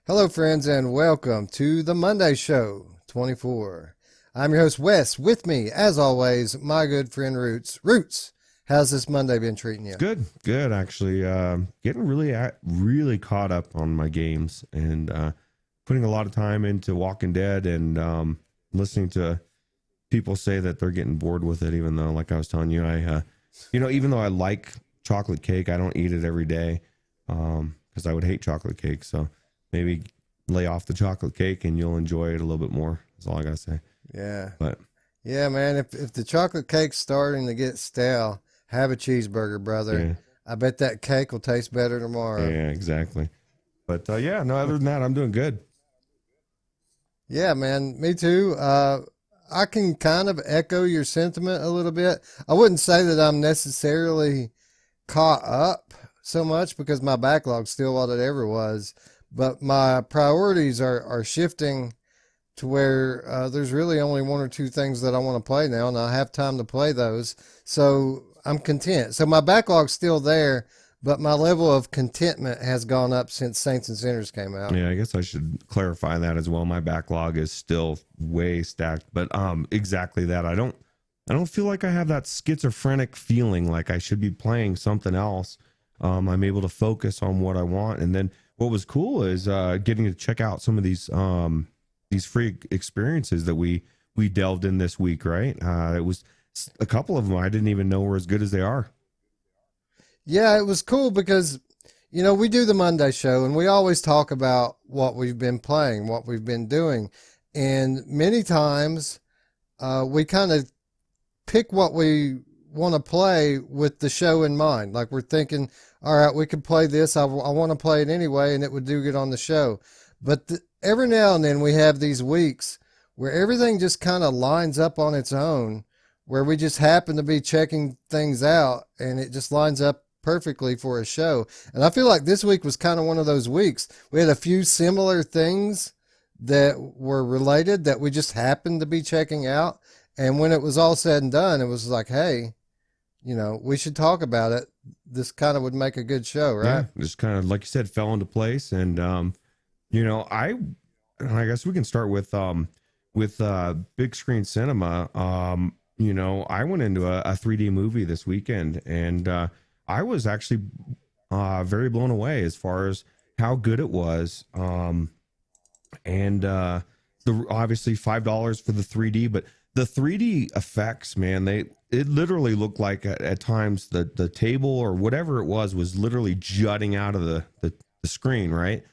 Hello, friends, and welcome to the Monday Show 24. I'm your host, Wes. With me, as always, my good friend, Roots. Roots, how's this Monday been treating you? Good actually. Getting really caught up on my games and putting a lot of time into Walking Dead and listening to people say that they're getting bored with it. Even though, like I was telling you, even though I like chocolate cake, I don't eat it every day because I would hate chocolate cake. So maybe lay off the chocolate cake and you'll enjoy it a little bit more. That's all I gotta say. Yeah. But Yeah, man, if the chocolate cake's starting to get stale, have a cheeseburger, brother. yeah, I bet that cake will taste better tomorrow. yeah, exactly. But yeah, no. Other than that, I'm doing good. Yeah, man, me too. I can kind of echo your sentiment a little bit. I wouldn't say that I'm necessarily caught up so much because my backlog's still what it ever was, but my priorities are shifting to where there's really only one or two things that I want to play now, and I have time to play those. So I'm content. So my backlog's still there, but my level of contentment has gone up since Saints and Sinners came out. Yeah, I guess I should clarify that as well. My backlog is still way stacked, but exactly that. I don't feel like I have that schizophrenic feeling like I should be playing something else. I'm able to focus on what I want. And then what was cool is getting to check out some of these free experiences that we delved in this week, right? It was a couple of them I didn't even know were as good as they are. Yeah, it was cool because, we do the Monday show and we always talk about what we've been playing, what we've been doing. And many times we kind of pick what we want to play with the show in mind. Like we're thinking, all right, we could play this. I want to play it anyway, and it would do good on the show. But every now and then we have these weeks where everything just kind of lines up on its own, where we just happen to be checking things out and it just lines up perfectly for a show. And I feel like this week was kind of one of those weeks. We had a few similar things that were related that we just happened to be checking out. And when it was all said and done, it was like, hey, we should talk about it. This kind of would make a good show, Yeah, right? just kind of like you said, fell into place. And you know, I I guess we can start with big screen cinema. I went into a 3D movie this weekend, and I was actually very blown away as far as how good it was. And the obviously $5 for the 3D, but the 3D effects, man, it literally looked like at times the table or whatever it was literally jutting out of the screen, right?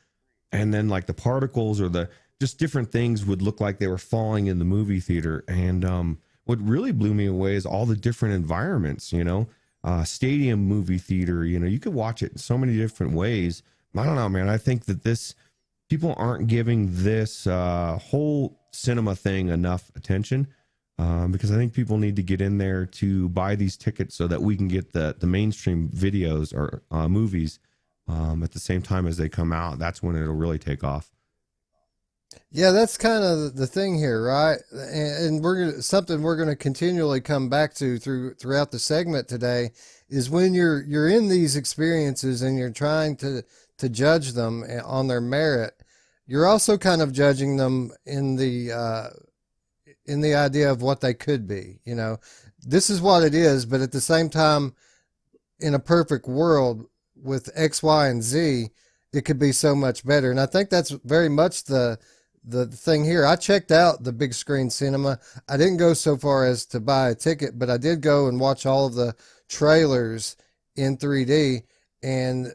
And then like the particles or the just different things would look like they were falling in the movie theater. And what really blew me away is all the different environments, stadium movie theater, you could watch it in so many different ways. I don't know, man. I think that people aren't giving this whole cinema thing enough attention because I think people need to get in there to buy these tickets so that we can get the mainstream videos or movies at the same time as they come out. That's when it'll really take off. Yeah, that's kind of the thing here, right? And something we're gonna continually come back to throughout the segment today is when you're in these experiences and you're trying to judge them on their merit, you're also kind of judging them in the idea of what they could be. This is what it is, but at the same time, in a perfect world with X, Y, and Z, it could be so much better. And I think that's very much the thing here. I checked out the big screen cinema. I didn't go so far as to buy a ticket, but I did go and watch all of the trailers in 3D. And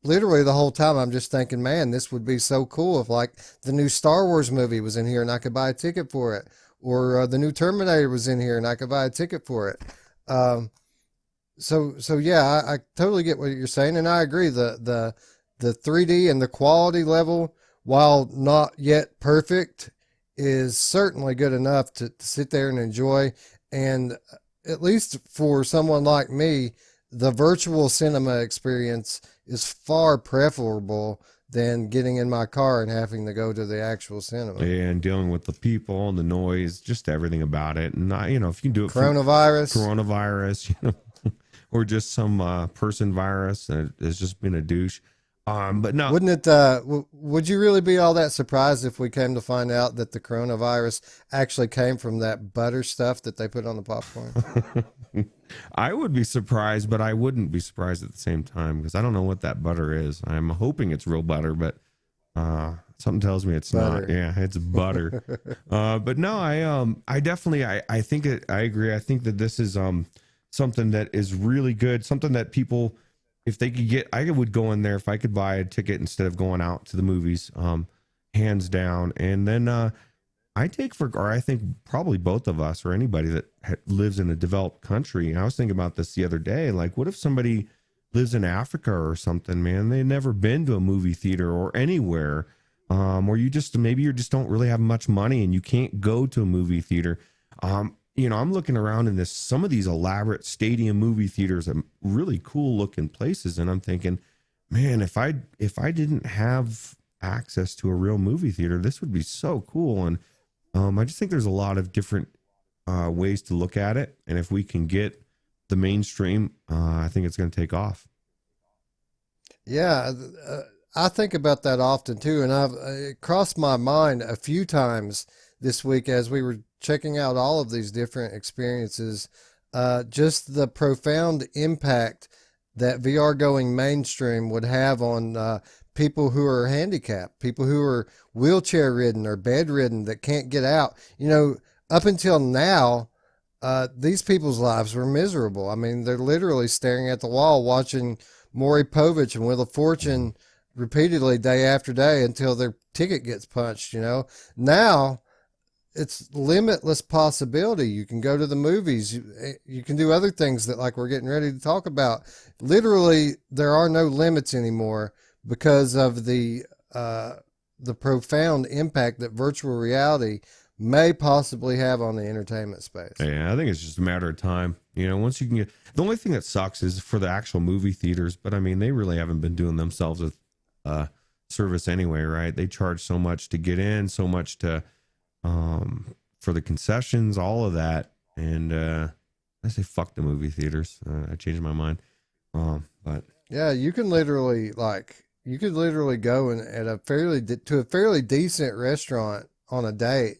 literally the whole time I'm just thinking, man, this would be so cool if like the new Star Wars movie was in here and I could buy a ticket for it, or the new Terminator was in here and I could buy a ticket for it. So yeah, I totally get what you're saying, and I agree. The 3D and the quality level, while not yet perfect, is certainly good enough to sit there and enjoy. And at least for someone like me, the virtual cinema experience is far preferable than getting in my car and having to go to the actual cinema. And dealing with the people and the noise, just everything about it. And if you can do it for Coronavirus. coronavirus, or just some person virus that has just been a douche. But no, Wouldn't it? Would you really be all that surprised if we came to find out that the coronavirus actually came from that butter stuff that they put on the popcorn? I would be surprised, but I wouldn't be surprised at the same time because I don't know what that butter is. I'm hoping it's real butter, but something tells me it's not. Butter. Yeah, it's butter. But no, I definitely I think I agree. I think that this is something that is really good, something that people, if they could get, I would go in there if I could buy a ticket instead of going out to the movies, hands down. And then I take for, or I think probably both of us or anybody that lives in a developed country. And I was thinking about this the other day. Like, what if somebody lives in Africa or something, man? They've never been to a movie theater or anywhere, or you just, maybe you just don't really have much money and you can't go to a movie theater. I'm looking around in some of these elaborate stadium movie theaters and really cool looking places. And I'm thinking, man, if I didn't have access to a real movie theater, this would be so cool. And I just think there's a lot of different ways to look at it, and if we can get the mainstream, I think it's going to take off. Yeah, I think about that often too, and it crossed my mind a few times this week as we were checking out all of these different experiences. Just the profound impact that VR going mainstream would have on people who are handicapped, people who are wheelchair ridden or bedridden that can't get out. Up until now, these people's lives were miserable. I mean, they're literally staring at the wall watching Maury Povich and Wheel of Fortune repeatedly day after day until their ticket gets punched. Now it's limitless possibility. You can go to the movies. You can do other things that, like we're getting ready to talk about. Literally, there are no limits anymore because of the profound impact that virtual reality may possibly have on the entertainment space. Yeah, I think it's just a matter of time. Once you can get, the only thing that sucks is for the actual movie theaters, but I mean, they really haven't been doing themselves a service anyway, right? They charge so much to get in, so much to for the concessions, all of that. And I say fuck the movie theaters. I changed my mind. But yeah, you could literally go at to a fairly decent restaurant on a date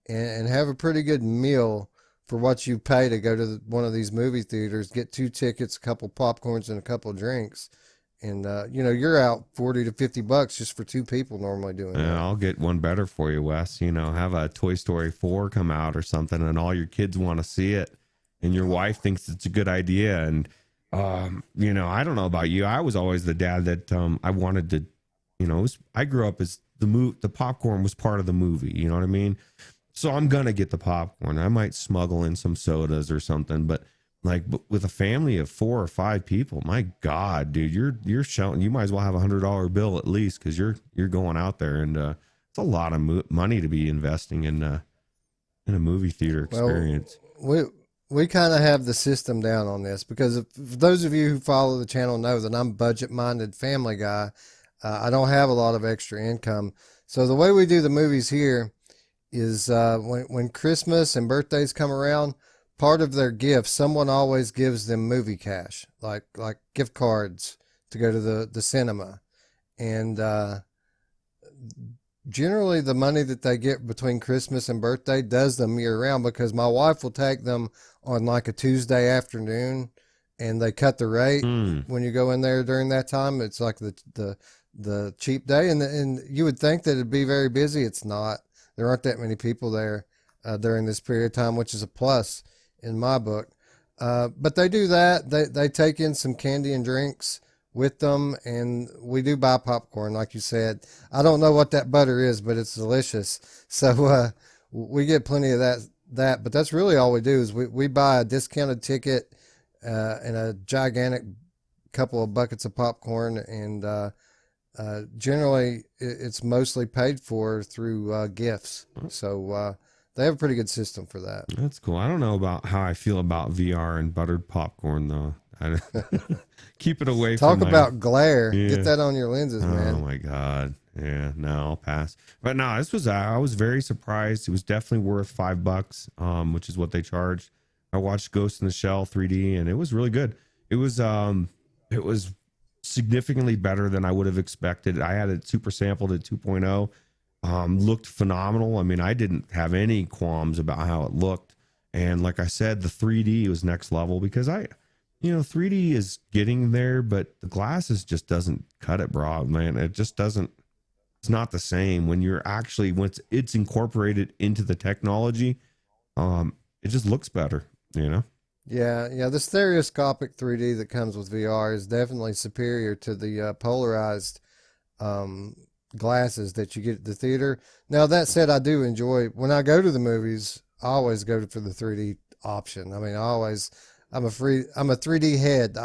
and have a pretty good meal for what you pay to go to one of these movie theaters, get 2 tickets, a couple popcorns, and a couple of drinks. And, you're out 40 to $50 just for 2 people normally doing that. I'll get one better for you, Wes. Have a Toy Story 4 come out or something, and all your kids want to see it, and your wife thinks it's a good idea. And, I don't know about you. I was always the dad that I wanted to, I grew up as the popcorn was part of the movie. You know what I mean? So I'm going to get the popcorn. I might smuggle in some sodas or something, but with a family of 4 or 5 people, my God, dude, you're shouting. You might as well have $100 bill at least, because you're going out there, and it's a lot of money to be investing in a movie theater experience. Well, we kind of have the system down on this because if those of you who follow the channel know that I'm budget-minded family guy. I don't have a lot of extra income, so the way we do the movies here is when Christmas and birthdays come around. Part of their gift, someone always gives them movie cash, like gift cards to go to the cinema. And generally the money that they get between Christmas and birthday does them year round, because my wife will take them on like a Tuesday afternoon and they cut the rate when you go in there during that time. It's like the cheap day. And you would think that it'd be very busy. It's not. There aren't that many people there during this period of time, which is a plus in my book. But they do that. They take in some candy and drinks with them, and we do buy popcorn, like you said. I don't know what that butter is, but it's delicious. So we get plenty of that. But that's really all we do is we buy a discounted ticket and a gigantic couple of buckets of popcorn, and generally it's mostly paid for through gifts. So they have a pretty good system for that. That's cool. I don't know about how I feel about VR and buttered popcorn, though. Keep it away Talk from about glare. Yeah. Get that on your lenses, man. Oh my God. Yeah, no, I'll pass. But no, I was very surprised. It was definitely worth $5, which is what they charged. I watched Ghost in the Shell 3D, and it was really good. It was significantly better than I would have expected. I had it super sampled at 2.0. Looked phenomenal. I mean, I didn't have any qualms about how it looked. And like I said, the 3D was next level because 3D is getting there, but the glasses just doesn't cut it, bro, man. It just doesn't. It's not the same when you're actually once it's incorporated into the technology. It just looks better, you know. Yeah, yeah. The stereoscopic 3D that comes with VR is definitely superior to the polarized um, glasses that you get at the theater. Now, that said, I do enjoy when I go to the movies. I always go for the 3D option. I mean, I'm a 3D head.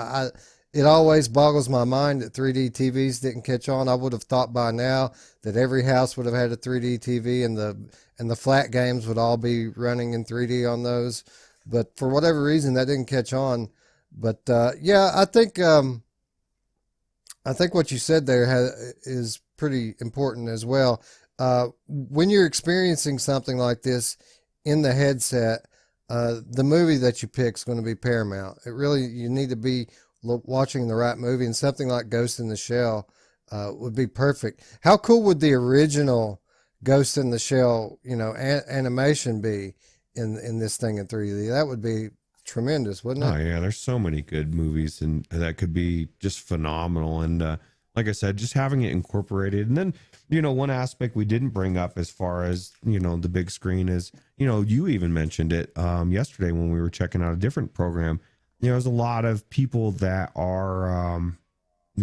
It always boggles my mind that 3D TVs didn't catch on. I would have thought by now that every house would have had a 3D TV and the flat games would all be running in 3D on those. But for whatever reason, that didn't catch on. But yeah, I think what you said there is pretty important as well. When you're experiencing something like this in the headset, the movie that you pick is going to be paramount. You need to be watching the right movie, and something like Ghost in the Shell would be perfect. How cool would the original Ghost in the Shell, animation be in this thing in 3D? That would be tremendous, wouldn't Oh it? yeah, there's so many good movies and that could be just phenomenal. And like I said, just having it incorporated. And then, one aspect we didn't bring up as far as, the big screen is, you even mentioned it yesterday when we were checking out a different program. There's a lot of people that are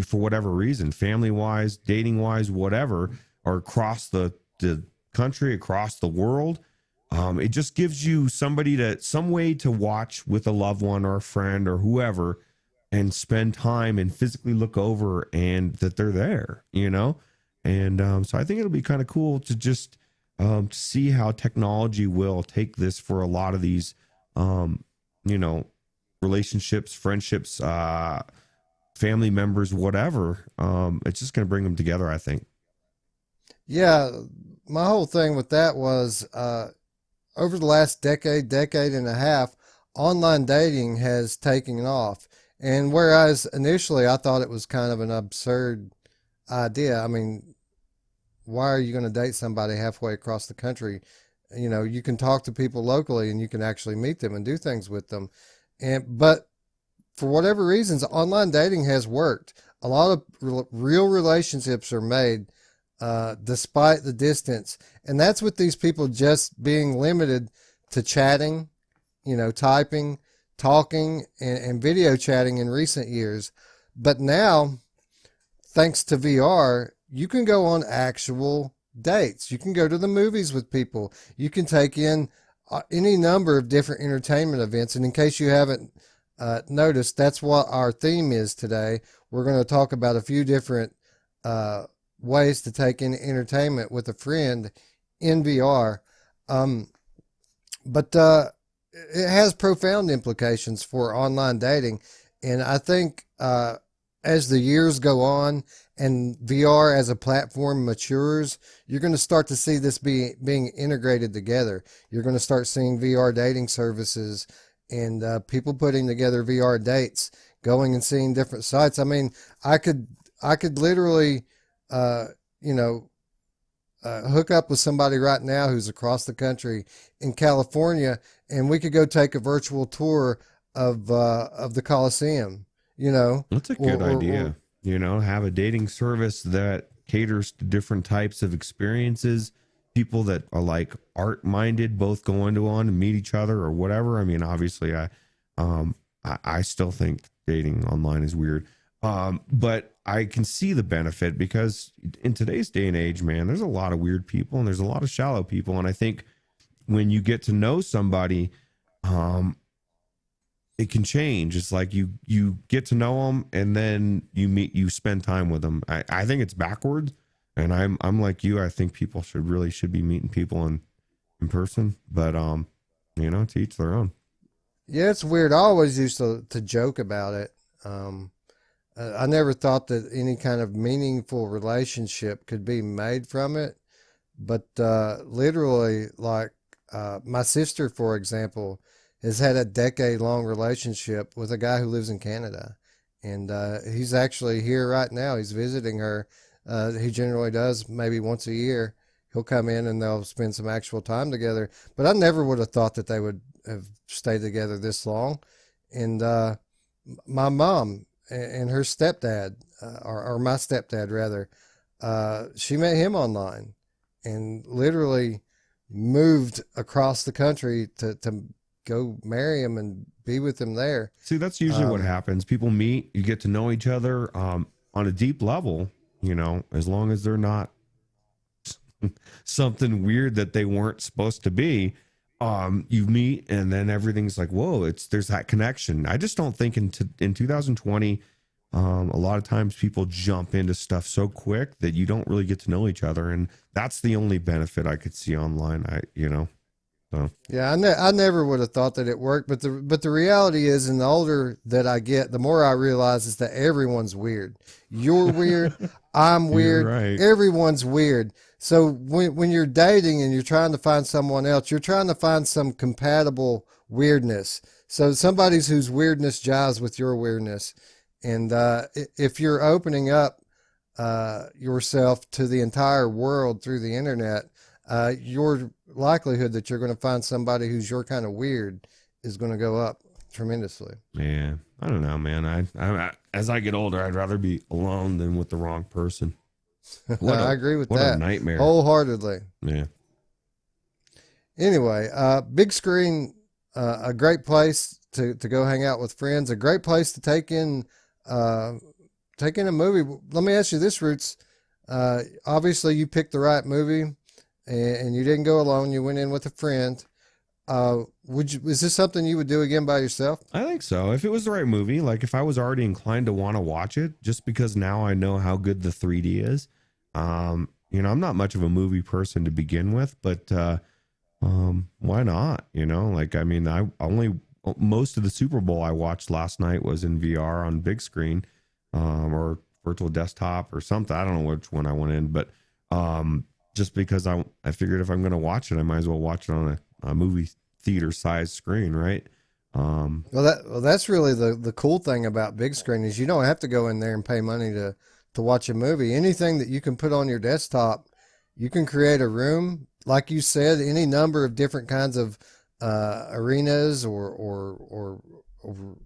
for whatever reason, family wise, dating wise, whatever, are across the country, across the world. It just gives you some way to watch with a loved one or a friend or whoever and spend time and physically look over and that they're there, And so I think it'll be kind of cool to just see how technology will take this for a lot of these, you know, relationships, friendships, family members, whatever. It's just going to bring them together, I think. Yeah, my whole thing with that was over the last decade and a half, online dating has taken off. And whereas initially I thought it was kind of an absurd idea, I mean, why are you going to date somebody halfway across the country? You can talk to people locally and you can actually meet them and do things with them. But for whatever reasons, online dating has worked. A lot of real relationships are made despite the distance. And that's with these people just being limited to chatting, typing, talking, and video chatting in recent years. But now, thanks to VR, you can go on actual dates. You can go to the movies with people. You can take in any number of different entertainment events. And in case you haven't noticed, that's what our theme is today. We're going to talk about a few different ways to take in entertainment with a friend in VR. But it has profound implications for online dating. And I think as the years go on and VR as a platform matures, you're going to start to see this being integrated together. You're going to start seeing VR dating services and people putting together VR dates, going and seeing different sites. I mean, I could literally, hook up with somebody right now who's across the country in California, and we could go take a virtual tour of the Coliseum. That's a good idea. Have a dating service that caters to different types of experiences. People that are like art minded, both go into one and meet each other or whatever. I mean, obviously, I still think dating online is weird, but I can see the benefit because in today's day and age, man, there's a lot of weird people and there's a lot of shallow people, and I think when you get to know somebody, it can change. It's like you get to know them and then you spend time with them. I think it's backwards, and I'm like you. I think people should be meeting people in person, but to each their own. Yeah, it's weird. I always used to joke about it. I never thought that any kind of meaningful relationship could be made from it, but literally, like my sister, for example, has had a decade-long relationship with a guy who lives in Canada, and he's actually here right now. He's visiting her. He generally does maybe once a year. He'll come in and they'll spend some actual time together. But I never would have thought that they would have stayed together this long. And my mom and her stepdad, or my stepdad rather, she met him online and literally moved across the country to go marry him and be with him there. See, that's usually what happens. People meet, you get to know each other on a deep level, you know, as long as they're not something weird that they weren't supposed to be. You meet and then everything's like, whoa, there's that connection. I just don't think in 2020, a lot of times people jump into stuff so quick that you don't really get to know each other. And that's the only benefit I could see online. So. Yeah, I never would have thought that it worked, but the reality is, and the older that I get, the more I realize is that everyone's weird. You're weird, I'm weird, right. Everyone's weird. So when you're dating and you're trying to find someone else, you're trying to find some compatible weirdness. So somebody's whose weirdness jives with your weirdness, and if you're opening up yourself to the entire world through the internet, your likelihood that you're going to find somebody who's your kind of weird is going to go up tremendously. Yeah, I don't know, man. I as I get older, I'd rather be alone than with the wrong person. I agree with what that. A nightmare. Wholeheartedly. Yeah. Anyway, big screen, a great place to go hang out with friends, a great place to take in a movie. Let me ask you this, Roots. Obviously, you picked the right movie. And you didn't go alone. You went in with a friend. Is this something you would do again by yourself? I think so. If it was the right movie, like if I was already inclined to want to watch it, just because now I know how good the 3D is. You know, I'm not much of a movie person to begin with, but why not? You know, like, I mean, most of the Super Bowl I watched last night was in VR on big screen, or virtual desktop or something. I don't know which one I went in, but just because I figured if I'm going to watch it, I might as well watch it on a movie theater size screen, right? Well, that's really the cool thing about big screen is you don't have to go in there and pay money to watch a movie. Anything that you can put on your desktop, you can create a room, like you said, any number of different kinds of arenas or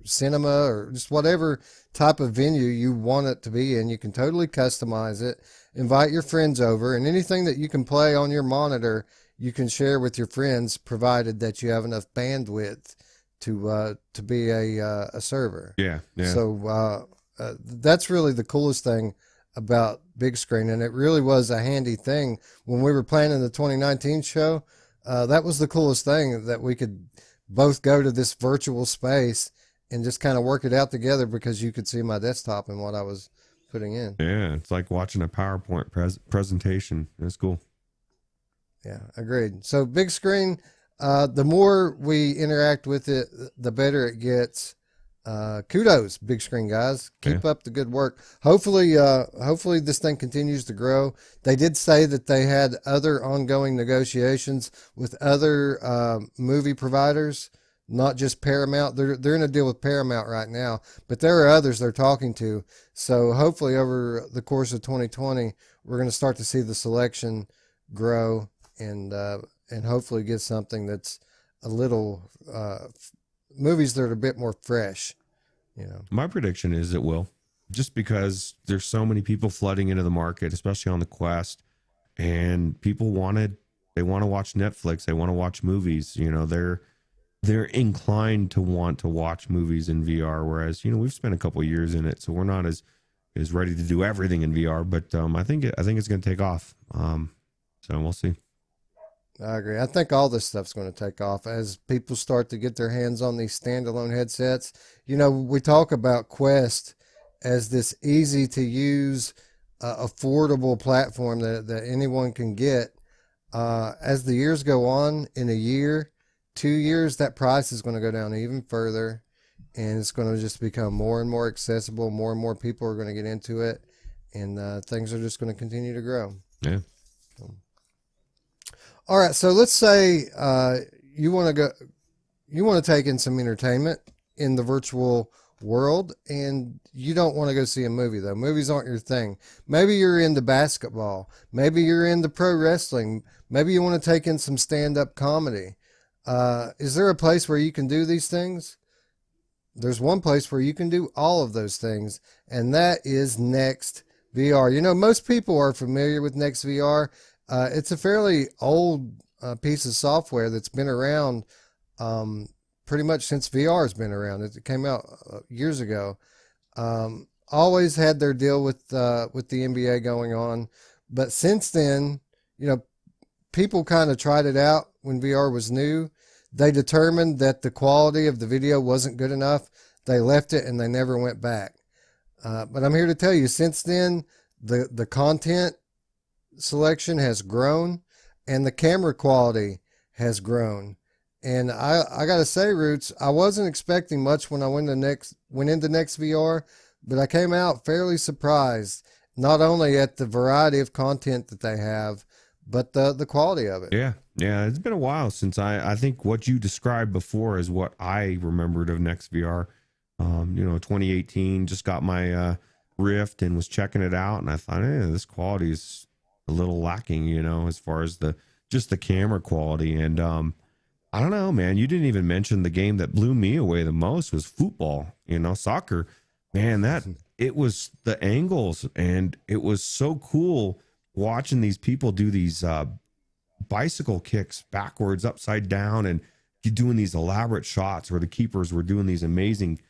cinema or just whatever type of venue you want it to be in. You can totally customize it, invite your friends over, and anything that you can play on your monitor, you can share with your friends, provided that you have enough bandwidth to be a server. Yeah. So that's really the coolest thing about big screen, and it really was a handy thing when we were planning the 2019 show. That was the coolest thing, that we could both go to this virtual space and just kind of work it out together, because you could see my desktop and what I was putting in. Yeah, it's like watching a PowerPoint presentation. It's cool. Yeah, agreed. So big screen, the more we interact with it, the better it gets. Kudos, big screen guys. Keep up the good work. Hopefully this thing continues to grow. They did say that they had other ongoing negotiations with other movie providers, not just Paramount. They're in a deal with Paramount right now, but there are others they're talking to. So hopefully over the course of 2020, we're going to start to see the selection grow and hopefully get something that's a little movies that are a bit more fresh. You know, my prediction is it will, just because there's so many people flooding into the market, especially on the Quest, and people they want to watch Netflix, they want to watch movies. You know, they're inclined to want to watch movies in VR, whereas, you know, we've spent a couple of years in it, so we're not as ready to do everything in VR. But I think it's going to take off. So we'll see. I agree. I think all this stuff's going to take off as people start to get their hands on these standalone headsets. You know, we talk about Quest as this easy to use, affordable platform that anyone can get. As the years go on, in a year, 2 years, that price is going to go down even further, and it's going to just become more and more accessible. More and more people are going to get into it, and things are just going to continue to grow. Yeah. All right, so let's say you want to take in some entertainment in the virtual world, and you don't want to go see a movie though. Movies aren't your thing. Maybe you're into basketball. Maybe you're into pro wrestling. Maybe you want to take in some stand-up comedy. Is there a place where you can do these things? There's one place where you can do all of those things, and that is Next VR. You know, most people are familiar with Next VR. It's a fairly old piece of software that's been around pretty much since VR has been around. It came out years ago. Always had their deal with the NBA going on, but since then, you know, people kind of tried it out when VR was new. They determined that the quality of the video wasn't good enough. They left it and they never went back. But I'm here to tell you, since then, the content selection has grown and the camera quality has grown. And I got to say, Roots, I wasn't expecting much when I went into Next VR, but I came out fairly surprised, not only at the variety of content that they have, but the quality of it. Yeah. Yeah. It's been a while since I think what you described before is what I remembered of Next VR. 2018, just got my Rift and was checking it out. And I thought, this quality is a little lacking, as far as just the camera quality. And I don't know, man, you didn't even mention the game that blew me away the most was football, soccer. Man, it was the angles, and it was so cool watching these people do these bicycle kicks backwards, upside down, and doing these elaborate shots where the keepers were doing these amazing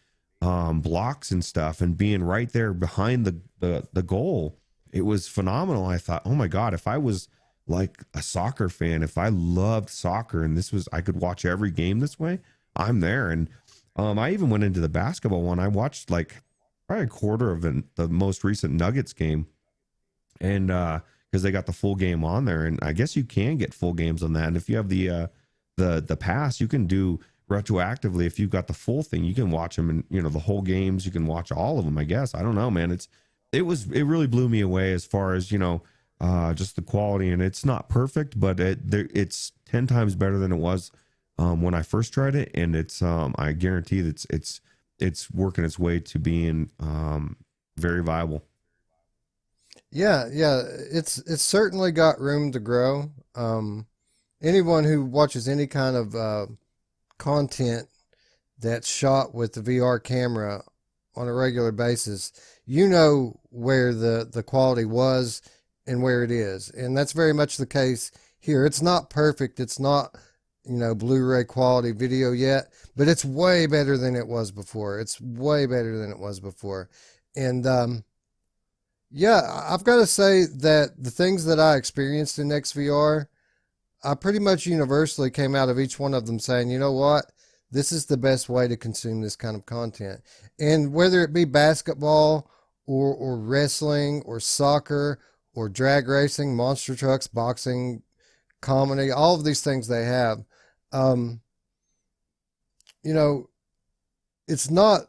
blocks and stuff and being right there behind the goal. It was phenomenal. I thought, oh my God, if I was like a soccer fan, if I loved soccer and I could watch every game this way, I'm there. And I even went into the basketball one. I watched like probably a quarter of the most recent Nuggets game, and because they got the full game on there, and I guess you can get full games on that. And if you have the pass, you can do retroactively. If you've got the full thing, you can watch them, and the whole games. You can watch all of them. I guess, I don't know, man. It really blew me away as far as just the quality, and it's not perfect, but it's 10 times better than it was when I first tried it, and it's I guarantee that it's working its way to being very viable. Yeah, it's certainly got room to grow. Anyone who watches any kind of content that's shot with the VR camera on a regular basis, where the quality was and where it is. And that's very much the case here. It's not perfect. It's not, Blu-ray quality video yet, but it's way better than it was before. It's way better than it was before. And, yeah, I've got to say that the things that I experienced in XVR, I pretty much universally came out of each one of them saying, you know what? This is the best way to consume this kind of content. And whether it be basketball or wrestling or soccer or drag racing, monster trucks, boxing, comedy, all of these things they have, it's not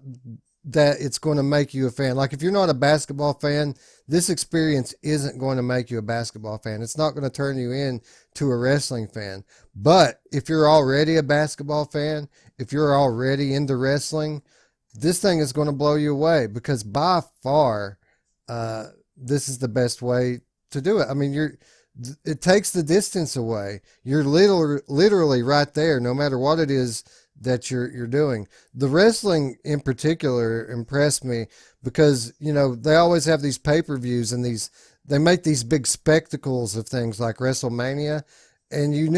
that it's going to make you a fan. Like if you're not a basketball fan, this experience isn't going to make you a basketball fan. It's not going to turn you into a wrestling fan. But if you're already a basketball fan, if you're already into wrestling, this thing is going to blow you away, because by far, this is the best way to do it. I mean, it takes the distance away. You're literally right there, no matter what it is that you're doing. The wrestling in particular impressed me because, they always have these pay-per-views and they make these big spectacles of things like WrestleMania, and you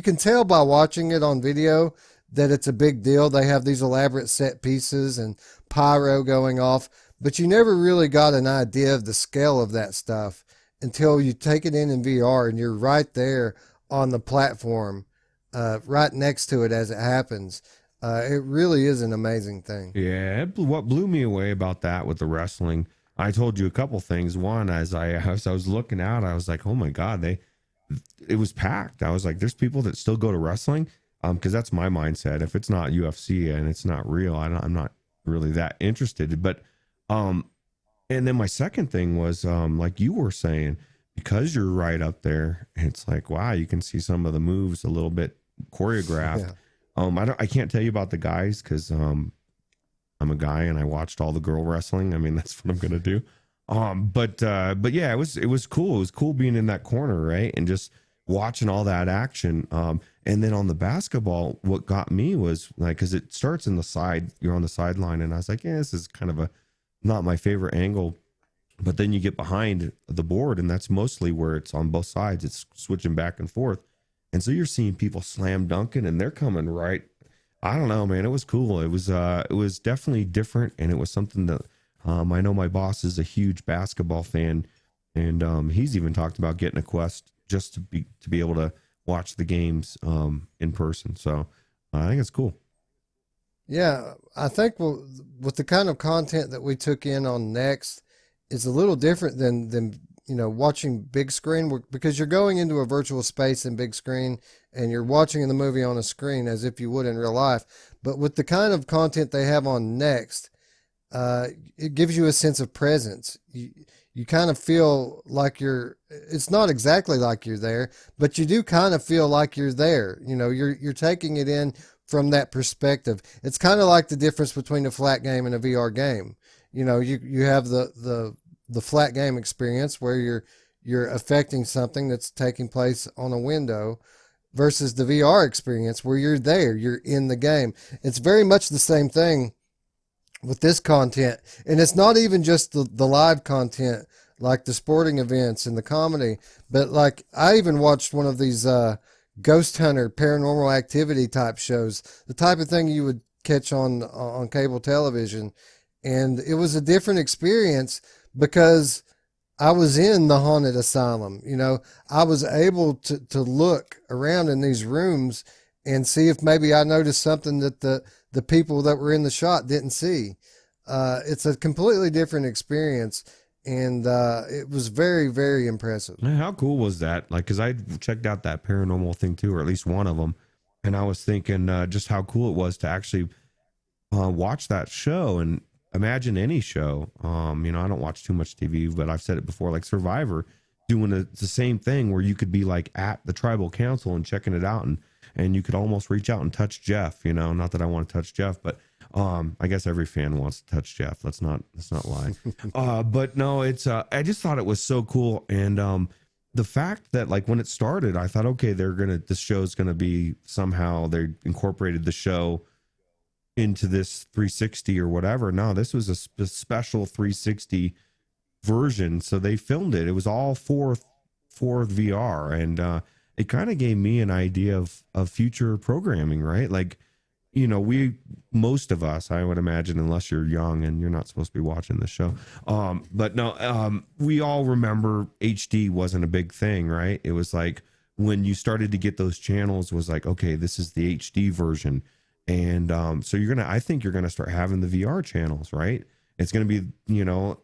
can tell by watching it on video that it's a big deal. They have these elaborate set pieces and pyro going off, but you never really got an idea of the scale of that stuff until you take it in VR and you're right there on the platform, right next to it as it happens. It really is an amazing thing. Yeah, what blew me away about that with the wrestling, I told you a couple things. One, as I was looking out, I was like, oh my God, it was packed. I was like, there's people that still go to wrestling, because that's my mindset. If it's not UFC and it's not real, I'm not really that interested. But and then my second thing was, like you were saying, because you're right up there, it's like, wow, you can see some of the moves a little bit choreographed. Yeah. I can't tell you about the guys because I'm a guy and I watched all the girl wrestling. I mean, that's what I'm gonna do. But yeah, it was cool. It was cool being in that corner, right, and just watching all that action. And then on the basketball, what got me was like, because it starts in the side, you're on the sideline, and I was like, yeah, this is kind of a not my favorite angle. But then you get behind the board, and that's mostly where it's on both sides. It's switching back and forth. And so you're seeing people slam dunking and they're coming right. I don't know, man. It was cool. It was definitely different, and it was something that I know my boss is a huge basketball fan, and he's even talked about getting a Quest just to be able to watch the games in person. So I think it's cool. Yeah, I think with the kind of content that we took in on Next, it's a little different than watching big screen because you're going into a virtual space in big screen and you're watching the movie on a screen as if you would in real life. But with the kind of content they have on Next, it gives you a sense of presence. You kind of feel like it's not exactly like you're there, but you do kind of feel like you're there. You're taking it in from that perspective. It's kind of like the difference between a flat game and a VR game. You have the flat game experience where you're affecting something that's taking place on a window versus the VR experience where you're there, you're in the game. It's very much the same thing with this content. And it's not even just the live content like the sporting events and the comedy, but like I even watched one of these ghost hunter paranormal activity type shows, the type of thing you would catch on cable television. And it was a different experience because I was in the haunted asylum. I was able to look around in these rooms and see if maybe I noticed something that the people that were in the shot didn't see. It's a completely different experience, and it was very, very impressive. Man, how cool was that? Like, because I checked out that paranormal thing too, or at least one of them, and I was thinking just how cool it was to actually watch that show. And imagine any show. I don't watch too much TV, but I've said it before, like Survivor, doing the same thing where you could be like at the tribal council and checking it out, and you could almost reach out and touch Jeff. Not that I want to touch Jeff, but I guess every fan wants to touch Jeff. Let's not lie. But no, it's I just thought it was so cool, and the fact that like when it started, I thought, okay, this show's gonna be somehow they incorporated the show into this 360 or whatever. No, this was a special 360 version. So they filmed it. It was all for VR, and it kind of gave me an idea of future programming, right? Like, most of us, I would imagine, unless you're young and you're not supposed to be watching the show. But no, we all remember HD wasn't a big thing, right? It was like when you started to get those channels was like, okay, this is the HD version. And so I think you're gonna start having the VR channels, right? It's gonna be,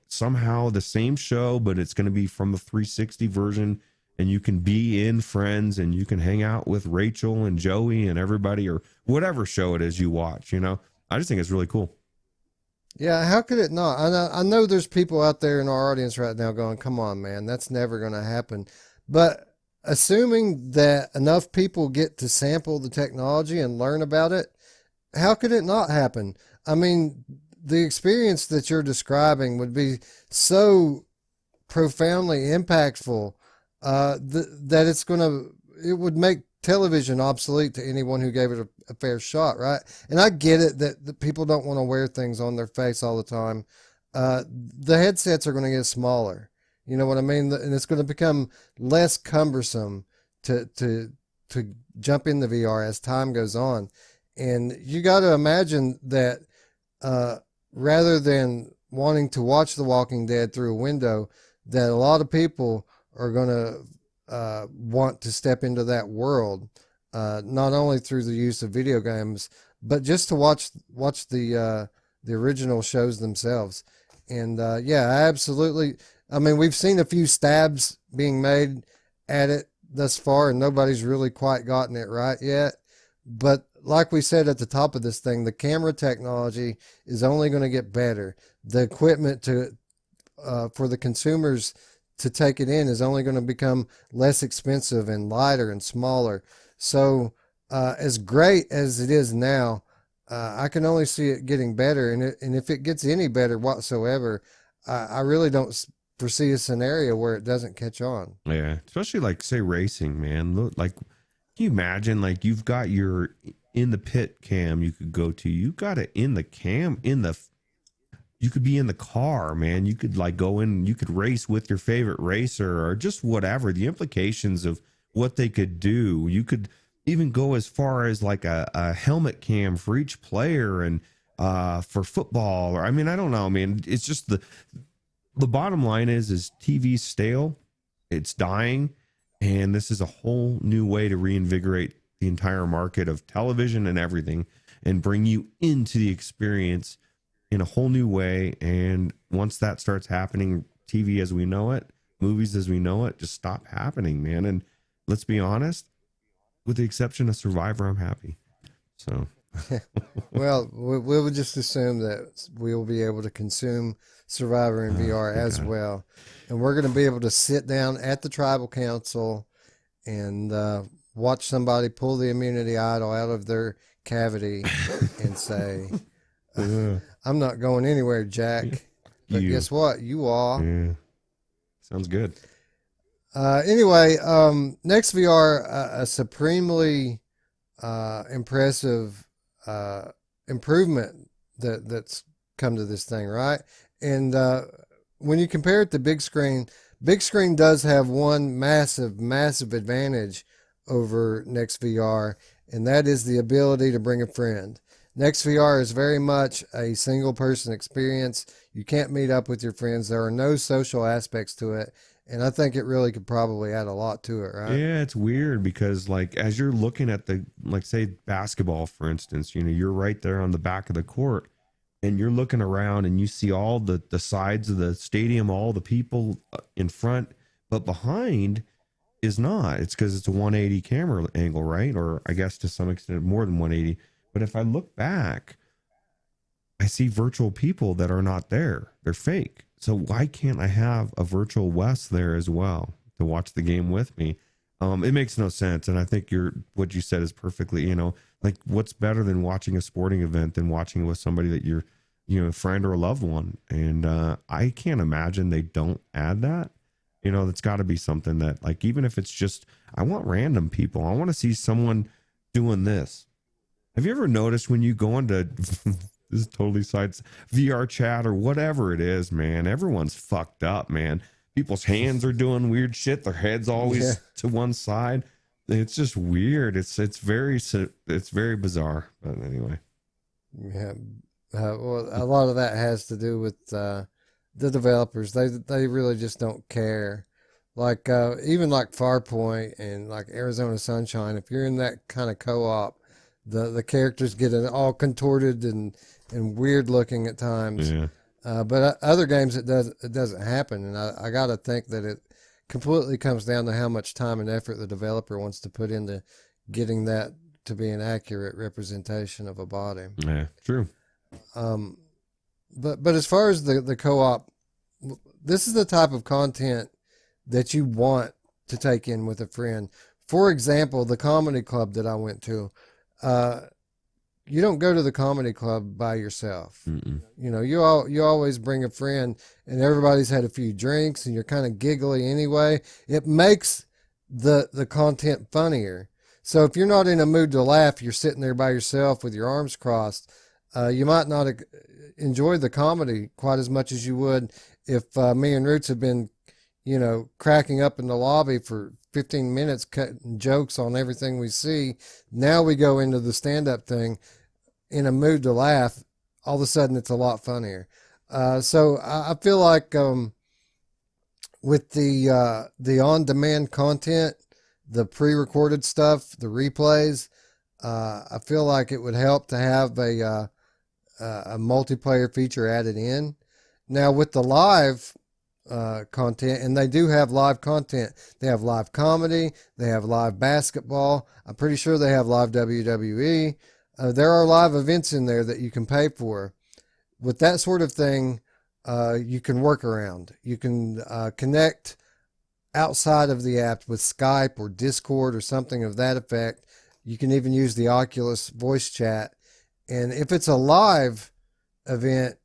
somehow the same show, but it's gonna be from the 360 version, and you can be in Friends, and you can hang out with Rachel and Joey and everybody, or whatever show it is you watch. I just think it's really cool. Yeah, how could it not? I know there's people out there in our audience right now going, "Come on, man, that's never going to happen." But assuming that enough people get to sample the technology and learn about it, how could it not happen? I mean, the experience that you're describing would be so profoundly impactful that it would make television obsolete to anyone who gave it a fair shot, right? And I get it that the people don't want to wear things on their face all the time. The headsets are going to get smaller. You know what I mean? And it's going to become less cumbersome to jump in the VR as time goes on. And you got to imagine that rather than wanting to watch The Walking Dead through a window, that a lot of people are going to want to step into that world, not only through the use of video games, but just to watch the original shows themselves. And yeah, absolutely. I mean, we've seen a few stabs being made at it thus far, and nobody's really quite gotten it right yet. But like we said at the top of this thing, the camera technology is only going to get better. The equipment for the consumers to take it in is only going to become less expensive and lighter and smaller. So as great as it is now, I can only see it getting better, and if it gets any better whatsoever, I really don't foresee a scenario where it doesn't catch on. Yeah, especially like say racing, man. Look, like, can you imagine like you've got your in the pit cam you could go to. You got it in the cam in the. You could be in the car, man. You could like go in. You could race with your favorite racer or just whatever. The implications of what they could do. You could even go as far as like a helmet cam for each player and for football. Or I mean, I don't know, man. It's just the bottom line is TV's stale, it's dying, and this is a whole new way to reinvigorate the entire market of television and everything and bring you into the experience in a whole new way. And once that starts happening, TV as we know it, movies as we know it, just stop happening, man. And let's be honest, with the exception of Survivor, I'm happy. So Well, we'll just assume that we'll be able to consume Survivor in VR as well. And we're going to be able to sit down at the tribal council and watch somebody pull the immunity idol out of their cavity and say, I'm not going anywhere, Jack. But guess what? You are. Yeah. Sounds good. Anyway, next VR, a supremely impressive improvement that's come to this thing, right? And when you compare it to big screen does have one massive advantage over Next VR, and that is the ability to bring a friend. Next VR is very much a single person experience. You can't meet up with your friends. There are no social aspects to it. And I think it really could probably add a lot to it, right? Yeah, it's weird because like as you're looking at the like say basketball, for instance, you know, you're right there on the back of the court and you're looking around and you see all the sides of the stadium, all the people in front, but behind is not. It's because it's a 180 camera angle, right? Or I guess to some extent more than 180. But if I look back, I see virtual people that are not there. They're fake. So why can't I have a virtual Wes there as well to watch the game with me? It makes no sense. And I think what you said is perfectly, you know, like what's better than watching a sporting event than watching it with somebody that you're, you know, a friend or a loved one. And I can't imagine they don't add that. You know, that's got to be something that like, even if it's just, I want random people. I want to see someone doing this. Have you ever noticed when you go into this is totally sides VR chat or whatever it is, man, everyone's fucked up, man. People's hands are doing weird shit. Their head's always to one side. It's just weird. It's very bizarre. But anyway. Yeah. Well, a lot of that has to do with the developers. They really just don't care. Like even like Farpoint and like Arizona Sunshine, if you're in that kind of co-op, the characters get all contorted and weird looking at times. Yeah. But other games it doesn't happen, and I got to think that it completely comes down to how much time and effort the developer wants to put into getting that to be an accurate representation of a body. Yeah, true. But as far as the co-op, this is the type of content that you want to take in with a friend. For example, the comedy club that I went to, you don't go to the comedy club by yourself. Mm-mm. You know, you always bring a friend, and everybody's had a few drinks, and you're kind of giggly anyway. It makes the content funnier. So if you're not in a mood to laugh, you're sitting there by yourself with your arms crossed. You might not enjoy the comedy quite as much as you would if me and Roots have been, you know, cracking up in the lobby for 15 minutes, cutting jokes on everything we see. Now we go into the stand-up thing in a mood to laugh. All of a sudden, it's a lot funnier. So I feel like with the on-demand content, the pre-recorded stuff, the replays, I feel like it would help to have a multiplayer feature added in. Now with the live content, and they do have live content. They have live comedy. They have live basketball. I'm pretty sure they have live WWE. There are live events in there that you can pay for. With that sort of thing, you can work around. You can connect outside of the app with Skype or Discord or something of that effect. You can even use the Oculus voice chat And if it's a live event,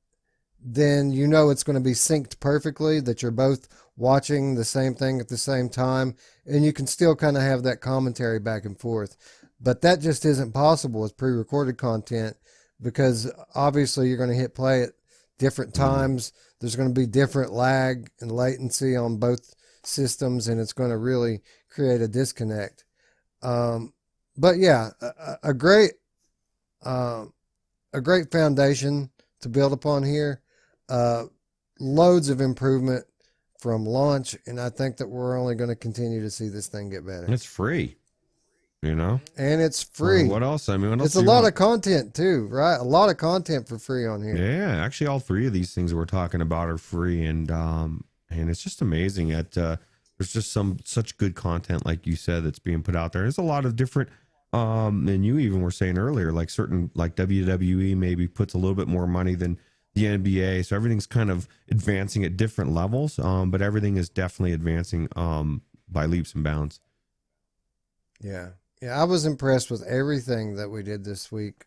then you know it's going to be synced perfectly, that you're both watching the same thing at the same time, and you can still kind of have that commentary back and forth. But that just isn't possible with pre recorded content because obviously you're going to hit play at different times. There's going to be different lag and latency on both systems, and it's going to really create a disconnect. But yeah, a great foundation to build upon here. Loads of improvement from launch, and I think that we're only going to continue to see this thing get better. It's free, you know, and it's free. What else? I mean, what else it's a lot of content too, right? A lot of content for free on here. Yeah, actually, all three of these things we're talking about are free, and it's just amazing that there's just such good content, like you said, that's being put out there. There's a lot of different. And you even were saying earlier, like certain, like WWE maybe puts a little bit more money than the NBA, so everything's kind of advancing at different levels. But everything is definitely advancing by leaps and bounds. Yeah, I was impressed with everything that we did this week.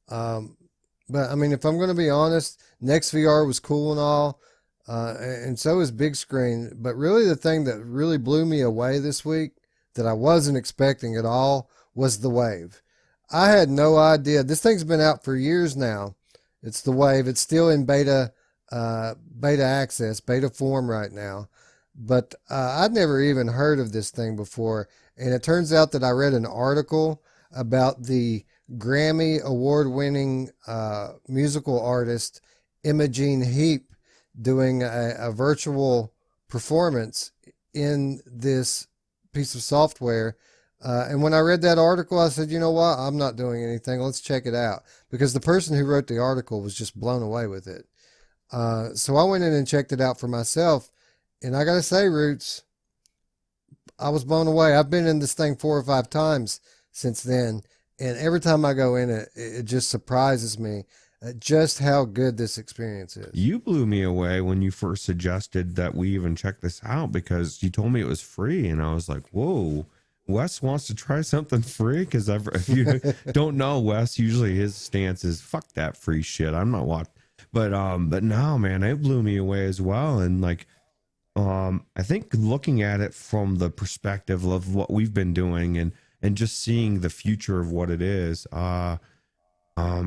But I mean, if I'm going to be honest, Next VR was cool and all, and so is Big Screen. But really, the thing that really blew me away this week that I wasn't expecting at all was the Wave. I had no idea. This thing's been out for years now. It's the Wave. It's still in beta access, beta form right now. But I'd never even heard of this thing before. And it turns out that I read an article about the Grammy award-winning musical artist Imogene Heap doing a virtual performance in this piece of software. And when I read that article, I said, you know what? I'm not doing anything. Let's check it out. Because the person who wrote the article was just blown away with it. So I went in and checked it out for myself. And I got to say, Roots, I was blown away. I've been in this thing 4 or 5 times since then. And every time I go in it, it just surprises me just how good this experience is. You blew me away when you first suggested that we even check this out, because you told me it was free. And I was like, whoa. Wes wants to try something free, because if you don't know Wes, usually his stance is fuck that free shit. I'm not watching. But no, man, it blew me away as well. And like, I think looking at it from the perspective of what we've been doing and just seeing the future of what it is,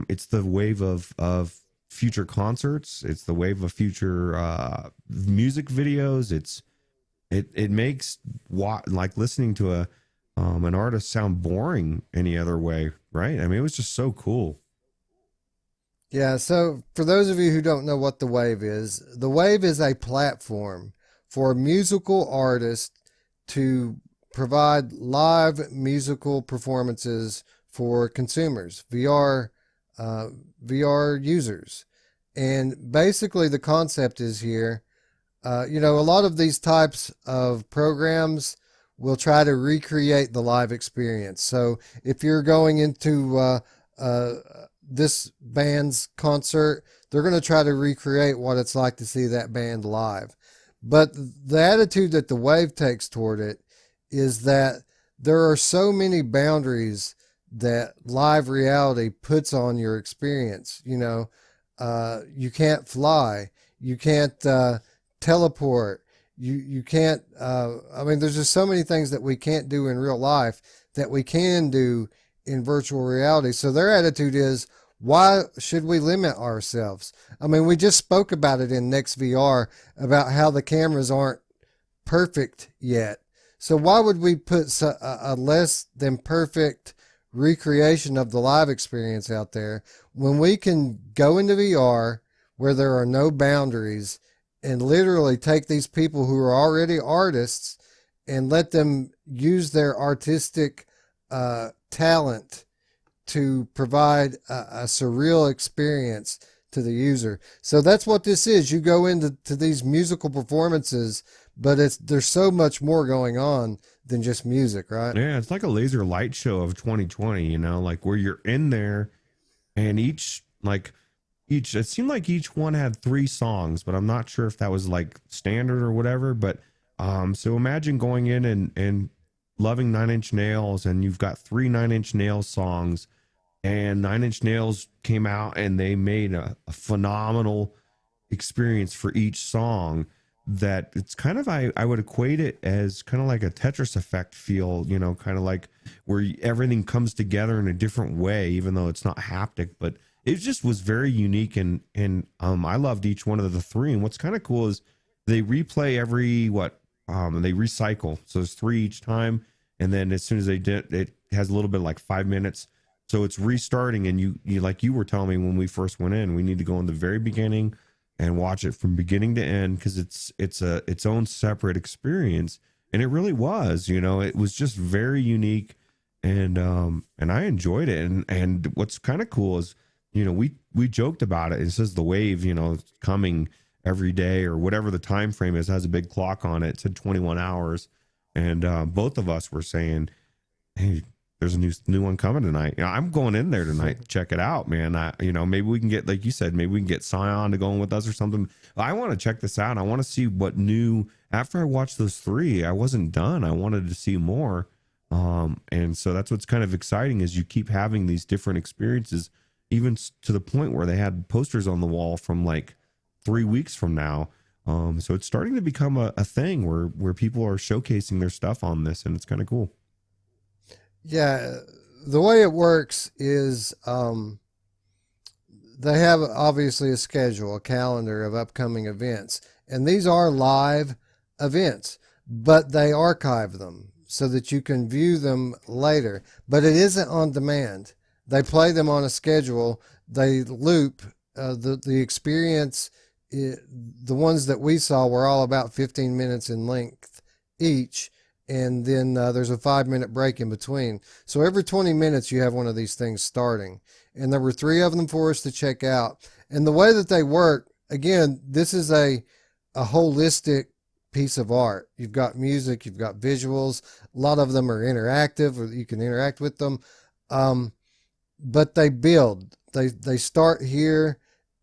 it's the wave of future concerts. It's the wave of future music videos. It makes like listening to an artist sound boring any other way, right? I mean, it was just so cool. Yeah, so for those of you who don't know what the Wave is a platform for musical artists to provide live musical performances for consumers, VR users. And basically the concept is here, a lot of these types of programs will try to recreate the live experience. So if you're going into this band's concert, they're going to try to recreate what it's like to see that band live. But the attitude that the Wave takes toward it is that there are so many boundaries that live reality puts on your experience. You can't fly, you can't teleport, you can't, there's just so many things that we can't do in real life that we can do in virtual reality. So their attitude is, why should we limit ourselves? I mean, we just spoke about it in Next VR about how the cameras aren't perfect yet. So why would we put a less than perfect recreation of the live experience out there when we can go into VR where there are no boundaries and literally take these people who are already artists and let them use their artistic talent to provide a surreal experience to the user. So that's what this is. You go into these musical performances, but there's so much more going on than just music, right? Yeah, it's like a laser light show of 2020, like where you're in there and each it seemed like each one had 3 songs, but I'm not sure if that was like standard or whatever. But so imagine going in and loving Nine Inch Nails, and you've got 3 Nine Inch Nails songs and Nine Inch Nails came out and they made a phenomenal experience for each song. That it's kind of, I would equate it as kind of like a Tetris effect feel, you know, kind of like where everything comes together in a different way, even though it's not haptic, but it just was very unique. And I loved each one of the three. And what's kind of cool is they replay every they recycle. So it's three each time. And then as soon as they did, it has a little bit like 5 minutes. So it's restarting. And you like you were telling me when we first went in, we need to go in the very beginning and watch it from beginning to end, because it's its own separate experience. And it really was, you know, it was just very unique. And I enjoyed it. And what's kind of cool is, you know, we joked about it. It says the wave, you know, coming every day or whatever the time frame is, has a big clock on it. It said 21 hours. And both of us were saying, hey, there's a new one coming tonight. You know, I'm going in there tonight to check it out, man. You know, maybe we can get, like you said, maybe we can get Scion to go in with us or something. I want to check this out. I want to see what new, after I watched those three, I wasn't done. I wanted to see more. And so that's what's kind of exciting, is you keep having these different experiences, even to the point where they had posters on the wall from like 3 weeks from now. So it's starting to become a thing where people are showcasing their stuff on this, and it's kind of cool. Yeah, the way it works is they have obviously a schedule, a calendar of upcoming events, and these are live events, but they archive them so that you can view them later. But it isn't on demand. They play them on a schedule. They loop the experience. The ones that we saw were all about 15 minutes in length each, and then there's a 5-minute break in between. So every 20 minutes you have one of these things starting. And there were 3 of them for us to check out. And the way that they work, again, this is a holistic piece of art. You've got music, you've got visuals. A lot of them are interactive, or you can interact with them. But they build. They start here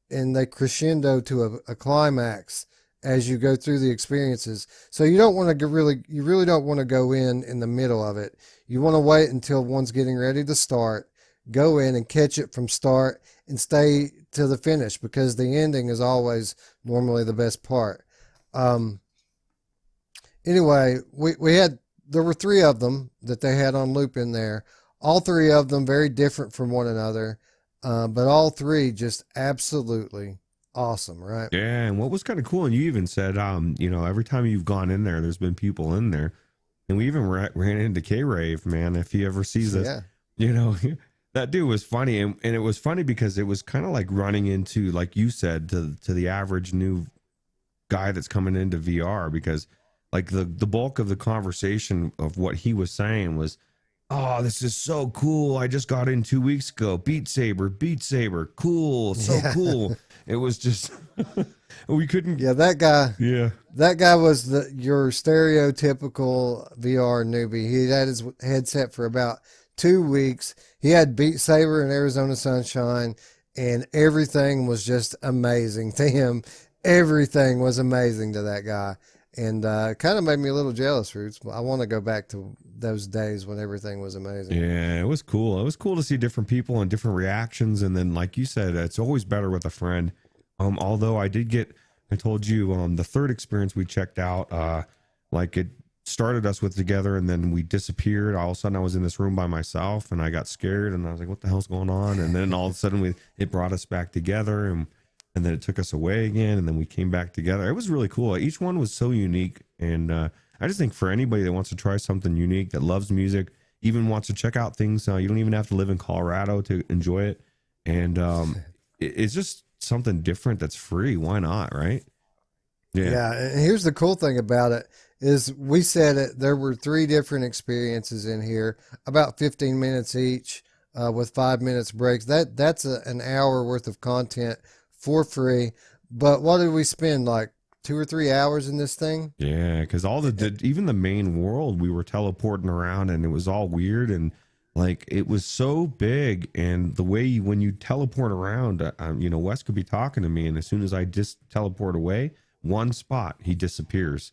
and they crescendo to a climax as you go through the experiences. So you don't want to you really don't want to go in the middle of it. You want to wait until one's getting ready to start, go in and catch it from start and stay to the finish, because the ending is always normally the best part. Anyway, there were 3 of them that they had on loop in there. All 3 of them very different from one another, but all 3 just absolutely awesome, right? Yeah, and what was kind of cool, and you even said, you know, every time you've gone in there, there's been people in there, and we even ran into K-Rave, man. If he ever sees us, Yeah. you know, that dude was funny, and it was funny because it was kind of like running into, like you said, to the average new guy that's coming into VR, because like the bulk of the conversation of what he was saying was, oh, this is so cool. I just got in 2 weeks ago. Beat Saber, cool, so Yeah. cool. It was just, we couldn't. Yeah, that guy. Yeah. That guy was your stereotypical VR newbie. He had his headset for about 2 weeks. He had Beat Saber and Arizona Sunshine, and everything was just amazing to him. Everything was amazing to that guy. And it kind of made me a little jealous, Roots. I want to go back to those days when everything was amazing. Yeah, it was cool. It was cool to see different people and different reactions. And then, like you said, it's always better with a friend. Although I told you, the third experience we checked out, like it started us with together and then we disappeared. All of a sudden I was in this room by myself and I got scared and I was like, what the hell's going on? And then all of a sudden it brought us back together, and then it took us away again, and then we came back together. It was really cool. Each one was so unique. And I just think for anybody that wants to try something unique, that loves music, even wants to check out things, you don't even have to live in Colorado to enjoy it. And it's just something different that's free. Why not, right? Yeah, and here's the cool thing about it is we said it. There were 3 different experiences in here, about 15 minutes each, with 5 minutes breaks. That's an hour worth of content for free. But what did we spend, like 2 or 3 hours in this thing? Yeah, because even the main world, we were teleporting around and it was all weird, and like it was so big. And the way when you teleport around, you know, Wes could be talking to me, and as soon as I just teleport away one spot, he disappears.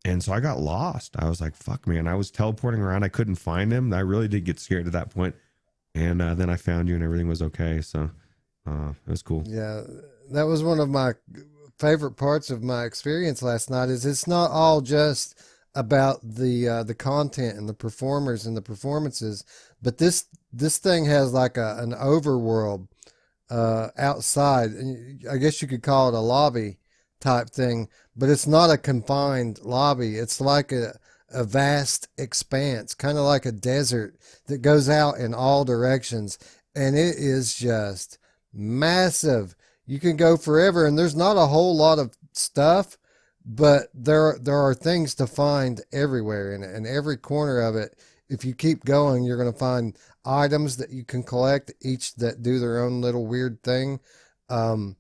And so I got lost. I was like, fuck, man. I was teleporting around. I couldn't find him. I really did get scared at that point. and then I found you, and everything was okay. So it was cool. Yeah, that was one of my favorite parts of my experience last night. Is it's not all just about the content and the performers and the performances, but this thing has like an overworld outside, and I guess you could call it a lobby type thing, but it's not a confined lobby. It's like a vast expanse, kind of like a desert that goes out in all directions, and it is just massive. You can go forever, and there's not a whole lot of stuff, but there are things to find everywhere in it, and every corner of it. If you keep going, you're going to find items that you can collect, each that do their own little weird thing. Um,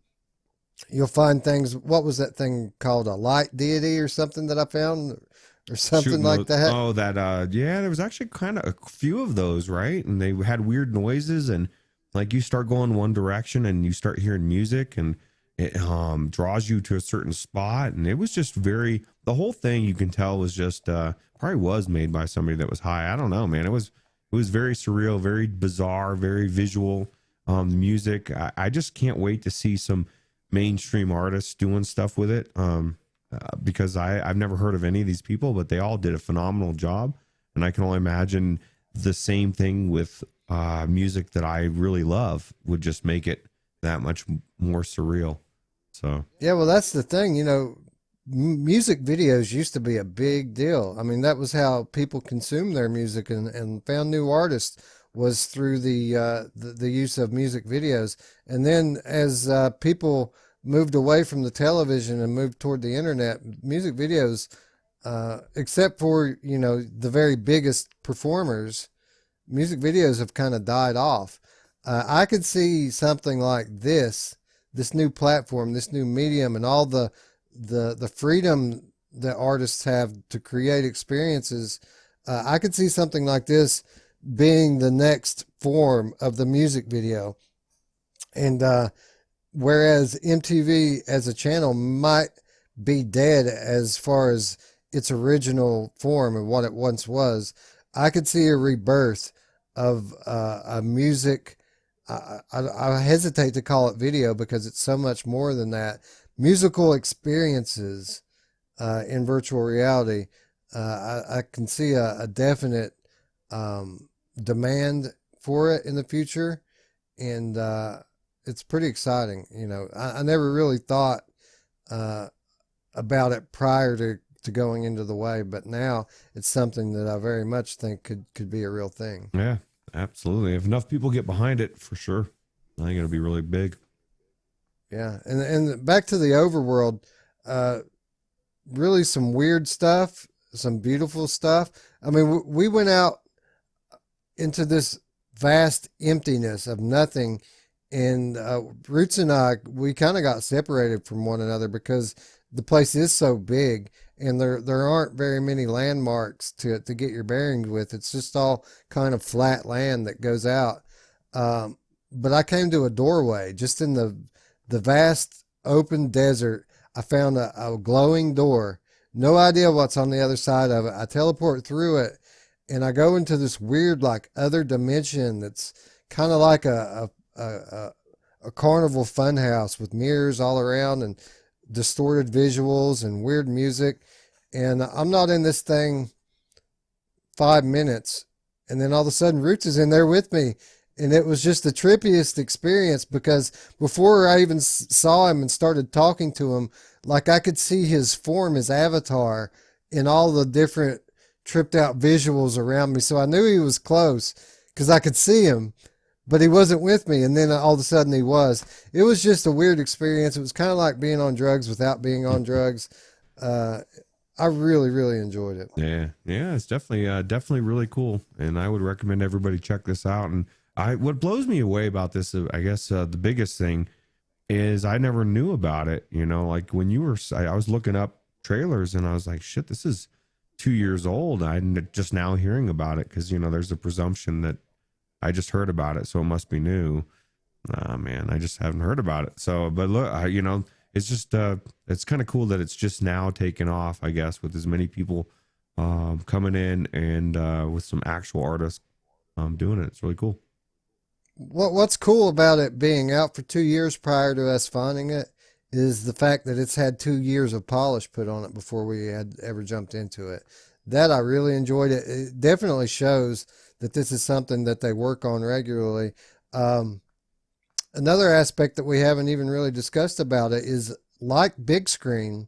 you'll find things. What was that thing called? A light deity or something that I found, or something Shooting like those. that. Oh, that. Yeah, there was actually kind of a few of those, right? And they had weird noises, and like you start going one direction, and you start hearing music, and it draws you to a certain spot, and it was just very. The whole thing you can tell was just probably was made by somebody that was high. I don't know, man. It was very surreal, very bizarre, very visual. The music. I just can't wait to see some mainstream artists doing stuff with it. Because I've never heard of any of these people, but they all did a phenomenal job. And I can only imagine the same thing with music that I really love would just make it that much more surreal. So, Yeah, well, that's the thing. Music videos used to be a big deal. I mean, that was how people consumed their music and found new artists was through the use of music videos. And then as people moved away from the television and moved toward the internet, music videos, except for the very biggest performers, music videos have kind of died off. I could see something like this new platform, this new medium, and all the freedom that artists have to create experiences. I could see something like this being the next form of the music video, and whereas MTV as a channel might be dead as far as its original form and what it once was, I could see a rebirth of a music. I hesitate to call it video because it's so much more than that. Musical experiences in virtual reality. I can see a definite demand for it in the future, and it's pretty exciting. I never really thought about it prior to going into the way, but now it's something that I very much think could be a real thing. yeah, absolutely. If enough people get behind it, for sure, I think it'll be really big. Yeah, and back to the overworld, uh, really some weird stuff, some beautiful stuff. I mean, we went out into this vast emptiness of nothing, and Roots and I, we kind of got separated from one another because the place is so big, and there aren't very many landmarks to get your bearings with. It's just all kind of flat land that goes out. But I came to a doorway just in the vast open desert. I found a glowing door. No idea what's on the other side of it. I teleport through it, and I go into this weird, like, other dimension that's kind of like a carnival funhouse with mirrors all around and distorted visuals and weird music. And I'm not in this thing 5 minutes, and then all of a sudden Roots is in there with me, and it was just the trippiest experience because before I even saw him and started talking to him, like I could see his form, his avatar, in all the different tripped out visuals around me. So I knew he was close because I could see him, but he wasn't with me. And then all of a sudden he was. It was just a weird experience. It was kind of like being on drugs without being on drugs. I really, really enjoyed it. Yeah, it's definitely really cool, and I would recommend everybody check this out. And what blows me away about this, I guess, the biggest thing is I never knew about it. Like when I was looking up trailers, and I was like, shit, this is 2 years old. I'm just now hearing about it because there's a presumption that I just heard about it, so it must be new. Nah, man, I just haven't heard about it. So, but look, it's just it's kind of cool that it's just now taken off, I guess, with as many people coming in and with some actual artists doing it. It's really cool. What's cool about it being out for 2 years prior to us finding it is the fact that it's had 2 years of polish put on it before we had ever jumped into it. That I really enjoyed it. It definitely shows that this is something that they work on regularly. Um, Another aspect that we haven't even really discussed about it is like big screen,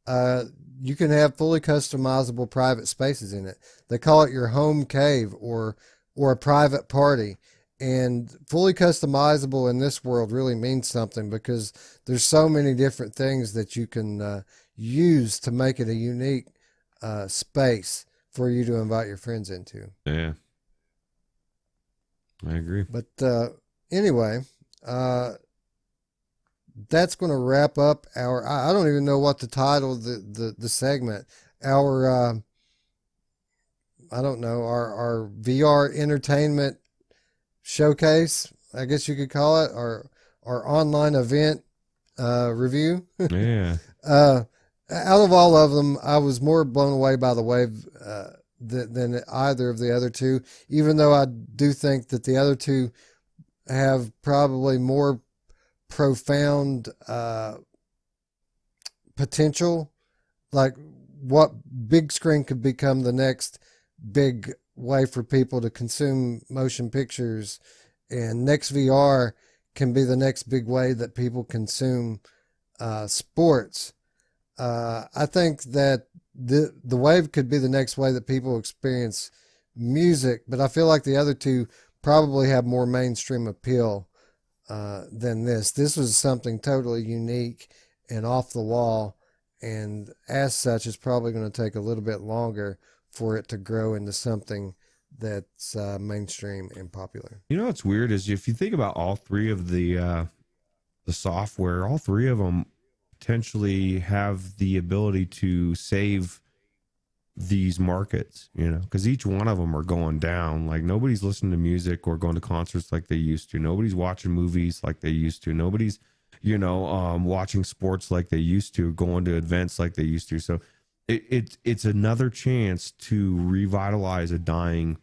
uh, you can have fully customizable private spaces in it. They call it your home cave or a private party. And fully customizable in this world really means something because there's so many different things that you can use to make it a unique space for you to invite your friends into. Yeah, I agree. But anyway, uh, that's going to wrap up our. I don't even know what to title the segment. Our I don't know our VR entertainment showcase. I guess you could call it our online event review. Yeah. uh, Out of all of them, I was more blown away by the Wave than either of the other two. Even though I do think that the other two have probably more profound potential, like what big screen could become the next big way for people to consume motion pictures, and next VR can be the next big way that people consume sports. I think that the Wave could be the next way that people experience music, but I feel like the other two probably have more mainstream appeal than this. This was something totally unique and off the wall, and as such, it's probably going to take a little bit longer for it to grow into something that's mainstream and popular. You know what's weird is if you think about all three of the software, all three of them potentially have the ability to save these markets, you know, because each one of them are going down. Like nobody's listening to music or going to concerts like they used to. Nobody's watching movies like they used to. Nobody's, watching sports like they used to, going to events like they used to. So it's another chance to revitalize a dying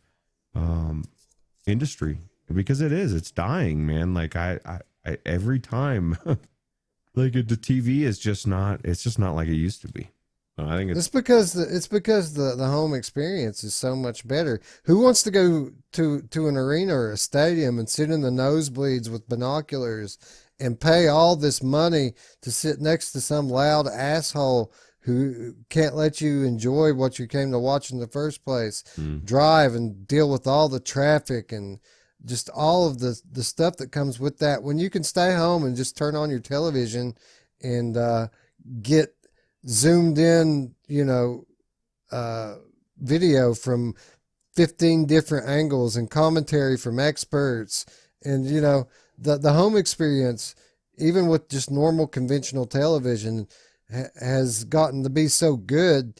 industry, because it's dying, man. Like I every time like the TV is just not, it's just not like it used to be. I think It's because the home experience is so much better. Who wants to go to an arena or a stadium and sit in the nosebleeds with binoculars and pay all this money to sit next to some loud asshole who can't let you enjoy what you came to watch in the first place? Drive and deal with all the traffic and just all of the stuff that comes with that, when you can stay home and just turn on your television and get zoomed in, video from 15 different angles and commentary from experts. And, the home experience, even with just normal conventional television, has gotten to be so good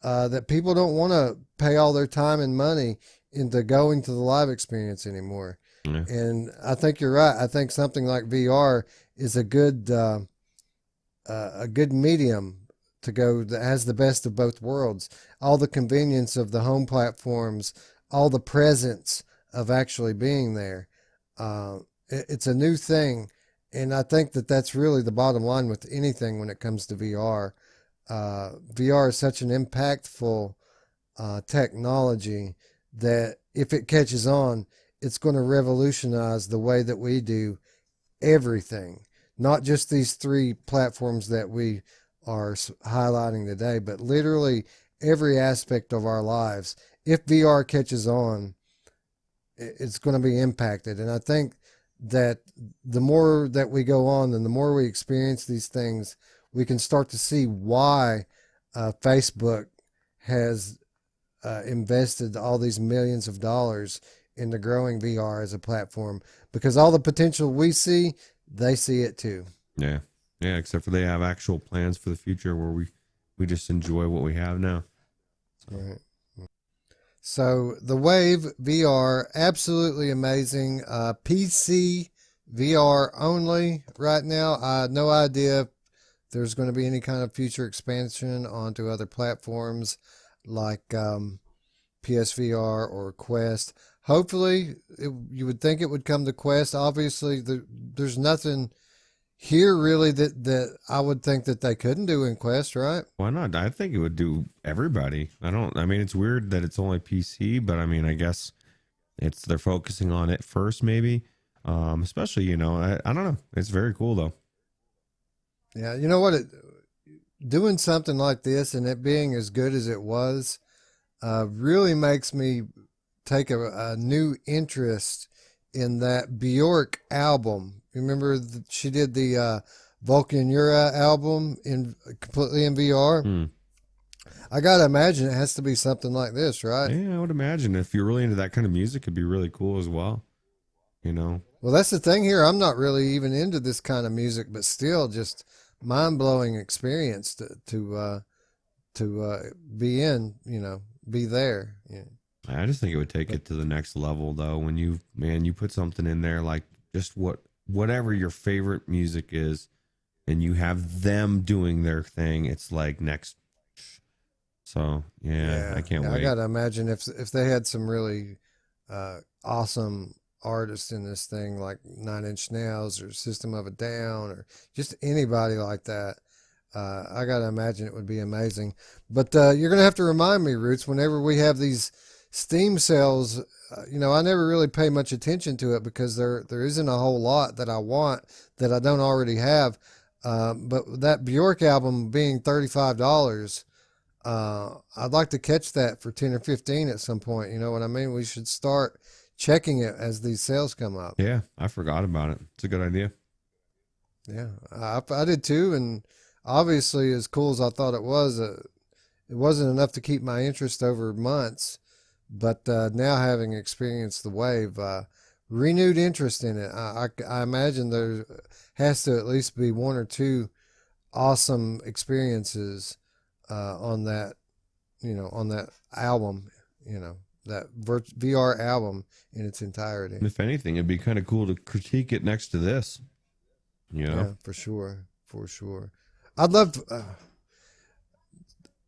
that people don't want to pay all their time and money into going to the live experience anymore. Yeah. And I think you're right. I think something like VR is a good medium to go that has the best of both worlds. All the convenience of the home platforms, all the presence of actually being there. It's a new thing, and I think that that's really the bottom line with anything when it comes to VR. VR is such an impactful technology that if it catches on, it's going to revolutionize the way that we do everything. Not just these three platforms that we are highlighting today, but literally every aspect of our lives. If VR catches on, it's going to be impacted. And I think that the more that we go on and the more we experience these things, we can start to see why Facebook has invested all these millions of dollars into growing VR as a platform, because all the potential we see, they see it too. Yeah. Yeah, except for they have actual plans for the future where we just enjoy what we have now. Right. So the Wave VR, absolutely amazing. PC VR only right now. I had no idea if there's going to be any kind of future expansion onto other platforms like PSVR or Quest. Hopefully, you would think it would come to Quest. Obviously, there's nothing here really that I would think that they couldn't do in Quest, right? Why not? I think it would do everybody. I mean, it's weird that it's only PC, but I mean, I guess they're focusing on it first, maybe. Especially, I don't know. It's very cool though. Yeah, you know what? Doing something like this and it being as good as it was really makes me take a new interest in that Bjork album. Remember, she did the Vulcanura album completely in VR. Hmm. I gotta imagine it has to be something like this, right? Yeah, I would imagine if you're really into that kind of music, it'd be really cool as well. You know. Well, that's the thing here. I'm not really even into this kind of music, but still, just mind blowing experience to be in. Be there. Yeah. I just think it would take it to the next level though when you put something in there like just whatever your favorite music is and you have them doing their thing, it's like next. So yeah, I can't wait. I gotta imagine if they had some really awesome artists in this thing like Nine Inch Nails or System of a Down or just anybody like that. I gotta imagine it would be amazing. But you're gonna have to remind me, Roots, whenever we have these Steam sales. I never really pay much attention to it because there isn't a whole lot that I want that I don't already have. But that Bjork album being $35, I'd like to catch that for 10 or 15 at some point. You know what I mean? We should start checking it as these sales come up. Yeah, I forgot about it. It's a good idea. Yeah, I did too. And obviously, as cool as I thought it wasn't enough to keep my interest over months. But now having experienced the wave, renewed interest in it. I imagine there has to at least be one or two awesome experiences on that, on that album, that VR album in its entirety. If anything, it'd be kind of cool to critique it next to this. Yeah, for sure. I'd love to,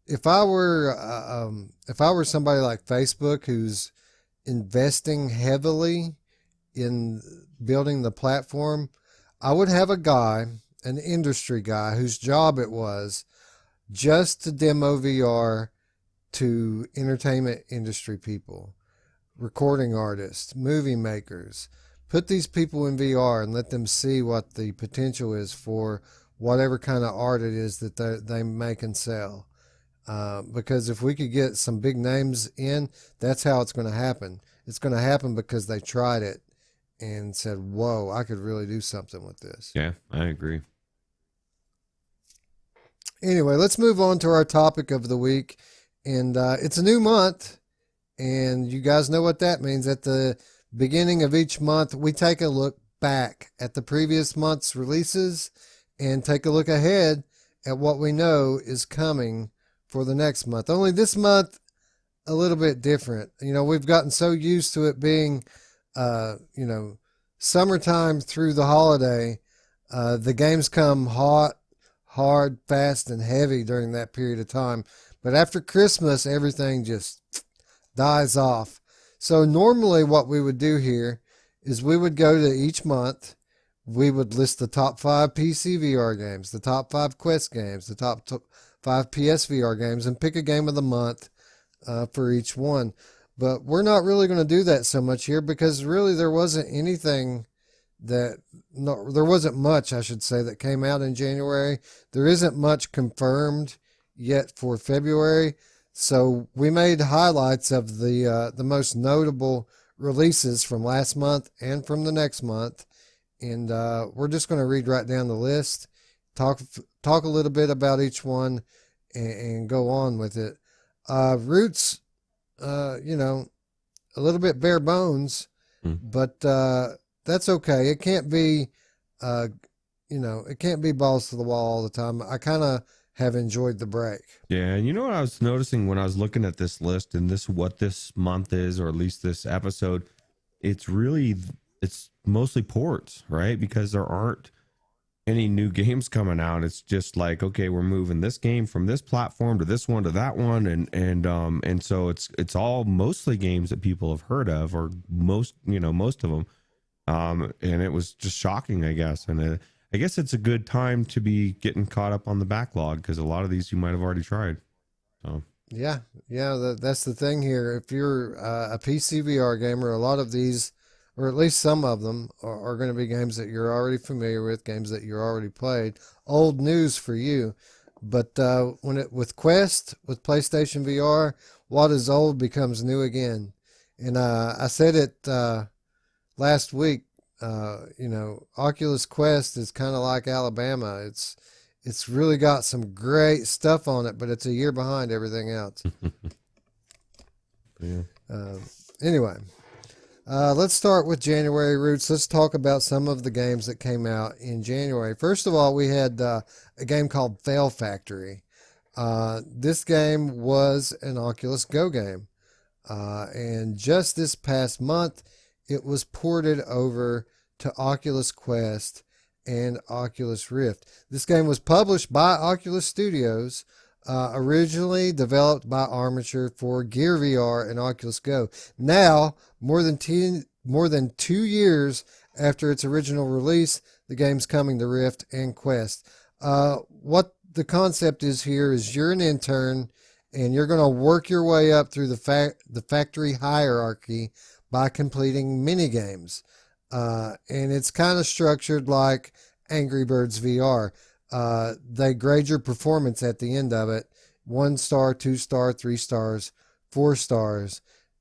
if I were somebody like Facebook who's investing heavily in building the platform, I would have a guy, an industry guy, whose job it was just to demo VR to entertainment industry people, recording artists, movie makers. Put these people in VR and let them see what the potential is for whatever kind of art it is that they make and sell. Because if we could get some big names in, that's how it's going to happen. It's going to happen because they tried it and said, whoa, I could really do something with this. Yeah, I agree. Anyway, let's move on to our topic of the week. And it's a new month, and you guys know what that means. At the beginning of each month, we take a look back at the previous month's releases and take a look ahead at what we know is coming for the next month. Only this month, a little bit different. We've gotten so used to it being, summertime through the holiday. The games come hot, hard, fast, and heavy during that period of time. But after Christmas, everything just dies off. So normally what we would do here is we would go to each month. We would list the top 5 PC VR games, the top 5 Quest games, the top 5 PSVR games, and pick a game of the month for each one. But we're not really going to do that so much here because really there wasn't much, I should say, that came out in January. There isn't much confirmed yet for February. So we made highlights of the most notable releases from last month and from the next month. And we're just going to read right down the list, talk a little bit about each one, and go on with it. Roots, a little bit bare bones, but that's okay. It can't be, it can't be balls to the wall all the time. I kind of have enjoyed the break. Yeah, and you know what I was noticing when I was looking at this list and what this month is, or at least this episode, it's mostly ports, right? Because there aren't any new games coming out, it's just like, okay, we're moving this game from this platform to this one to that one, and so it's all mostly games that people have heard of, or most of them. And it was just shocking, I guess. And I guess it's a good time to be getting caught up on the backlog, because a lot of these you might have already tried. So Yeah, yeah, that's the thing here. If you're a PC VR gamer, a lot of these, or at least some of them, are going to be games that you're already familiar with, games that you're already played. Old news for you. But with Quest, with PlayStation VR, what is old becomes new again. And I said it last week. Oculus Quest is kind of like Alabama. It's really got some great stuff on it, but it's a year behind everything else. yeah. Anyway, let's start with January roots. Let's talk about some of the games that came out in January. First of all, we had a game called Fail Factory. This game was an Oculus Go game. And just this past month, it was ported over to Oculus Quest and Oculus Rift. This game was published by Oculus Studios, originally developed by Armature for Gear VR and Oculus Go. Now, more than 2 years after its original release, the game's coming to Rift and Quest. What the concept is here is you're an intern and you're going to work your way up through the factory hierarchy by completing mini games. And it's kind of structured like Angry Birds VR. They grade your performance at the end of it: 1 star, 2 star, 3 stars, 4 stars.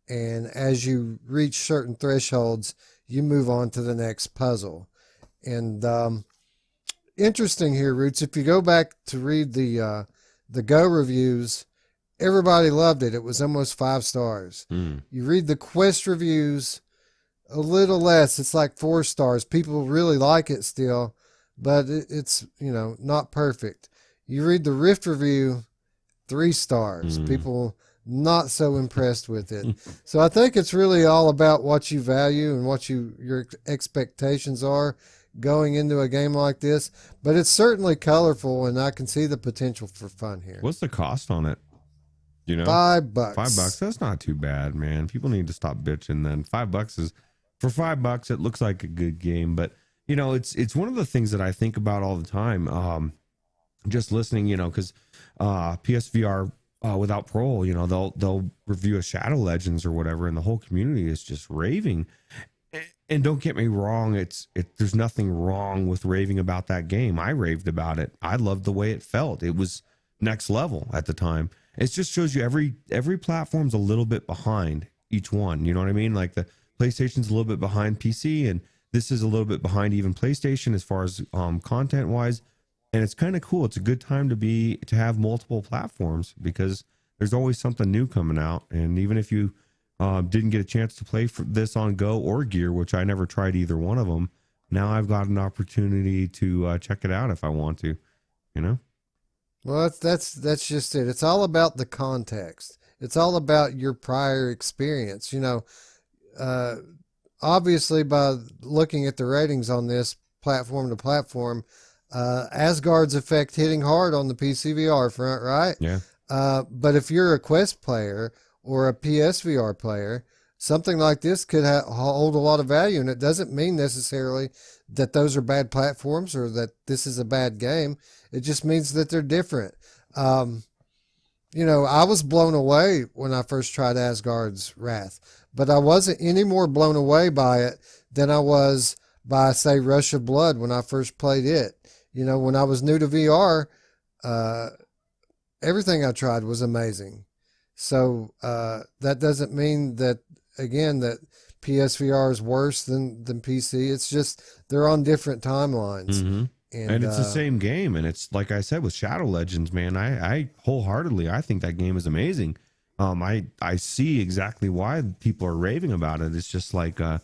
And as you reach certain thresholds, you move on to the next puzzle. And interesting here, Roots, if you go back to read the Go reviews, everybody loved it. It was almost 5 stars. You read the Quest reviews, a little less. It's like 4 stars. People really like it still, but it's not perfect. You read the Rift review, 3 stars. People not so impressed with it. So I think it's really all about what you value and what your expectations are going into a game like this. But it's certainly colorful, and I can see the potential for fun here. What's the cost on it? $5. $5. That's not too bad, man. People need to stop bitching. Then $5 is, for $5, it looks like a good game. But it's one of the things that I think about all the time. Just listening, because PSVR without parole, they'll review a Shadow Legends or whatever, and the whole community is just raving. And don't get me wrong, there's nothing wrong with raving about that game. I raved about it. I loved the way it felt. It was next level at the time. It just shows you every platform's a little bit behind each one. You know what I mean? Like the PlayStation's a little bit behind PC, and this is a little bit behind even PlayStation as far as content wise. And it's kind of cool. It's a good time to have multiple platforms, because there's always something new coming out. And even if you didn't get a chance to play for this on Go or Gear, which I never tried either one of them, now I've got an opportunity to check it out if I want to. Well, that's just it. It's all about the context. It's all about your prior experience. Obviously, by looking at the ratings on this platform to platform, Asgard's effect hitting hard on the PCVR front, right? Yeah. But if you're a Quest player or a PSVR player, something like this could hold a lot of value, and it doesn't mean necessarily that those are bad platforms or that this is a bad game. It just means that they're different. I was blown away when I first tried Asgard's Wrath, but I wasn't any more blown away by it than I was by, say, Rush of Blood when I first played it. When I was new to VR, everything I tried was amazing. So that doesn't mean that, again, that PSVR is worse than PC. It's just they're on different timelines. Mm-hmm. And it's the same game. And it's like I said with Shadow Legends, man, I wholeheartedly, I think that game is amazing. I see exactly why people are raving about it. It's just like, I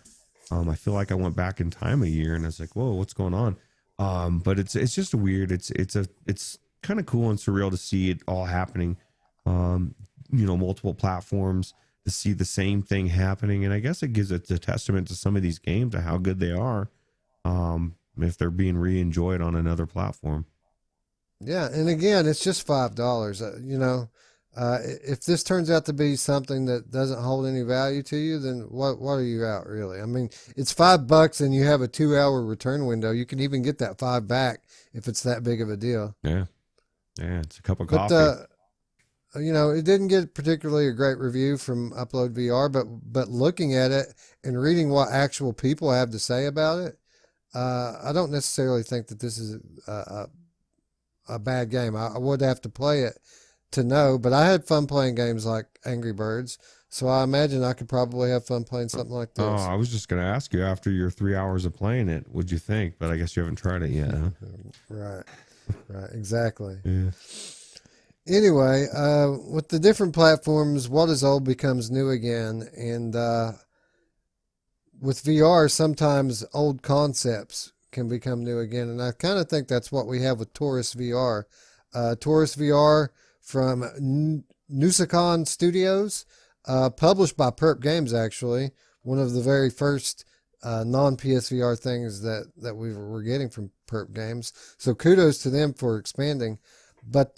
feel like I went back in time a year and I was like, whoa, what's going on? But it's just weird. It's kind of cool and surreal to see it all happening. Multiple platforms, to see the same thing happening. And I guess it gives it a testament to some of these games, to how good they are. if they're being re-enjoyed on another platform. Yeah, and again, it's just $5. If this turns out to be something that doesn't hold any value to you, then what are you out really? I mean, it's $5 and you have a 2-hour return window. You can even get that 5 back if it's that big of a deal. Yeah, it's a cup of But coffee. it didn't get particularly a great review from Upload VR, but looking at it and reading what actual people have to say about it, I don't necessarily think that this is a bad game. I would have to play it to know, but I had fun playing games like Angry Birds, so I imagine I could probably have fun playing something like this. Oh, I was just going to ask you, after your 3 hours of playing it, what'd you think? But I guess you haven't tried it yet, huh? Right, exactly. Yeah. Anyway, with the different platforms, what is old becomes new again, and with VR, sometimes old concepts can become new again, and I kind of think that's what we have with Taurus VR. Taurus VR from Nusicon Studios, published by Perp Games, actually, one of the very first non-PSVR things that we were getting from Perp Games. So kudos to them for expanding. But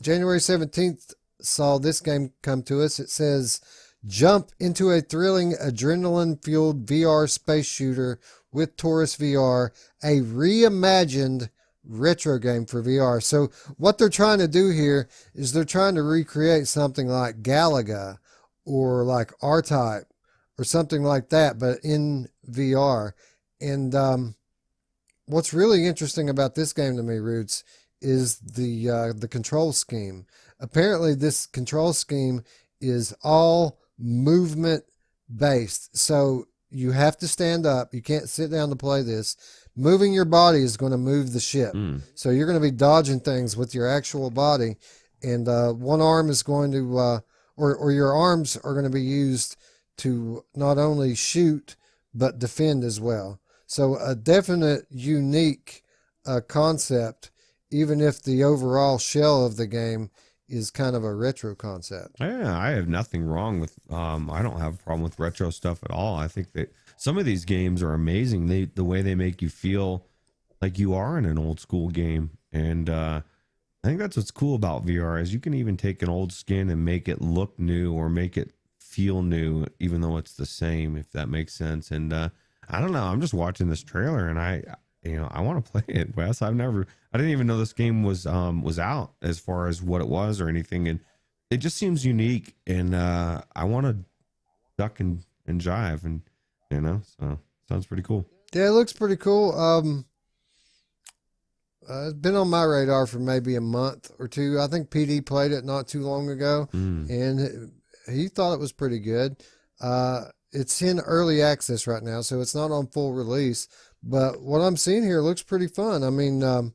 January 17th saw this game come to us. It says, jump into a thrilling adrenaline-fueled VR space shooter with Taurus VR, a reimagined retro game for VR. So what they're trying to do here is they're trying to recreate something like Galaga or like R-Type or something like that, but in VR. And what's really interesting about this game to me, Roots, is the control scheme. Apparently, this control scheme is all movement based. So you have to stand up. You can't sit down to play this. Moving your body is going to move the ship. So you're going to be dodging things with your actual body. And one arm is going to, or your arms are going to be used to not only shoot, but defend as well. So a definite unique concept, even if the overall shell of the game is kind of a retro concept. Yeah, I have nothing wrong with, I don't have a problem with retro stuff at all. I think that some of these games are amazing. The way they make you feel like you are in an old school game. And I think that's what's cool about VR is you can even take an old skin and make it look new or make it feel new, even though it's the same, if that makes sense. And I don't know. I'm just watching this trailer and I want to play it, Wes. I didn't even know this game was out as far as what it was or anything. And it just seems unique. And I want to duck and jive, and so sounds pretty cool. Yeah, it looks pretty cool. It's been on my radar for maybe a month or two. I think PD played it not too long ago, and he thought it was pretty good. It's in early access right now, so it's not on full release. But what I'm seeing here looks pretty fun. I mean,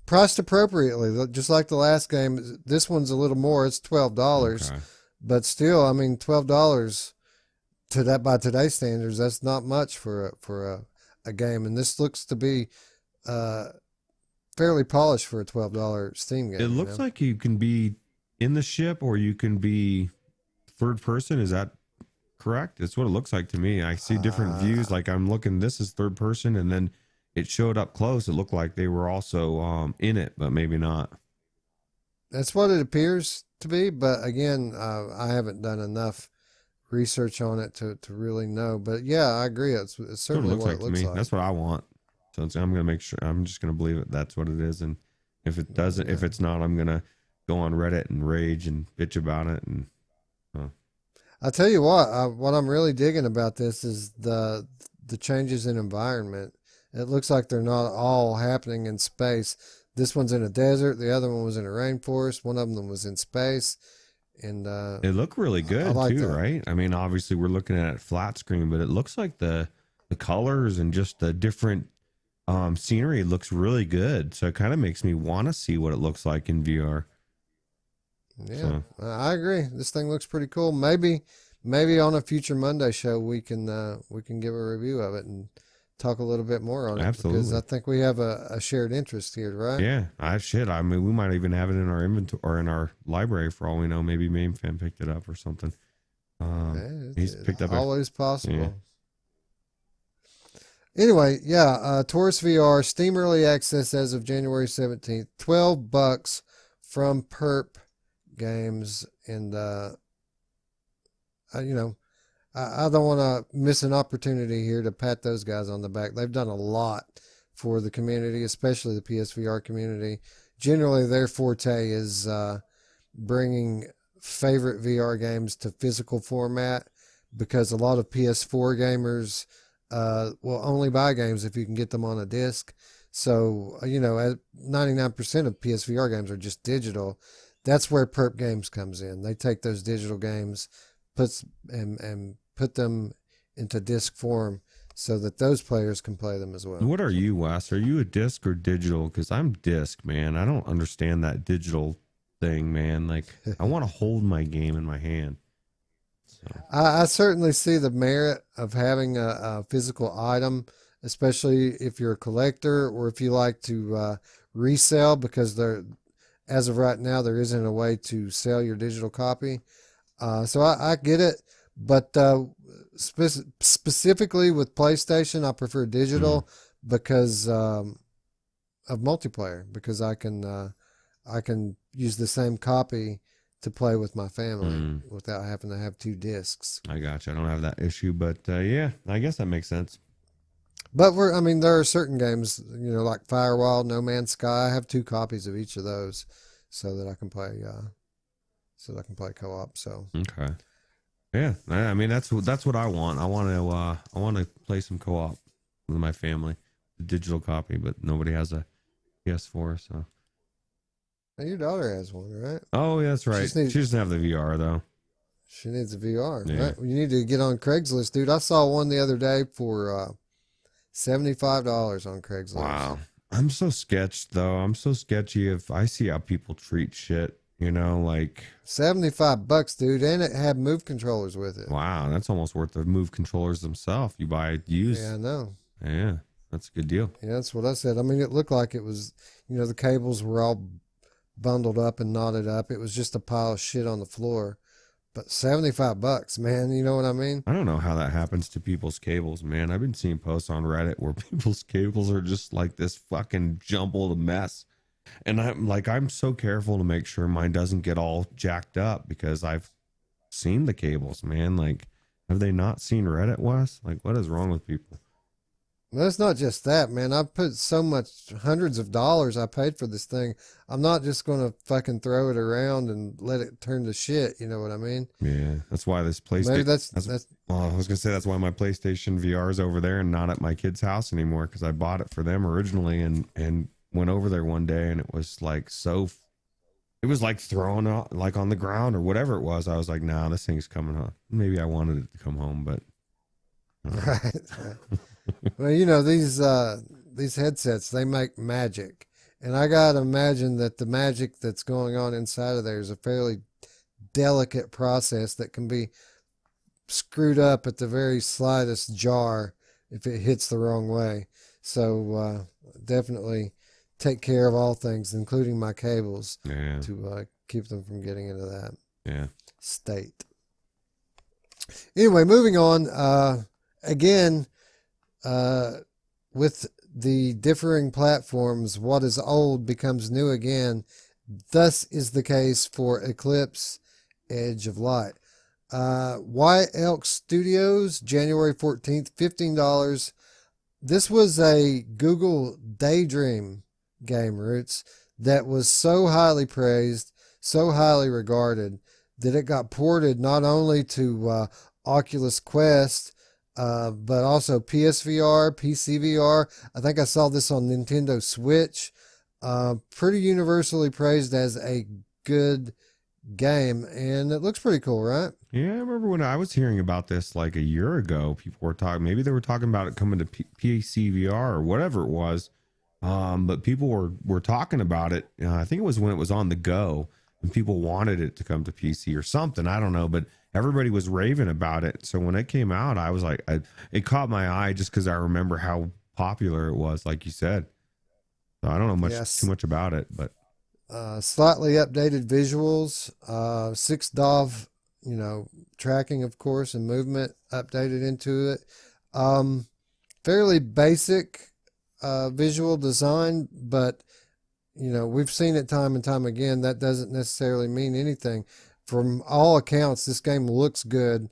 priced appropriately, just like the last game. This one's a little more. It's $12, but still, I mean, $12 by today's standards, that's not much for a game. And this looks to be fairly polished for a $12 Steam game. It looks like you can be in the ship or you can be third person. Is that correct? That's what it looks like to me. I see different views. Like I'm looking, this is third person, and then it showed up close. It looked like they were also in it, but maybe not. That's what it appears to be. But again, I haven't done enough research on it to really know. But yeah, I agree. It's certainly what it looks like. That's what I want. So I'm going to make sure, I'm just going to believe it. That's what it is. And if it doesn't, if it's not, I'm going to go on Reddit and rage and bitch about it. And I'll tell you what I'm really digging about this is the changes in environment. It looks like they're not all happening in space. This one's in a desert. The other one was in a rainforest. One of them was in space. And it looked really good like too, that. right? I mean, obviously we're looking at it flat screen, but it looks like the colors and just the different scenery looks really good. So it kind of makes me want to see what it looks like in VR. Yeah, so I agree. This thing looks pretty cool. Maybe on a future Monday show we can give a review of it and talk a little bit more on it. Absolutely. Because I think we have a shared interest here, right? Yeah, I mean, we might even have it in our inventory or in our library for all we know. Maybe Mamefan picked it up or something. He's picked up always possible. Yeah. Anyway, yeah, Taurus VR, Steam Early Access as of January 17th, $12 from Perp Games. And, you know, I don't want to miss an opportunity here to pat those guys on the back. They've done a lot for the community, especially the PSVR community. Generally, their forte is bringing favorite VR games to physical format because a lot of PS4 gamers will only buy games if you can get them on a disc. So, 99% of PSVR games are just digital. That's where Perp Games comes in. They take those digital games, and put them into disc form so that those players can play them as well. What are you, Wes? Are you a disc or digital? Because I'm disc, man. I don't understand that digital thing, man. Like, I want to hold my game in my hand. So. I certainly see the merit of having a physical item, especially if you're a collector or if you like to resell, because as of right now, there isn't a way to sell your digital copy. So I get it, but specifically with PlayStation, I prefer digital because of multiplayer. Because I can use the same copy to play with my family without having to have two discs. I got you. I don't have that issue, but yeah, I guess that makes sense. But there are certain games, like Firewall, No Man's Sky. I have two copies of each of those, so that I can play. Co-op. So okay, yeah. I mean, that's what I want. I want to play some co-op with my family, the digital copy, but nobody has a PS4, so. Now your daughter has one, right? Oh, yeah, that's right. She doesn't have the VR though. She needs a VR. Yeah. Right? You need to get on Craigslist, dude. I saw one the other day for $75 on Craigslist. Wow. I'm so sketched though. I'm so sketchy if I see how people treat shit. Like $75, dude, and it had Move controllers with it. Wow, that's almost worth the Move controllers themselves. You buy it used. Yeah, I know. Yeah, that's a good deal. Yeah, that's what I said. I mean, it looked like it was, the cables were all bundled up and knotted up. It was just a pile of shit on the floor. But $75, man, you know what I mean? I don't know how that happens to people's cables, man. I've been seeing posts on Reddit where people's cables are just like this fucking jumbled mess. And I'm so careful to make sure mine doesn't get all jacked up because I've seen the cables, man. Like, have they not seen Reddit, Wes? Like, what is wrong with people? Well, it's not just that, man. I put so much, hundreds of dollars I paid for this thing. I'm not just going to fucking throw it around and let it turn to shit. You know what I mean? Yeah, that's why this PlayStation. Maybe that's well, I was gonna say that's why my PlayStation VR is over there and not at my kid's house anymore because I bought it for them originally and went over there one day and it was like it was like thrown out like on the ground or whatever it was. I was like, nah, this thing's coming home. Maybe I wanted it to come home, but right. Well, these headsets, they make magic, and I gotta imagine that the magic that's going on inside of there is a fairly delicate process that can be screwed up at the very slightest jar if it hits the wrong way. So definitely take care of all things, including my cables, to keep them from getting into that state. Anyway, moving on. Again, with the differing platforms, what is old becomes new again. Thus is the case for Eclipse Edge of Light. White Elk Studios, January 14th, $15. This was a Google Daydream game, Roots, that was so highly praised, so highly regarded, that it got ported not only to Oculus Quest, but also PSVR, PCVR. I think I saw this on Nintendo Switch. Pretty universally praised as a good game, and it looks pretty cool, right? Yeah, I remember when I was hearing about this like a year ago, people were talking, maybe they were talking about it coming to PCVR or whatever it was. But people were talking about it. I think it was when it was on the go and people wanted it to come to PC or something. I don't know, but everybody was raving about it. So when it came out, I was like, it caught my eye just because I remember how popular it was, like you said. So I don't know too much about it, but slightly updated visuals, 6DOV, tracking, of course, and movement updated into it. fairly basic visual design, but we've seen it time and time again. That doesn't necessarily mean anything. From all accounts, this game looks good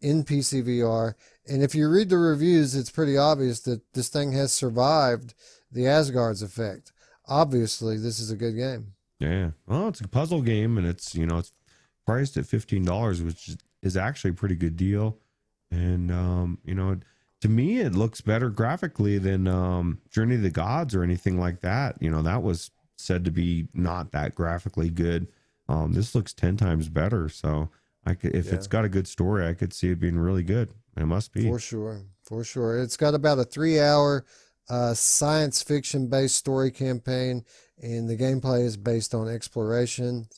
in PC VR. And if you read the reviews, it's pretty obvious that this thing has survived the Asgard's effect. Obviously, this is a good game. Yeah. Well, it's a puzzle game, and it's priced at $15, which is actually a pretty good deal. And to me, it looks better graphically than Journey of the Gods or anything like that. That was said to be not that graphically good. This looks 10 times better. So if it's got a good story, I could see it being really good. It must be. For sure. It's got about a 3-hour science fiction based story campaign, and the gameplay is based on exploration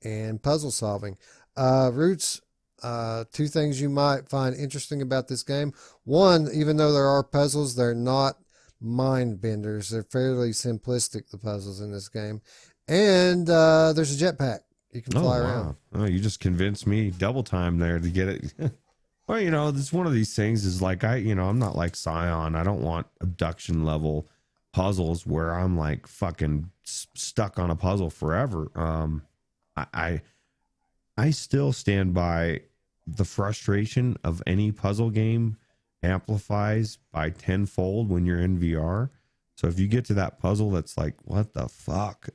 and puzzle solving. Roots, two things you might find interesting about this game. One, even though there are puzzles, they're not mind benders. They're fairly simplistic, the puzzles in this game. And there's a jetpack. You can fly around. Oh, you just convinced me double time there to get it. Well, this one of these things is like, I'm not like Scion. I don't want abduction level puzzles where I'm like fucking stuck on a puzzle forever. I still stand by the frustration of any puzzle game amplifies by tenfold when you're in VR. So if you get to that puzzle that's like, what the fuck?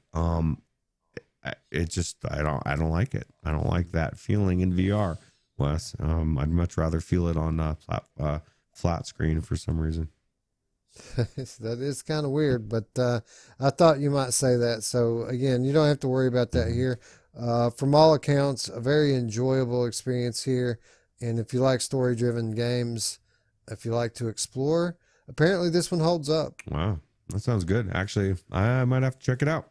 It just, I don't like it. I don't like that feeling in VR, Wes. I'd much rather feel it on flat screen for some reason. That is kind of weird, but I thought you might say that. So again, you don't have to worry about that here. From all accounts, a very enjoyable experience here. And if you like story-driven games, if you like to explore, apparently this one holds up. Wow, that sounds good. Actually, I might have to check it out.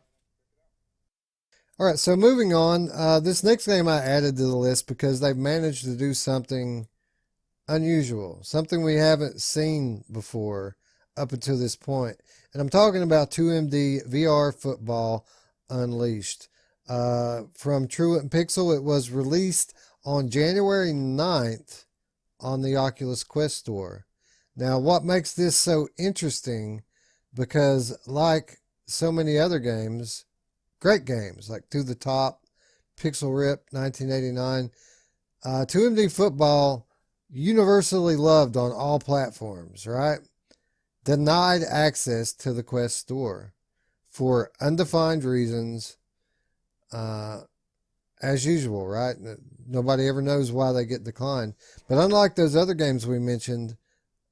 All right, so moving on, this next game I added to the list because they've managed to do something unusual, something we haven't seen before up until this point. And I'm talking about 2MD VR Football Unleashed. From Truant and Pixel, it was released on January 9th on the Oculus Quest store. Now, what makes this so interesting, because like so many other games, great games like To the Top, Pixel Rip, 1989, 2MD Football, universally loved on all platforms, right? Denied access to the Quest store for undefined reasons, as usual, right? Nobody ever knows why they get declined. But unlike those other games we mentioned,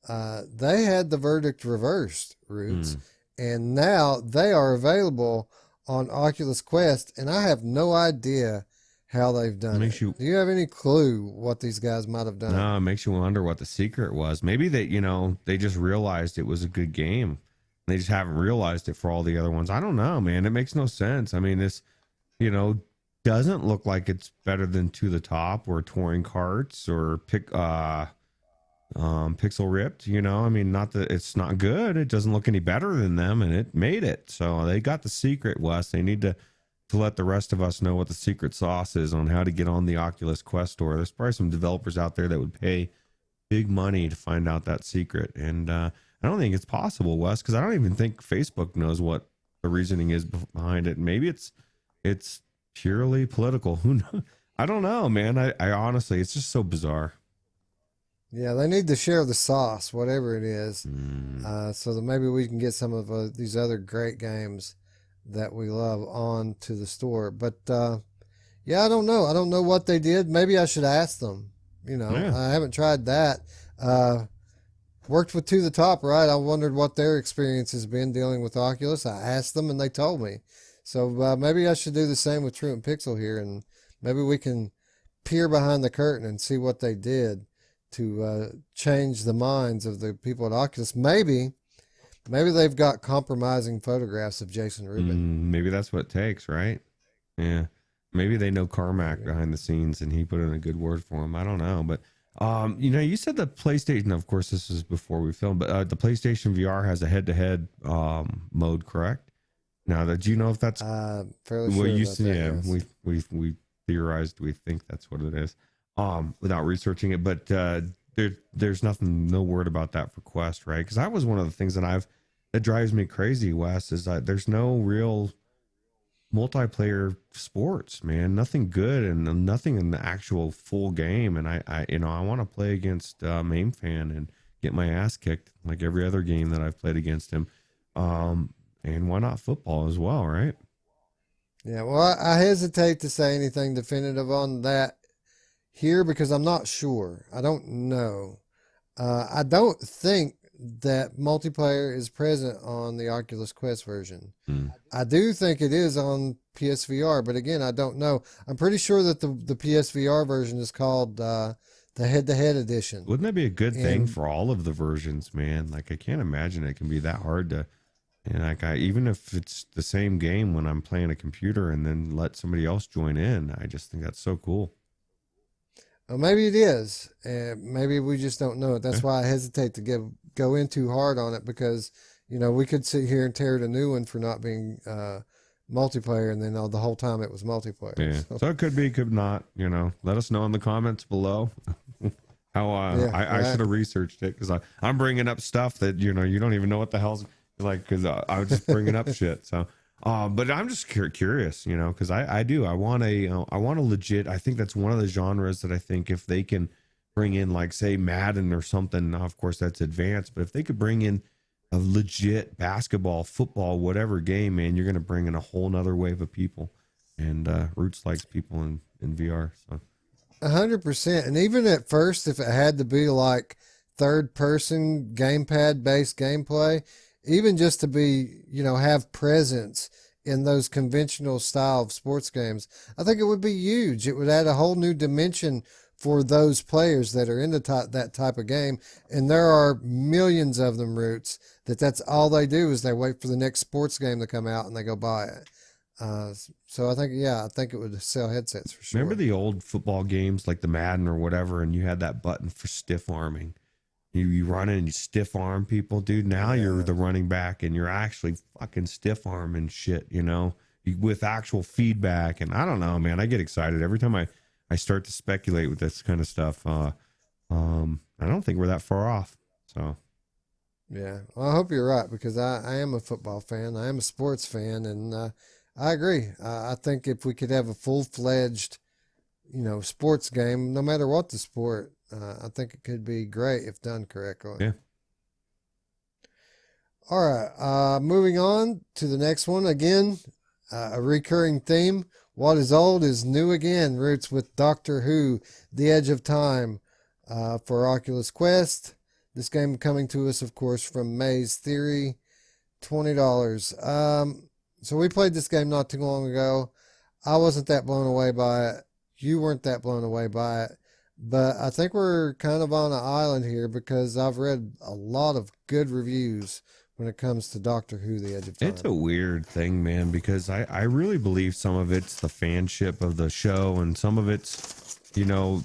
they had the verdict reversed, Roots. And now they are available on Oculus Quest, and I have no idea how they've done it. Do you have any clue what these guys might have done? No, it makes you wonder what the secret was. Maybe they just realized it was a good game. They just haven't realized it for all the other ones. I don't know, man. It makes no sense. I mean, this, doesn't look like it's better than To the Top or Touring Carts or Pixel Ripped. I mean, not that it's not good. It doesn't look any better than them, and it made it. So they got the secret, Wes. They need to let the rest of us know what the secret sauce is on how to get on the Oculus Quest store. There's probably some developers out there that would pay big money to find out that secret. And I don't think it's possible, Wes, because I don't even think Facebook knows what the reasoning is behind it. Maybe it's purely political. Who knows? I don't know, man. I honestly, it's just so bizarre. Yeah, they need to share the sauce, whatever it is, so that maybe we can get some of these other great games that we love on to the store. But yeah, I don't know. I don't know what they did. Maybe I should ask them. I haven't tried that. Worked with To the Top, right? I wondered what their experience has been dealing with Oculus. I asked them, and they told me. So maybe I should do the same with Truant Pixel here, and maybe we can peer behind the curtain and see what they did to change the minds of the people at Oculus. Maybe they've got compromising photographs of Jason Rubin. Maybe that's what it takes, right? Yeah. Maybe they know Carmack behind the scenes and he put in a good word for him. I don't know. But, you said the PlayStation, of course, this is before we filmed, but the PlayStation VR has a head-to-head mode, correct? Now, did you know if that's fairly sure about that, yes. We theorized, we think that's what it is, without researching it. But there's nothing, no word about that for Quest, right? Because that was one of the things that drives me crazy, Wes, is that there's no real multiplayer sports, man. Nothing good and nothing in the actual full game. And I want to play against Mamefan and get my ass kicked like every other game that I've played against him. And why not football as well, right? Yeah, well, I hesitate to say anything definitive on that here because I'm not sure. I don't know. I don't think that multiplayer is present on the Oculus Quest version. Hmm. I do think it is on PSVR, but again, I don't know. I'm pretty sure that the PSVR version is called the head-to-head edition. Wouldn't that be a good thing And for all of the versions, man? Like I can't imagine it can be that hard to. And like even if it's the same game when I'm playing a computer and then let somebody else join in, I just think that's so cool. well, maybe it is. Maybe we just don't know it. That's Okay. why I hesitate to go in too hard on it because we could sit here and tear it a new one for not being multiplayer, and then the whole time it was multiplayer. Yeah. So, So it could be, could not. Let us know in the comments below. How yeah, I right. should have researched it because I'm bringing up stuff that you don't even know what the hell's like because I was just bringing up shit. So, but I'm just curious, because I want a legit. I think that's one of the genres that I think if they can bring in like say Madden or something. Now, of course, that's advanced, but if they could bring in a legit basketball, football, whatever game, man, you're gonna bring in a whole nother wave of people. And Roots likes people in VR. So 100%. And even at first, if it had to be like third person gamepad based gameplay, even just to be, have presence in those conventional style of sports games, I think it would be huge. It would add a whole new dimension for those players that are into that type of game. And there are millions of them, Roots, that's all they do is they wait for the next sports game to come out and they go buy it. So I think it would sell headsets for sure. remember the old football games like the Madden or whatever, and you had that button for stiff arming. You run in and you stiff arm people, dude. Now you're Yeah. the running back and you're actually fucking stiff arming shit, with actual feedback. And I don't know, man. I get excited every time I start to speculate with this kind of stuff. I don't think we're that far off. So Yeah. Well, I hope you're right because I am a football fan. I am a sports fan, and I agree. I think if we could have a full-fledged, sports game, no matter what the sport, I think it could be great if done correctly. yeah. All right. Moving on to the next one. Again, a recurring theme. What is old is new again. Roots with Doctor Who, The Edge of Time, for Oculus Quest. This game coming to us, of course, from Maze Theory, $20. So we played this game not too long ago. I wasn't that blown away by it. You weren't that blown away by it. But I think we're kind of on an island here because I've read a lot of good reviews when it comes to Doctor Who, The Edge of Time. It's a weird thing, man, because I really believe some of it's the fanship of the show and some of it's,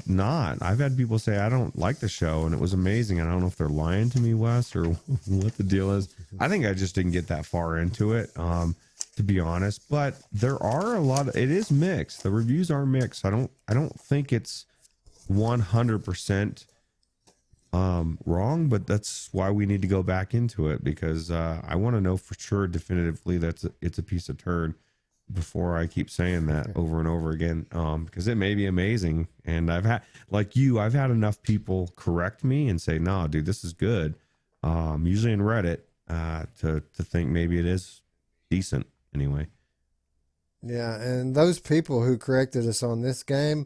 not. I've had people say, I don't like the show and it was amazing. And I don't know if they're lying to me, Wes, or what the deal is. I think I just didn't get that far into it, to be honest. But there are it is mixed. The reviews are mixed. I don't think it's 100% wrong, but that's why we need to go back into it because I want to know for sure definitively it's a piece of turd before I keep saying that over and over again, because it may be amazing. And I've had enough people correct me and say, no, dude, this is good, usually in Reddit, to think maybe it is decent anyway. Yeah, and those people who corrected us on this game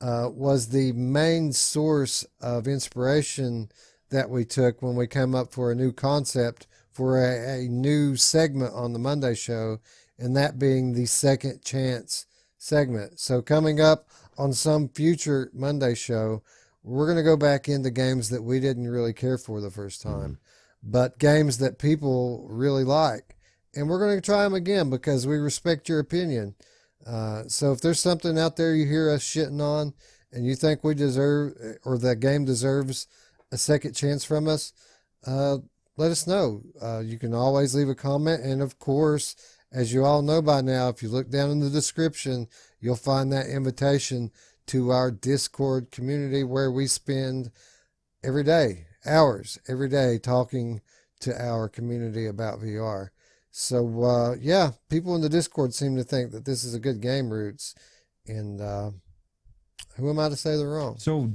was the main source of inspiration that we took when we came up for a new concept for a new segment on the Monday show, and that being the second chance segment. So coming up on some future Monday show, we're going to go back into games that we didn't really care for the first time, but games that people really like. And we're going to try them again because we respect your opinion. So if there's something out there you hear us shitting on and you think we deserve or the game deserves a second chance from us, let us know. You can always leave a comment. And of course, as you all know by now, if you look down in the description, you'll find that invitation to our Discord community where we spend every day, hours every day, talking to our community about VR. So yeah, people in the Discord seem to think that this is a good game, Roots, and who am I to say they're wrong? So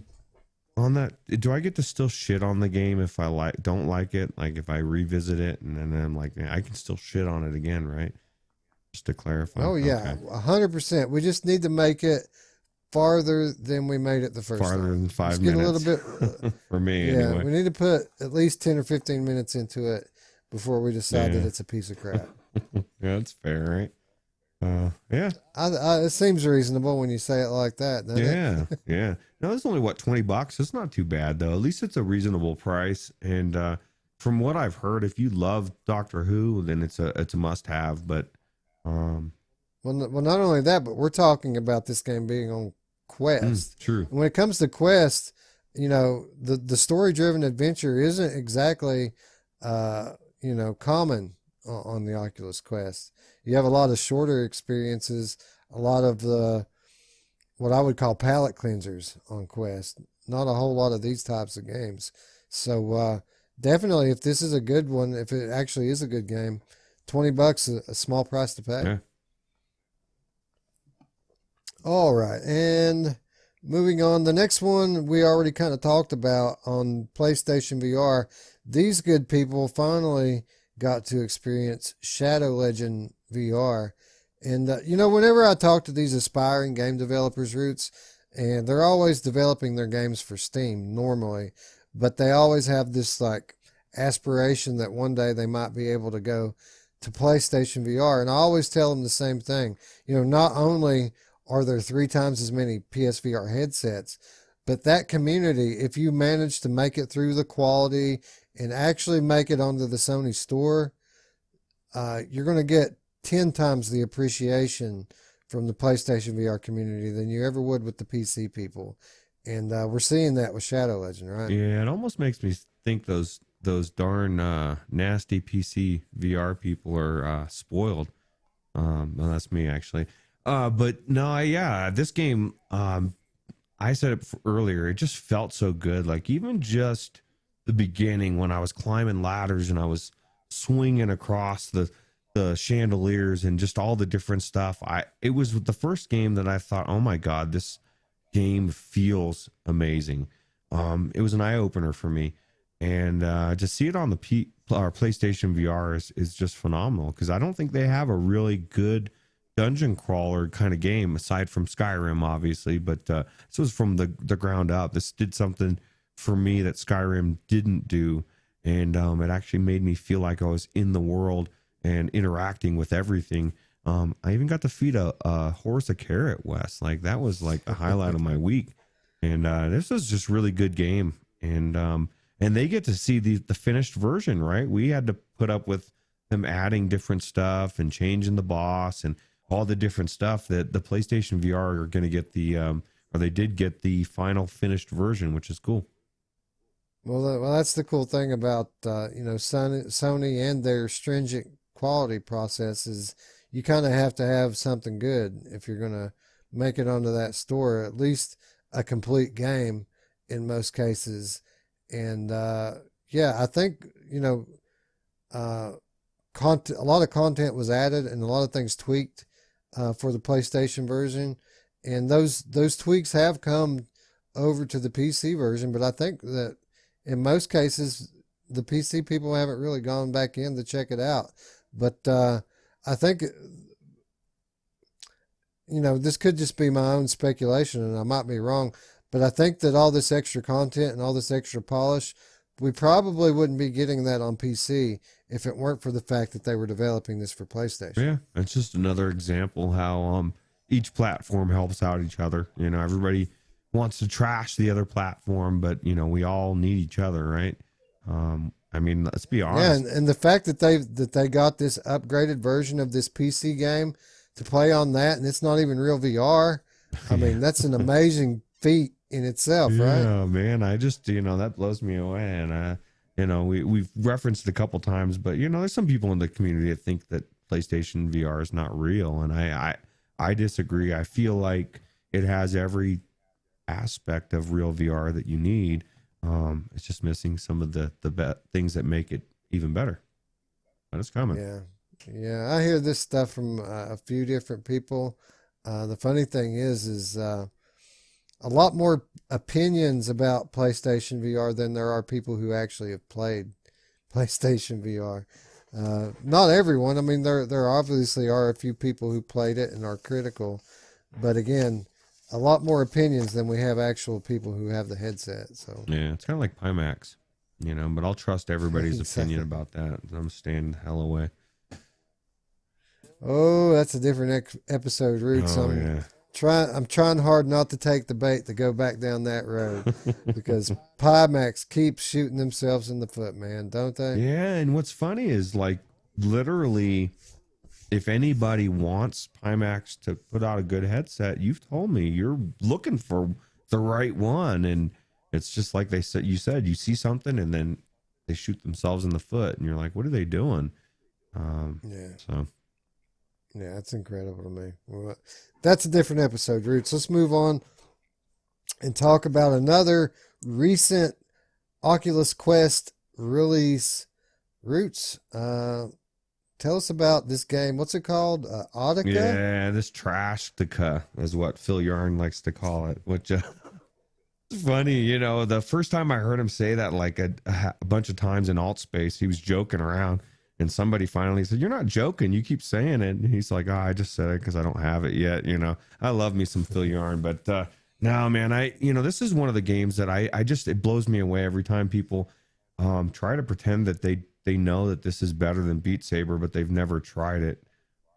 on that, do I get to still shit on the game if I don't like it? Like if I revisit it and then I'm like, I can still shit on it again, right? Just to clarify. Oh yeah, Okay. 100%. We just need to make it farther than we made it the first Farther time. than 5 Just get a little minutes. bit. For me, Yeah, anyway. we need to put at least 10 or 15 minutes into it before we decide that Yeah. it's a piece of crap. Yeah, that's fair, right? Yeah. It seems reasonable when you say it like that, doesn't Yeah. it? Yeah. No, it's only what, $20. It's not too bad though. At least it's a reasonable price. And from what I've heard, if you love Doctor Who, then it's a must have. But um Well, not only that, but we're talking about this game being on Quest. true. And when it comes to Quest, the story driven adventure isn't exactly common on the Oculus Quest. You have a lot of shorter experiences, a lot of the what I would call palate cleansers on Quest. Not a whole lot of these types of games. So definitely, if this is a good one, if it actually is a good game, $20 is a small price to pay. Yeah. All right, and moving on, the next one we already kind of talked about on PlayStation VR. These good people finally got to experience Shadow Legend VR. And, whenever I talk to these aspiring game developers, Roots, and they're always developing their games for Steam normally, but they always have this like aspiration that one day they might be able to go to PlayStation VR. And I always tell them the same thing. Not only are there 3 times as many PSVR headsets, but that community, if you manage to make it through the quality and actually make it onto the Sony store, you're going to get 10 times the appreciation from the PlayStation VR community than you ever would with the PC people. And we're seeing that with Shadow Legend, right? Yeah, it almost makes me think those darn nasty PC VR people are spoiled. Well, that's me actually. But no, yeah, this game, I said it earlier, it just felt so good. Like even just the beginning when I was climbing ladders and I was swinging across the chandeliers and just all the different stuff. It was the first game that I thought, oh my God, this game feels amazing. It was an eye opener for me. And to see it on the PlayStation VR is just phenomenal because I don't think they have a really good dungeon crawler kind of game aside from Skyrim, obviously. But this was from the ground up. This did something for me that Skyrim didn't do, and it actually made me feel like I was in the world and interacting with everything. I even got to feed a horse a carrot, Wes. Like that was like a highlight of my week. And this was just really good game. And they get to see the finished version, right? We had to put up with them adding different stuff and changing the boss and all the different stuff that the PlayStation VR are going to get or they did get the final finished version, which is cool. Well, that's the cool thing about Sony and their stringent quality processes. You kind of have to have something good if you're going to make it onto that store, at least a complete game in most cases. And yeah, I think a lot of content was added and a lot of things tweaked for the PlayStation version, and those tweaks have come over to the PC version. But I think that in most cases, the PC people haven't really gone back in to check it out. But I think, this could just be my own speculation and I might be wrong, but I think that all this extra content and all this extra polish, we probably wouldn't be getting that on PC if it weren't for the fact that they were developing this for PlayStation. Yeah, it's just another example how each platform helps out each other. Everybody wants to trash the other platform, but we all need each other, right? I mean, let's be honest. Yeah, and the fact that they got this upgraded version of this PC game to play on that, and it's not even real VR. I mean, that's an amazing feat in itself, right? Yeah, man. I just that blows me away, and we've referenced it a couple times, but there's some people in the community that think that PlayStation VR is not real, and I disagree. I feel like it has every aspect of real VR that you need. It's just missing some of the things that make it even better. But it's coming. Yeah. Yeah. I hear this stuff from a few different people. The funny thing is a lot more opinions about PlayStation VR than there are people who actually have played PlayStation VR. Not everyone. I mean, there obviously are a few people who played it and are critical, but again, a lot more opinions than we have actual people who have the headset. So Yeah, it's kind of like Pimax, but I'll trust everybody's opinion exactly. about that. I'm staying the hell away. Oh, that's a different episode, Roots. Oh yeah. I'm trying hard not to take the bait to go back down that road because Pimax keeps shooting themselves in the foot, man, don't they? Yeah, and what's funny is like literally if anybody wants Pimax to put out a good headset, you've told me you're looking for the right one. And it's just like you said, you see something and then they shoot themselves in the foot and you're like, what are they doing? Yeah. So Yeah, that's incredible to me. Well, that's a different episode, Roots. Let's move on and talk about another recent Oculus Quest release. Roots, tell us about this game. What's it called? Audica? yeah, this trashtica is what Phil Yarn likes to call it, which it's funny, the first time I heard him say that like a bunch of times in alt space, he was joking around. And somebody finally said, "You're not joking. You keep saying it." And he's like, "Oh, I just said it because I don't have it yet." I love me some Phil Yarn, but no, man, this is one of the games that I just it blows me away every time people try to pretend that they know that this is better than Beat Saber, but they've never tried it.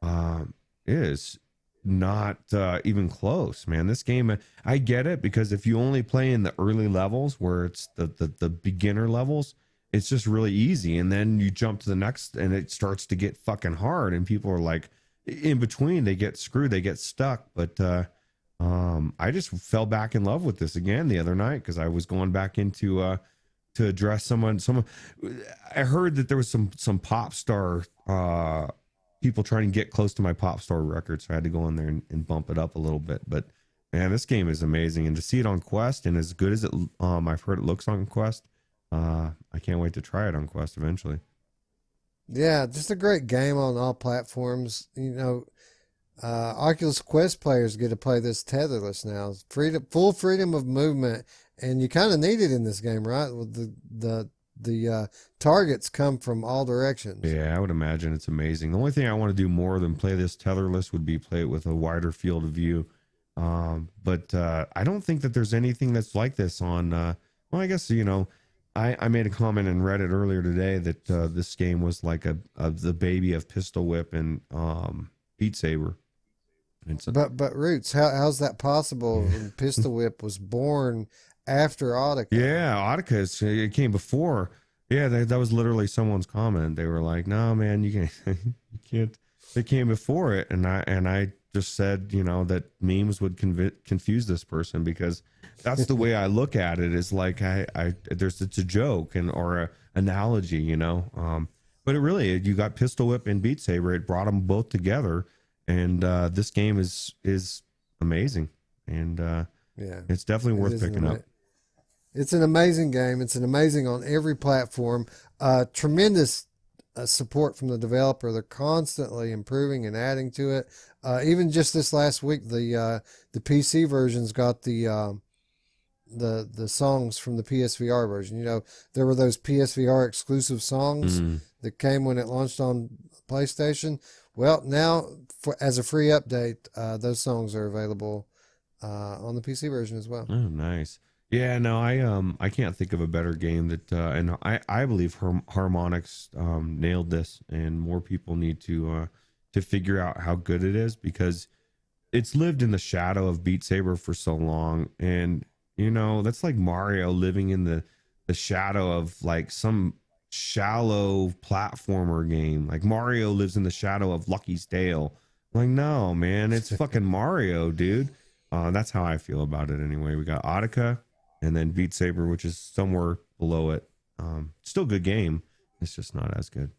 It is not even close, man. This game, I get it because if you only play in the early levels where it's the beginner levels, it's just really easy, and then you jump to the next and it starts to get fucking hard, and people are like in between, they get screwed, they get stuck. But I just fell back in love with this again the other night because I was going back into to address someone. I heard that there was some pop star people trying to get close to my pop star record, so I had to go in there and bump it up a little bit. But man, this game is amazing, and to see it on Quest and as good as it I've heard it looks on Quest, I can't wait to try it on Quest eventually. Yeah, just a great game on all platforms. Oculus Quest players get to play this tetherless now. Full freedom of movement, and you kind of need it in this game, right? With the targets come from all directions. Yeah, I would imagine it's amazing. The only thing I want to do more than play this tetherless would be play it with a wider field of view. But I don't think that there's anything that's like this on. Well, I guess I made a comment in Reddit earlier today that this game was like the baby of Pistol Whip and Beat Saber. But Roots, how's that possible? When Pistol Whip was born after Audica. Yeah, Audica it came before. Yeah, that was literally someone's comment. They were like, "No, man, you can't, you can't." They came before it, and I just said, that memes would confuse this person because that's the way I look at it. Is like it's a joke or a analogy, But it really, you got Pistol Whip and Beat Saber. It brought them both together, and this game is amazing, and Yeah, it's definitely worth picking up. It's an amazing game. It's an amazing on every platform. Tremendous support from the developer. They're constantly improving and adding to it. Even just this last week, the PC versions got the songs from the PSVR version. There were those PSVR exclusive songs that came when it launched on PlayStation. Well, now as a free update, those songs are available on the PC version as well. Oh, nice. Yeah, no, I can't think of a better game that and I believe Harmonix nailed this, and more people need to figure out how good it is because it's lived in the shadow of Beat Saber for so long, and that's like Mario living in the shadow of like some shallow platformer game. Like Mario lives in the shadow of Lucky's Tale. Like, no, man, it's fucking Mario, dude. That's how I feel about it anyway. We got Audica and then Beat Saber, which is somewhere below it. Still a good game. It's just not as good.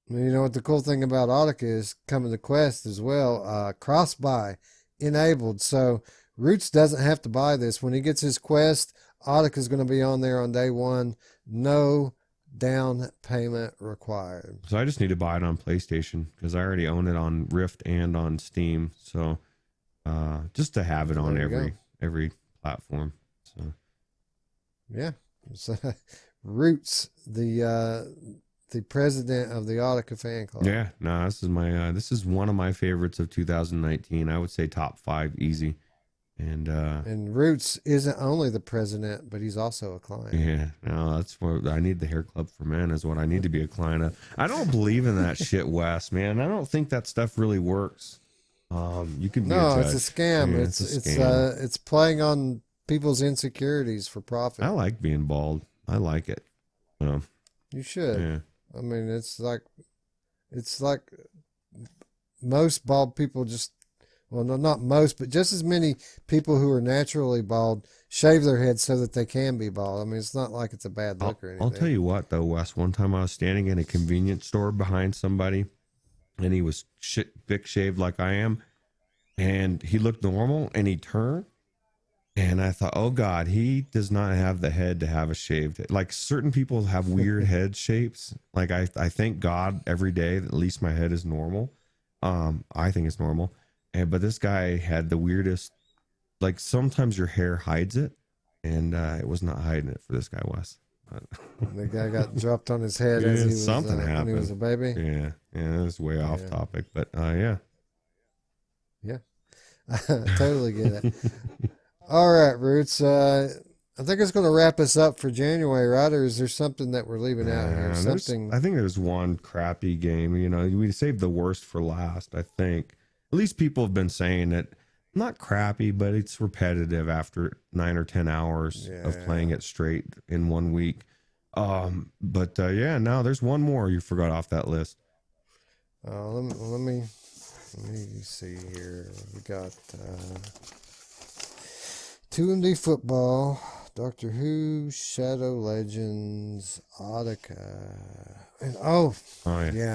You know what the cool thing about Audica is coming to Quest as well. Cross-buy enabled. So Roots doesn't have to buy this. When he gets his Quest, Audica is going to be on there on day one. No down payment required. So I just need to buy it on PlayStation because I already own it on Rift and on Steam. So just to have it on every platform. So yeah, so, Ruuts, the president of the Audica fan club. Yeah, no, this is one of my favorites of 2019. I would say top 5 easy. And Ruuts isn't only the president, but he's also a client. Yeah, no, that's what I need. The hair club for men is what I need to be a client of. I don't believe in that shit, Wes, man. I don't think that stuff really works. You can be no, it's a scam. Yeah, it's playing on people's insecurities for profit. I like being bald. I like it. You should. Yeah. I mean, it's like most bald people just, well, no, not most, but just as many people who are naturally bald shave their heads so that they can be bald. I mean, it's not like it's a bad look or anything. I'll tell you what, though, Wes. One time I was standing in a convenience store behind somebody, and he was thick shaved like I am, and he looked normal, and he turned, and I thought, oh God, he does not have the head to have a shaved head. Like certain people have weird head shapes. Like I thank God every day that at least my head is normal. I think it's normal. But this guy had the weirdest, like sometimes your hair hides it, and it was not hiding it for this guy, Wes. The guy got dropped on his head as he was something happened when he was a baby. Yeah, it was way off topic, but yeah. I totally get it. All right, Ruuts. I think it's going to wrap us up for January, right? Or is there something that we're leaving out here? I think there's one crappy game. You know, we saved the worst for last. I think at least people have been saying it. Not crappy, but it's repetitive after 9 or 10 hours of playing it straight in 1 week. But now there's one more you forgot off that list. Let me see here. We got 2MD Football, Doctor Who, Shadow Legends, Audica, and yeah.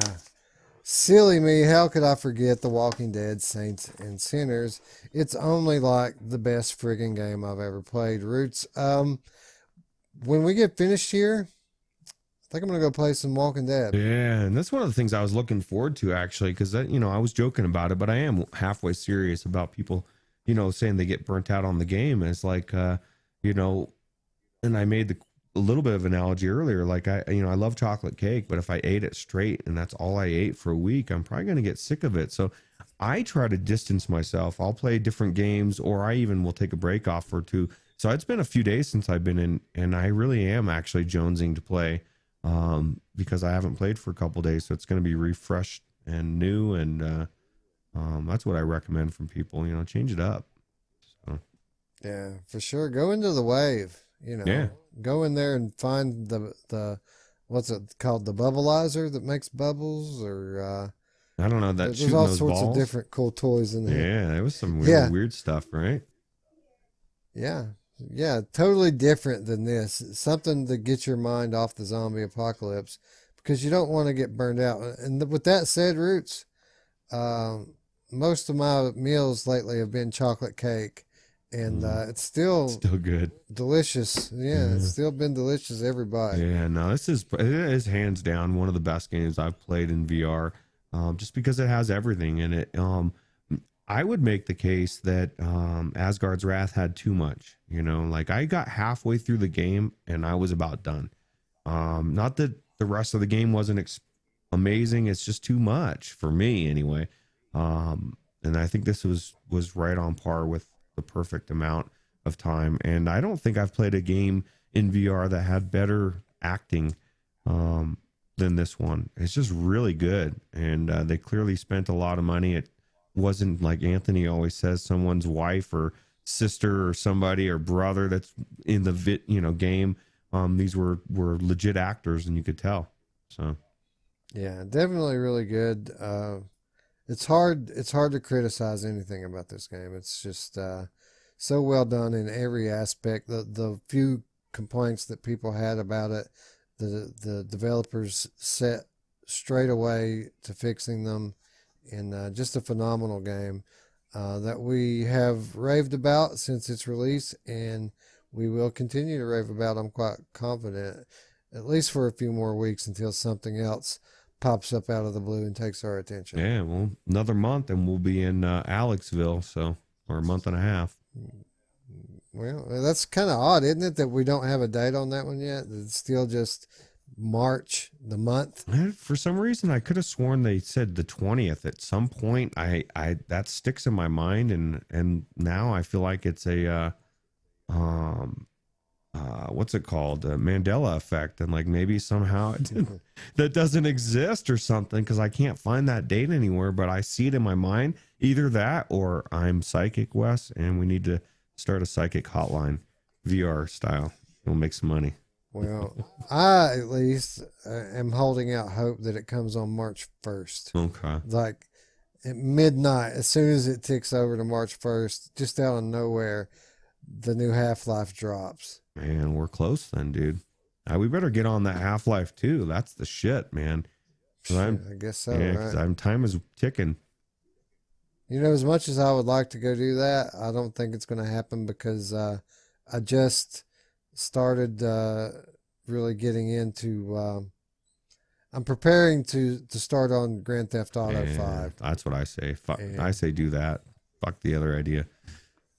Silly me, how could I forget The Walking Dead, Saints and Sinners? It's only like the best friggin' game I've ever played. Ruuts, when we get finished here, I think I'm going to go play some Walking Dead. Yeah, and that's one of the things I was looking forward to, actually, because, I was joking about it, but I am halfway serious about people, saying they get burnt out on the game. And it's like, and I made a little bit of analogy earlier, like I love chocolate cake, but if I ate it straight and that's all I ate for a week, I'm probably going to get sick of it. So I try to distance myself. I'll play different games, or I even will take a break off or two. So it's been a few days since I've been in, and I really am actually jonesing to play, because I haven't played for a couple days. So it's going to be refreshed and new. And, that's what I recommend from people, change it up. So. Yeah, for sure. Go into the wave, go in there and find the what's it called? The bubbleizer that makes bubbles, or I don't know, that there's all sorts of different cool toys in there. Yeah, there was some weird stuff, right? Yeah, totally different than this. Something to get your mind off the zombie apocalypse, because you don't want to get burned out. And with that said, Ruuts, most of my meals lately have been chocolate cake, and it's still good, delicious. Yeah, it's still been delicious every bite. Yeah, no, it is hands down one of the best games I've played in VR, just because it has everything in it. I would make the case that Asgard's Wrath had too much. Like I got halfway through the game and I was about done. Not that the rest of the game wasn't amazing. It's just too much for me anyway. And I think this was right on par with the perfect amount of time. And I don't think I've played a game in VR that had better acting than this one. It's just really good. And they clearly spent a lot of money. It wasn't, like Anthony always says, someone's wife or sister or somebody or brother that's in the game. These were legit actors, and you could tell. So yeah, definitely really good. It's hard to criticize anything about this game. It's just so well done in every aspect. The few complaints that people had about it, the developers set straight away to fixing them, and just a phenomenal game that we have raved about since its release, and we will continue to rave about. I'm quite confident, at least for a few more weeks until something else pops up out of the blue and takes our attention. Yeah, well, another month and we'll be in Alexville, so, or a month and a half. Well, that's kind of odd, isn't it, that we don't have a date on that one yet? It's still just March, the month. For some reason, I could have sworn they said the 20th at some point. I that sticks in my mind, and now I feel like it's a what's it called, Mandela effect, and like maybe somehow that doesn't exist or something, because I can't find that date anywhere, but I see it in my mind. Either that or I'm psychic, Wes, and we need to start a psychic hotline, VR style. We'll make some money. Well, I at least am holding out hope that it comes on March 1st. Okay. Like at midnight, as soon as it ticks over to March 1st, just out of nowhere, the new Half-Life drops. Man, we're close then, dude. We better get on that Half-Life 2. That's the shit, man. I guess so, yeah, right? time is ticking. You know, as much as I would like to go do that, I don't think it's going to happen because I just started really getting into. I'm preparing to start on Grand Theft Auto 5. That's what I say. Fuck, I say do that. Fuck the other idea.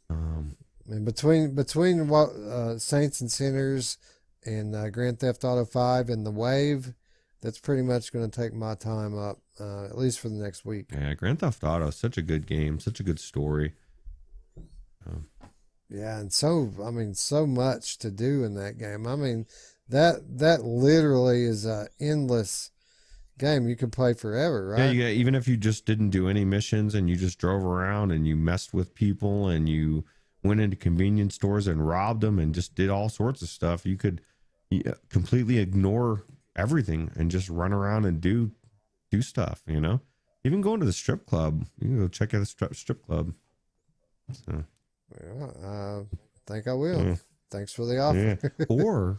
And between what Saints and Sinners and Grand Theft Auto 5 and the Wave, that's pretty much going to take my time up, at least for the next week. Yeah, Grand Theft Auto is such a good game, such a good story. Yeah, and so much to do in that game. I mean, that literally is a endless game. You could play forever, right? Yeah, even if you just didn't do any missions and you just drove around and you messed with people and you went into convenience stores and robbed them and just did all sorts of stuff, you could completely ignore everything and just run around and do stuff, you know? Even going to the strip club, you can go check out the strip club. So. Well, I think I will. Yeah. Thanks for the offer. Yeah. Or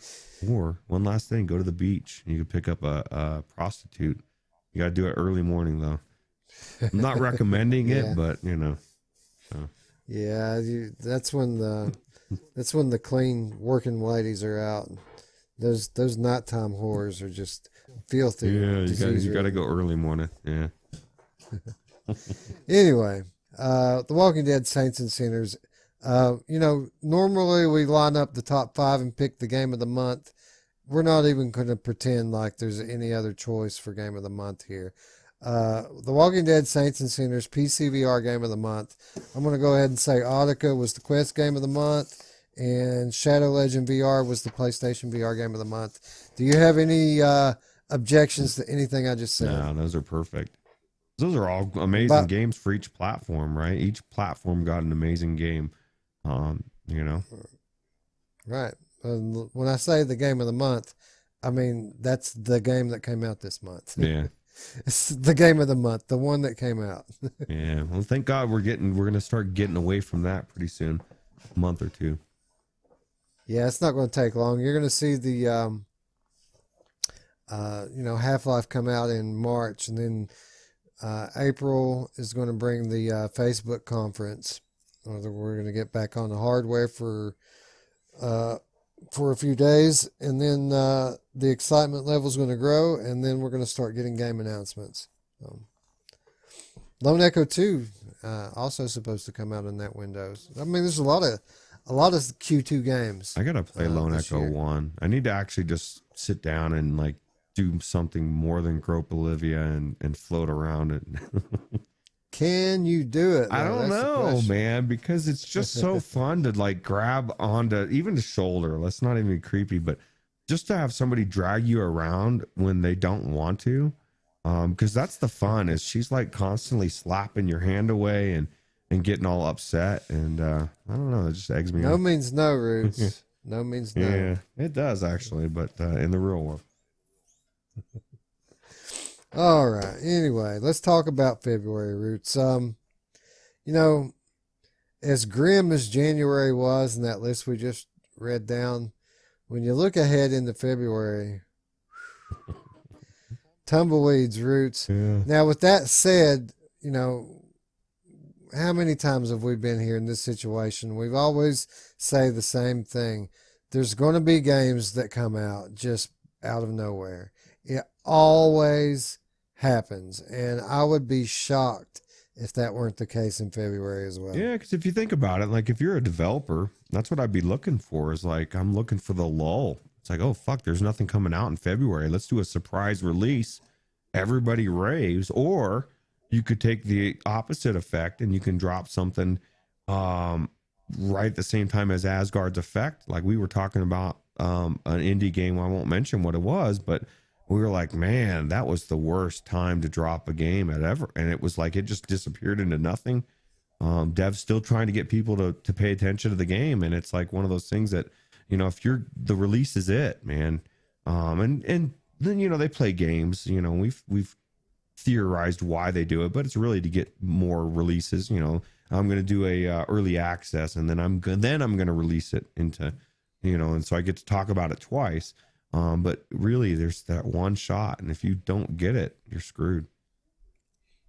one last thing, go to the beach. You can pick up a prostitute. You got to do it early morning though. I'm not recommending it, but you know. So. Yeah, that's when the clean working ladies are out. Those nighttime whores are just filthy. Yeah, you got to go early morning. Yeah. Anyway, The Walking Dead Saints and Sinners. You know, normally we line up the top 5 and pick the game of the month. We're not even going to pretend like there's any other choice for game of the month here. The Walking Dead Saints and Sinners PC VR game of the month. I'm going to go ahead and say Audica was the Quest game of the month, and Shadow Legend VR was the PlayStation VR game of the month. Do you have any objections to anything I just said? No, those are perfect. Those are all amazing games for each platform, right? Each platform got an amazing game. You know, right. When I say the game of the month, I mean that's the game that came out this month. Yeah. It's the game of the month, the one that came out. Yeah. Well, thank God we're going to start getting away from that pretty soon, a month or two. Yeah, it's not going to take long. You're going to see the, Half-Life come out in March, and then April is going to bring the Facebook conference. We're going to get back on the hardware for a few days, and then the excitement level is going to grow, and then we're going to start getting game announcements. Lone Echo 2 also supposed to come out in that window. I mean, there's a lot of Q2 games. I gotta play Lone Echo 1. I need to actually just sit down and like do something more than grope Olivia and float around it. Can you do it? I don't know, man, because it's just so fun to like grab onto even the shoulder. Let's not even be creepy, but just to have somebody drag you around when they don't want to. Because that's the fun, is she's like constantly slapping your hand away and getting all upset. And I don't know, it just eggs me No on. means no, Roots. No means no. Yeah, it does actually, but in the real world. All right. Anyway, let's talk about February, Roots. As grim as January was in that list we just read down, when you look ahead into February, tumbleweeds, Roots. Yeah. Now, with that said, how many times have we been here in this situation? We've always say the same thing. There's going to be games that come out just out of nowhere. It always happens, and I would be shocked if that weren't the case in February as well. Yeah, because if you think about it, like if you're a developer, that's what I'd be looking for. Is like I'm looking for the lull. It's like, oh fuck, there's nothing coming out in February. Let's do a surprise release. Everybody raves, or you could take the opposite effect and you can drop something right at the same time as Asgard's effect. Like we were talking about an indie game. I won't mention what it was, but we were like, man, that was the worst time to drop a game at ever. And it was like, it just disappeared into nothing. Dev's still trying to get people to pay attention to the game. And it's like one of those things that, you know, if you're, the release is it, man. And then, you know, they play games, you know, we've theorized why they do it, but it's really to get more releases. You know, I'm going to do a early access, and then I'm going to release it into, you know, and so I get to talk about it twice. But really, there's that one shot, and if you don't get it, you're screwed.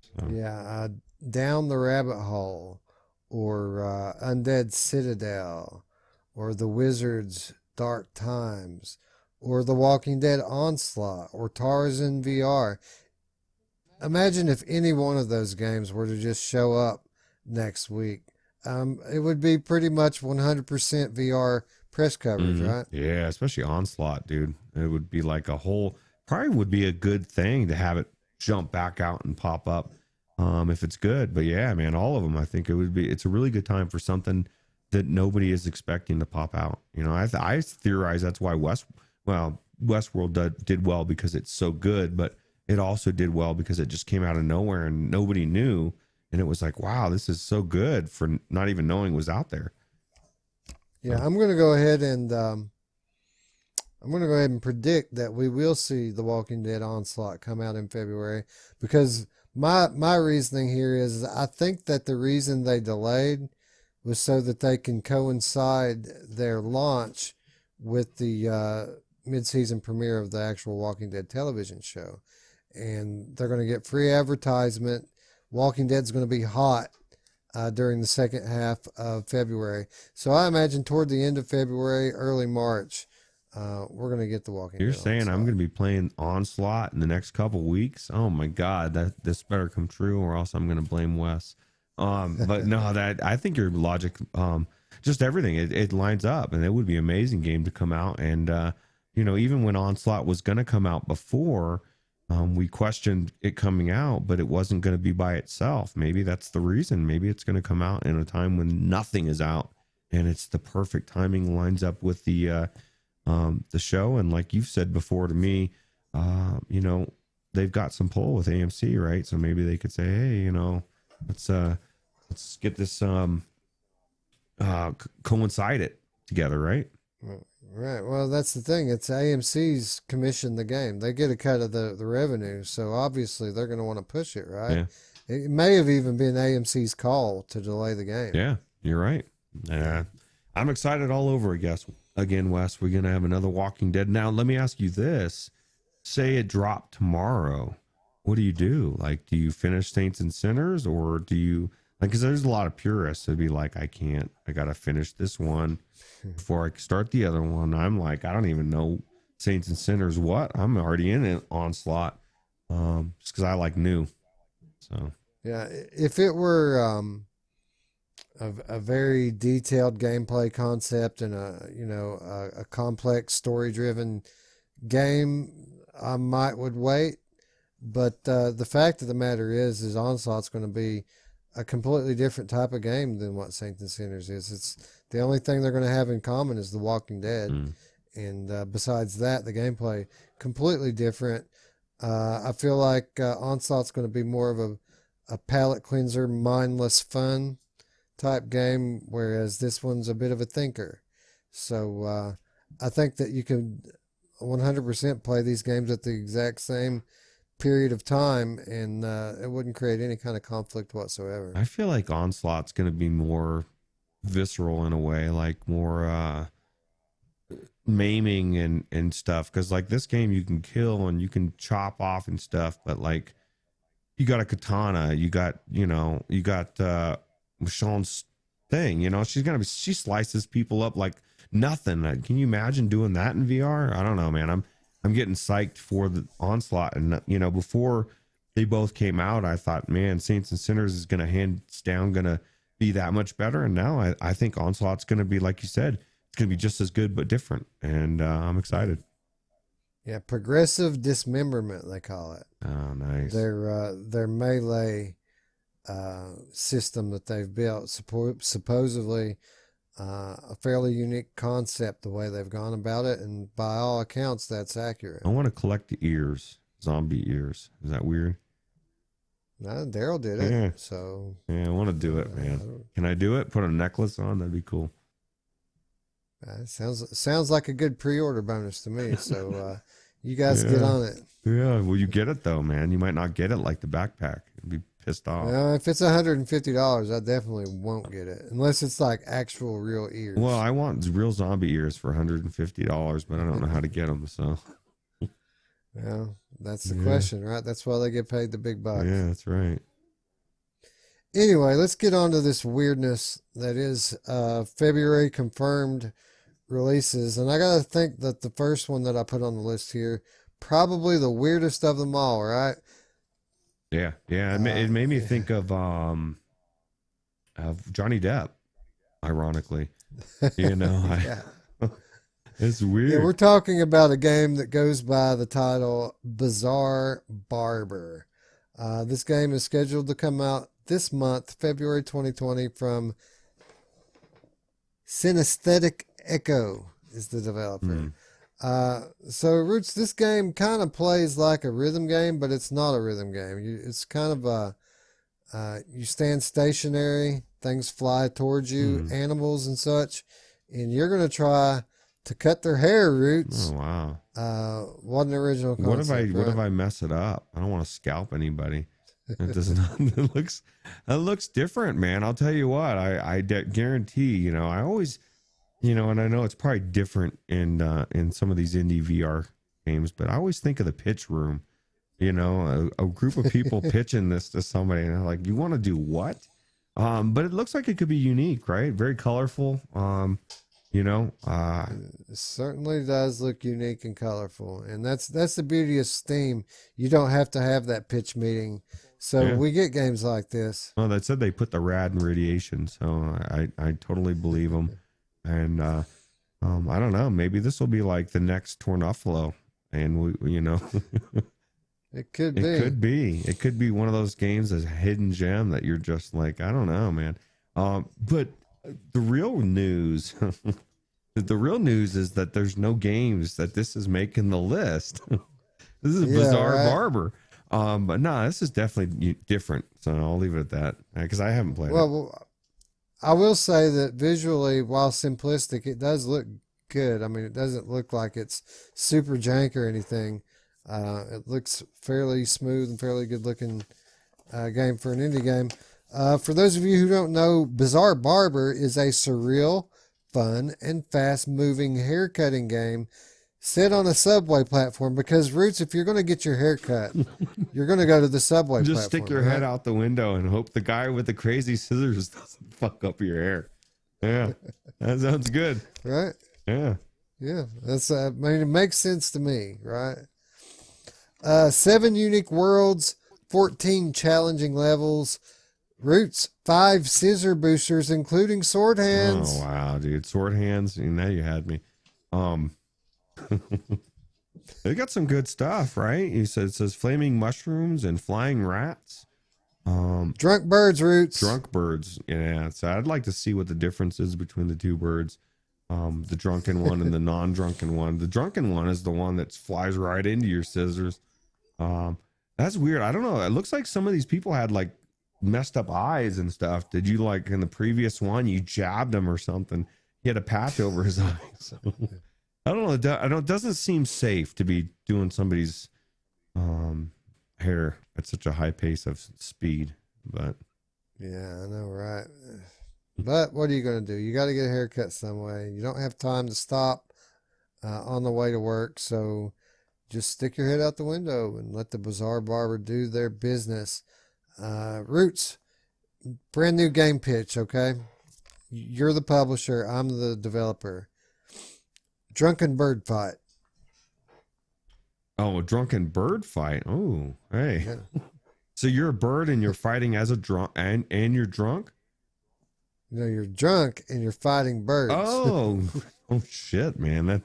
So. Yeah, Down the Rabbit Hole, or Undead Citadel, or The Wizard's Dark Times, or The Walking Dead Onslaught, or Tarzan VR. Imagine if any one of those games were to just show up next week. It would be pretty much 100% VR press coverage, right? Yeah, especially Onslaught, dude. It would be like a whole, probably would be a good thing to have it jump back out and pop up if it's good. But yeah, man, all of them, I think it's a really good time for something that nobody is expecting to pop out. You know, I theorize that's why Westworld did well, because it's so good, but it also did well because it just came out of nowhere and nobody knew. And it was like, wow, this is so good for not even knowing it was out there. Yeah, I'm going to go ahead and predict that we will see The Walking Dead Onslaught come out in February, because my reasoning here is I think that the reason they delayed was so that they can coincide their launch with the mid-season premiere of the actual Walking Dead television show. And they're going to get free advertisement. Walking Dead's going to be hot during the second half of February. So I imagine toward the end of February, early March, we're going to get the Walking Dead. You're saying Onslaught. I'm going to be playing Onslaught in the next couple weeks? Oh my God, this better come true, or else I'm going to blame Wes. But no, I think your logic, just everything, it lines up, and it would be an amazing game to come out. And you know, even when Onslaught was going to come out before, we questioned it coming out, but it wasn't going to be by itself. Maybe that's the reason. Maybe it's going to come out in a time when nothing is out, and it's the perfect timing, lines up with the show. And like you've said before to me, you know, they've got some pull with AMC, right? So maybe they could say, hey, you know, let's get this coincide it together, right? Right. Well, that's the thing. It's AMC's commissioned the game. They get a cut of the revenue, so obviously they're going to want to push it, right? Yeah. It may have even been AMC's call to delay the game. Yeah, you're right. I'm excited all over again, Wes. We're going to have another Walking Dead. Now, let me ask you this. Say it dropped tomorrow. What do you do? Like, do you finish Saints and Sinners, or do you, like, because there's a lot of purists that'd be like, I got to finish this one before I start the other one. I'm like, I don't even know Saints and Sinners what. I'm already in an Onslaught, just because I like new. So yeah, if it were a very detailed gameplay concept and a complex story driven game, I would wait. But the fact of the matter is Onslaught's going to be a completely different type of game than what Saints and Sinners is. It's the only thing they're going to have in common is The Walking Dead. And besides that, the gameplay completely different. I feel like Onslaught's going to be more of a palate cleanser, mindless fun type game, whereas this one's a bit of a thinker. So I think that you can 100% play these games at the exact same period of time, and it wouldn't create any kind of conflict whatsoever. I feel like Onslaught's going to be more visceral in a way, like more maiming and stuff, because like this game you can kill and you can chop off and stuff, but like you got a katana, you got Michonne's thing. You know, she slices people up like nothing. Can you imagine doing that in VR? I don't know, man. I'm getting psyched for the Onslaught, and you know, before they both came out, I thought, man, Saints and Sinners is gonna hands down gonna be that much better, and now I think Onslaught's gonna be, like you said, it's gonna be just as good but different, and I'm excited. Yeah, progressive dismemberment they call it. Oh, nice. Their melee system that they've built, supposedly a fairly unique concept the way they've gone about it, and by all accounts, that's accurate. I want to collect the ears, zombie ears. Is that weird? No, Daryl did it, Yeah. so Yeah, I want to do it, man. Can I do it? Put a necklace on? That'd be cool. sounds like a good pre-order bonus to me. So you guys get on it. Yeah, well, you get it though, man. You might not get it like the backpack. You'd be pissed off. If it's $150, I definitely won't get it unless it's like actual real ears. Well, I want real zombie ears for $150, but I don't know how to get them. So, well, that's the question, right? That's why they get paid the big bucks. Yeah, that's right. Anyway, let's get on to this weirdness that is February confirmed releases. And I got to think that the first one that I put on the list here, probably the weirdest of them all, right? Yeah. It made me think of Johnny Depp, ironically. You know, it's weird. Yeah, we're talking about a game that goes by the title Bizarre Barber. This game is scheduled to come out this month, February 2020, from Synesthetic Echo is the developer. So, Roots, this game kind of plays like a rhythm game, but it's not a rhythm game. It's kind of you stand stationary, things fly towards you, animals and such, and you're going to try to cut their hair, Roots. Oh, wow. What an original concept. What if I mess it up? I don't want to scalp anybody. It does not. It looks different, man. I'll tell you what. I guarantee. You know, I always, you know, and I know it's probably different in some of these indie VR games, but I always think of the pitch room. You know, a group of people pitching this to somebody, and they're like, "You want to do what?" But it looks like it could be unique, right? Very colorful. You know, it certainly does look unique and colorful, and that's the beauty of Steam. You don't have to have that pitch meeting, so we get games like this. Oh, they said they put the rad in radiation, so I totally believe them. And I don't know, maybe this will be like the next Tornuffalo, and we, you know, it could be. It could be one of those games as a hidden gem that you're just like, I don't know, man. But the real news, the real news is that there's no games that this is making the list. This is Bizarre Barber. But no, this is definitely different. So I'll leave it at that because I haven't played it. Well, I will say that visually, while simplistic, it does look good. I mean, it doesn't look like it's super jank or anything. It looks fairly smooth and fairly good looking game for an indie game. For those of you who don't know, Bizarre Barber is a surreal, fun, and fast-moving haircutting game set on a subway platform. Because, Roots, if you're going to get your hair cut, you're going to go to the subway platform. Just stick your head out the window and hope the guy with the crazy scissors doesn't fuck up your hair. Yeah, that sounds good. Right? Yeah. Yeah, that's. I mean, it makes sense to me, right? 7 unique worlds, 14 challenging levels. Roots, 5 scissor boosters, including sword hands. Oh wow, dude, sword hands! Now you had me. They got some good stuff, right? It says flaming mushrooms and flying rats. Drunk birds, Roots. Drunk birds. Yeah. So I'd like to see what the difference is between the two birds. The drunken one and the non-drunken one. The drunken one is the one that flies right into your scissors. That's weird. I don't know. It looks like some of these people had like messed up eyes and stuff. Did you, like in the previous one, you jabbed him or something? He had a patch over his eyes. I don't know. It doesn't seem safe to be doing somebody's hair at such a high pace of speed. But yeah, I know, right? But what are you going to do? You got to get a haircut some way. You don't have time to stop on the way to work, so just stick your head out the window and let the Bizarre Barber do their business. Roots, brand new game pitch, okay? You're the publisher, I'm the developer. Drunken bird fight. Oh, a drunken bird fight. Oh, hey. Yeah. So you're a bird and you're fighting as a drunk and you're drunk? You know, you're drunk and you're fighting birds. Oh, oh shit, man. That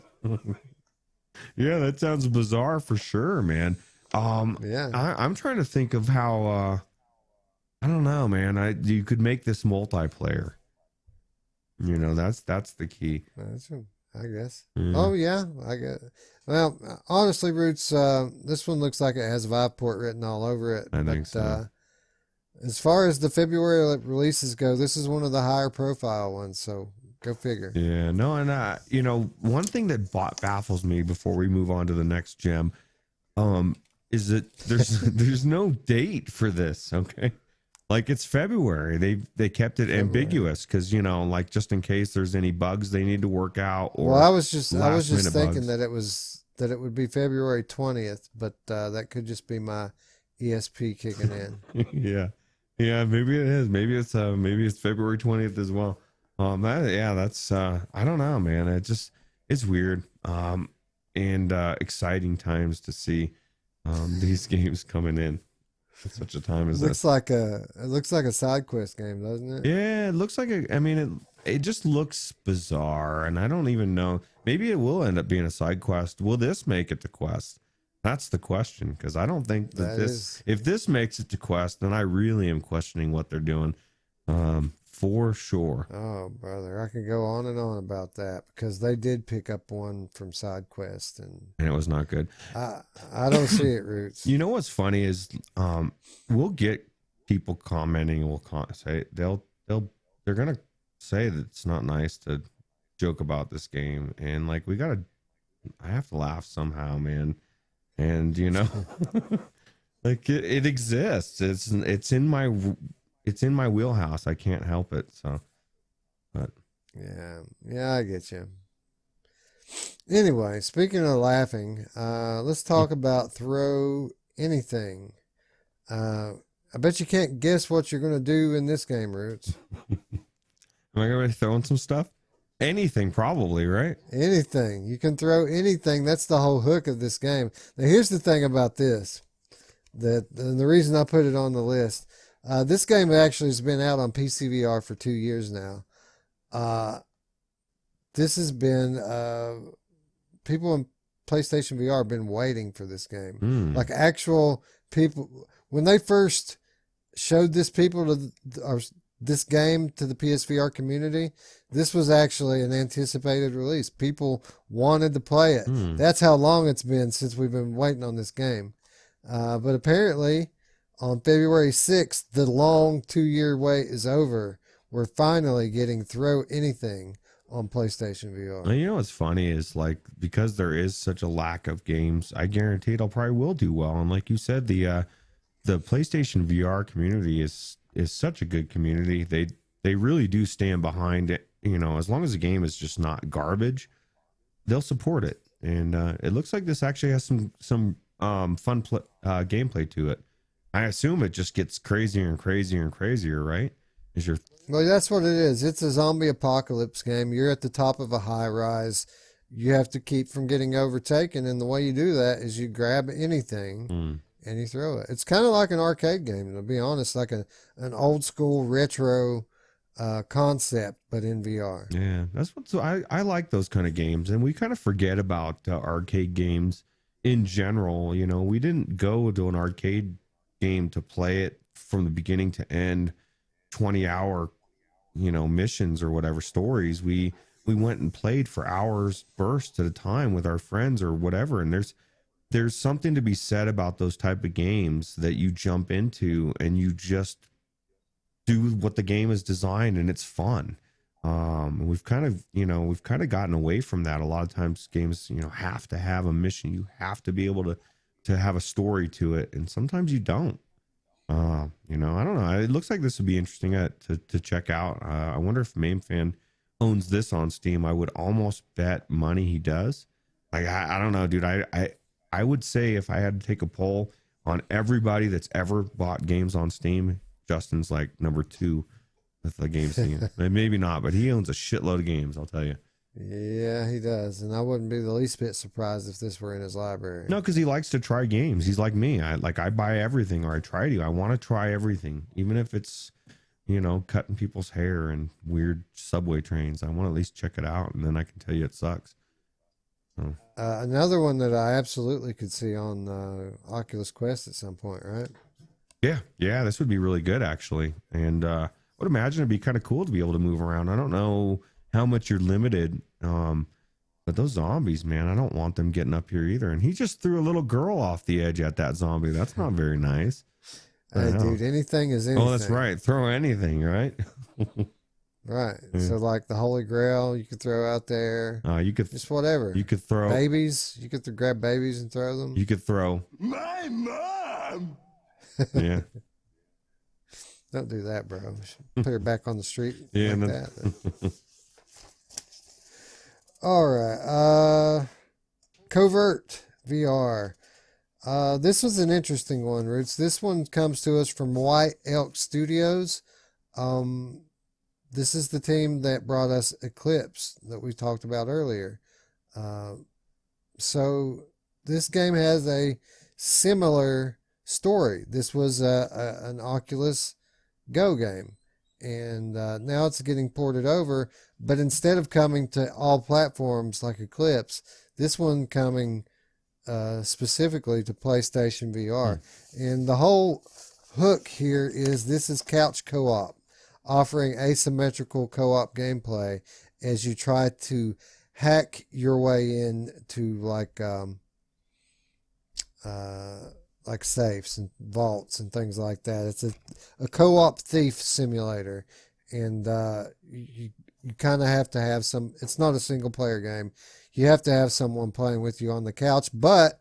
yeah, that sounds bizarre for sure, man. Yeah. I'm trying to think of how I don't know, man. You could make this multiplayer. You know, that's the key. I guess. Yeah. Oh yeah, I guess. Well, honestly, Roots, this one looks like it has Viveport written all over it. I think so. As far as the February releases go, this is one of the higher profile ones. So go figure. Yeah, no, and you know, one thing that baffles me before we move on to the next gem, is that there's no date for this. Okay, like it's February. They kept it ambiguous because, you know, like just in case there's any bugs they need to work out. Or well, I was just thinking bugs. that it would be February 20th, but that could just be my ESP kicking in. yeah, maybe it is. Maybe it's February 20th as well. That's I don't know, man. It's weird. And exciting times to see these games coming in at such a time as this. It looks like a side quest game, doesn't it? Yeah, it looks like I mean, it just looks bizarre, and I don't even know. Maybe it will end up being a side quest. Will this make it to quest? That's the question, because I don't think if this makes it to quest, then I really am questioning what they're doing. For sure. Oh, brother, I could go on and on about that because they did pick up one from side quest, and it was not good. I don't see it, Roots. You know what's funny is we'll get people commenting and we'll say they're gonna say that it's not nice to joke about this game, and like I have to laugh somehow, man. And you know, like it exists. It's in my wheelhouse. I can't help it. So, but yeah, I get you. Anyway, speaking of laughing, let's talk about Throw Anything. I bet you can't guess what you're going to do in this game, Roots. Am I going to be throwing some stuff? Anything, probably, right? Anything. You can throw anything. That's the whole hook of this game. Now, here's the thing about this. The reason I put it on the list. This game actually has been out on PC VR for 2 years now. This has been people in PlayStation VR have been waiting for this game. Like actual people, when they first showed this this game to the PSVR community, this was actually an anticipated release. People wanted to play it. That's how long it's been since we've been waiting on this game. But apparently, on February 6th, the long 2-year wait is over. We're finally getting Throw Anything on PlayStation VR. Well, you know what's funny is, like, because there is such a lack of games, I guarantee it probably will do well. And like you said, the PlayStation VR community is such a good community. They really do stand behind it. You know, as long as the game is just not garbage, they'll support it. And it looks like this actually has some fun gameplay to it. I assume it just gets crazier and crazier and crazier, right? Well, that's what it is. It's a zombie apocalypse game. You're at the top of a high rise. You have to keep from getting overtaken, and the way you do that is you grab anything and you throw it. It's kind of like an arcade game, to be honest, like an old school retro concept, but in VR. Yeah, that's I like those kind of games, and we kind of forget about arcade games in general. You know, we didn't go to an arcade game to play it from the beginning to end, 20-hour, you know, missions or whatever stories. We went and played for hours bursts at a time with our friends or whatever. And there's something to be said about those type of games that you jump into and you just do what the game is designed, and it's fun. We've kind of gotten away from that. A lot of times games, you know, have to have a mission. You have to be able to have a story to it. And sometimes you don't. You know, I don't know. It looks like this would be interesting to check out. I wonder if Mamefan owns this on Steam. I would almost bet money he does. Like, I don't know, dude. I would say if I had to take a poll on everybody that's ever bought games on Steam, Justin's like number 2 with the game scene. Maybe not, but he owns a shitload of games, I'll tell you. Yeah, he does. And I wouldn't be the least bit surprised if this were in his library. No, because he likes to try games. He's like me. I buy everything, or I try to. I want to try everything, even if it's, cutting people's hair and weird subway trains. I want to at least check it out, and then I can tell you it sucks. So. Another one that I absolutely could see on Oculus Quest at some point, right? Yeah, this would be really good actually, and I would imagine it'd be kind of cool to be able to move around. I don't know how much you're limited, but those zombies, man, I don't want them getting up here either. And he just threw a little girl off the edge at that zombie. That's not very nice. Hey, dude, anything is anything. Oh, that's right. Throw anything, right? Right. Yeah. So like the Holy Grail, you could throw out there. You could just whatever. You could throw babies. You could grab babies and throw them. You could throw my mom. Yeah. Don't do that, bro. Put her back on the street. Yeah, like that. All right. Covert VR. This was an interesting one, Roots. This one comes to us from White Elk Studios. This is the team that brought us Eclipse that we talked about earlier. So this game has a similar story. This was an Oculus Go game, and now it's getting ported over. But instead of coming to all platforms like Eclipse, this one coming specifically to PlayStation VR. And the whole hook here is this is couch co-op, offering asymmetrical co-op gameplay as you try to hack your way into like safes and vaults and things like that. It's a co-op thief simulator, and you kind of have to have some. It's not a single player game. You have to have someone playing with you on the couch, but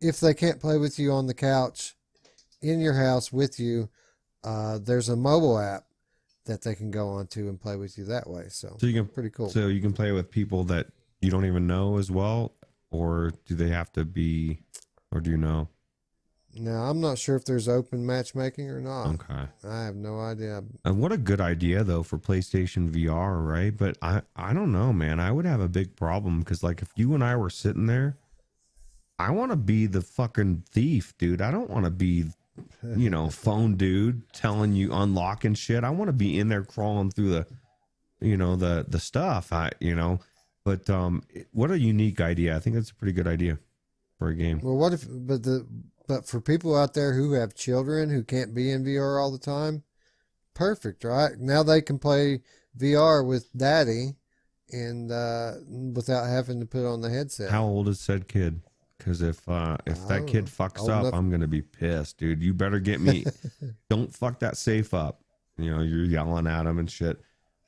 if they can't play with you on the couch in your house with you, there's a mobile app that they can go onto and play with you that way. So you can, pretty cool. So you can play with people that you don't even know as well, or do they have to be, or do you know? Now, I'm not sure if there's open matchmaking or not. Okay. I have no idea. And what a good idea, though, for PlayStation VR, right? But I don't know, man. I would have a big problem because, like, if you and I were sitting there, I want to be the fucking thief, dude. I don't want to be, phone dude telling you unlocking shit. I want to be in there crawling through the, the stuff. But what a unique idea. I think that's a pretty good idea for a game. Well, But for people out there who have children who can't be in VR all the time, perfect, right? Now they can play VR with daddy and without having to put on the headset. How old is said kid? Because if that kid fucks up, I'm going to be pissed, dude. You better get me. Don't fuck that safe up. You're yelling at him and shit.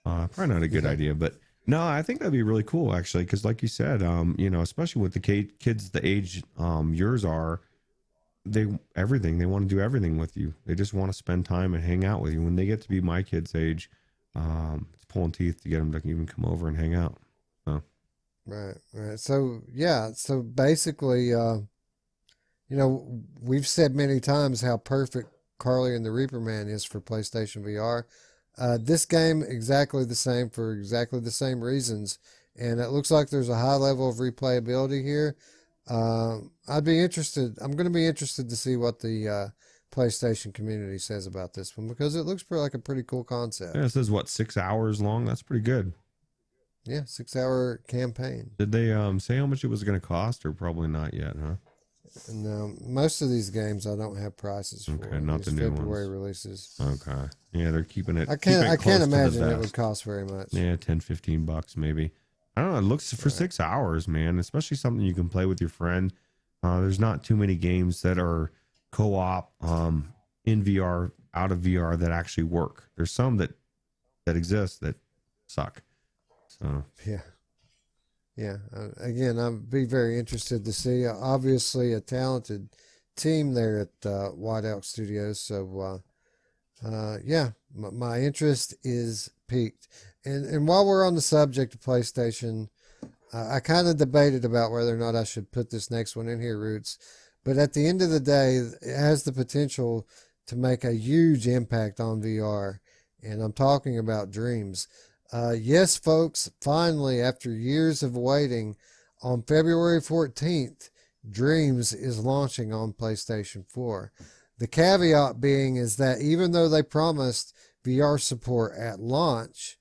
Probably not a good idea, but no, I think that'd be really cool, actually. Because like you said, especially with the kids the age yours are, they want to do everything with you. They just want to spend time and hang out with you. When they get to be my kids' age, it's pulling teeth to get them to even come over and hang out. So. Right. So yeah. So basically, we've said many times how perfect Carly and the Reaper Man is for PlayStation VR. This game exactly the same for exactly the same reasons, and it looks like there's a high level of replayability here. I'd be interested. I'm going to be interested to see what the PlayStation community says about this one because it looks like a pretty cool concept. Yeah, it says 6 hours long. That's pretty good. Yeah, 6-hour campaign. Did they say how much it was going to cost, or probably not yet, huh? No, most of these games I don't have prices for. Okay, not the new February ones. releases. Okay, yeah, they're keeping it. I can't imagine it would cost very much. Yeah, $10-15 maybe. I don't know. It looks for 6 hours, man. Especially something you can play with your friend. There's not too many games that are co-op in VR, out of VR that actually work. There's some that exist that suck. So yeah. Again, I'd be very interested to see. Obviously, a talented team there at White Elk Studios. So my interest is piqued. And while we're on the subject of PlayStation, I kind of debated about whether or not I should put this next one in here, Roots. But at the end of the day, it has the potential to make a huge impact on VR, and I'm talking about Dreams. Yes, folks, finally, after years of waiting, on February 14th, Dreams is launching on PlayStation 4. The caveat being is that even though they promised VR support at launch,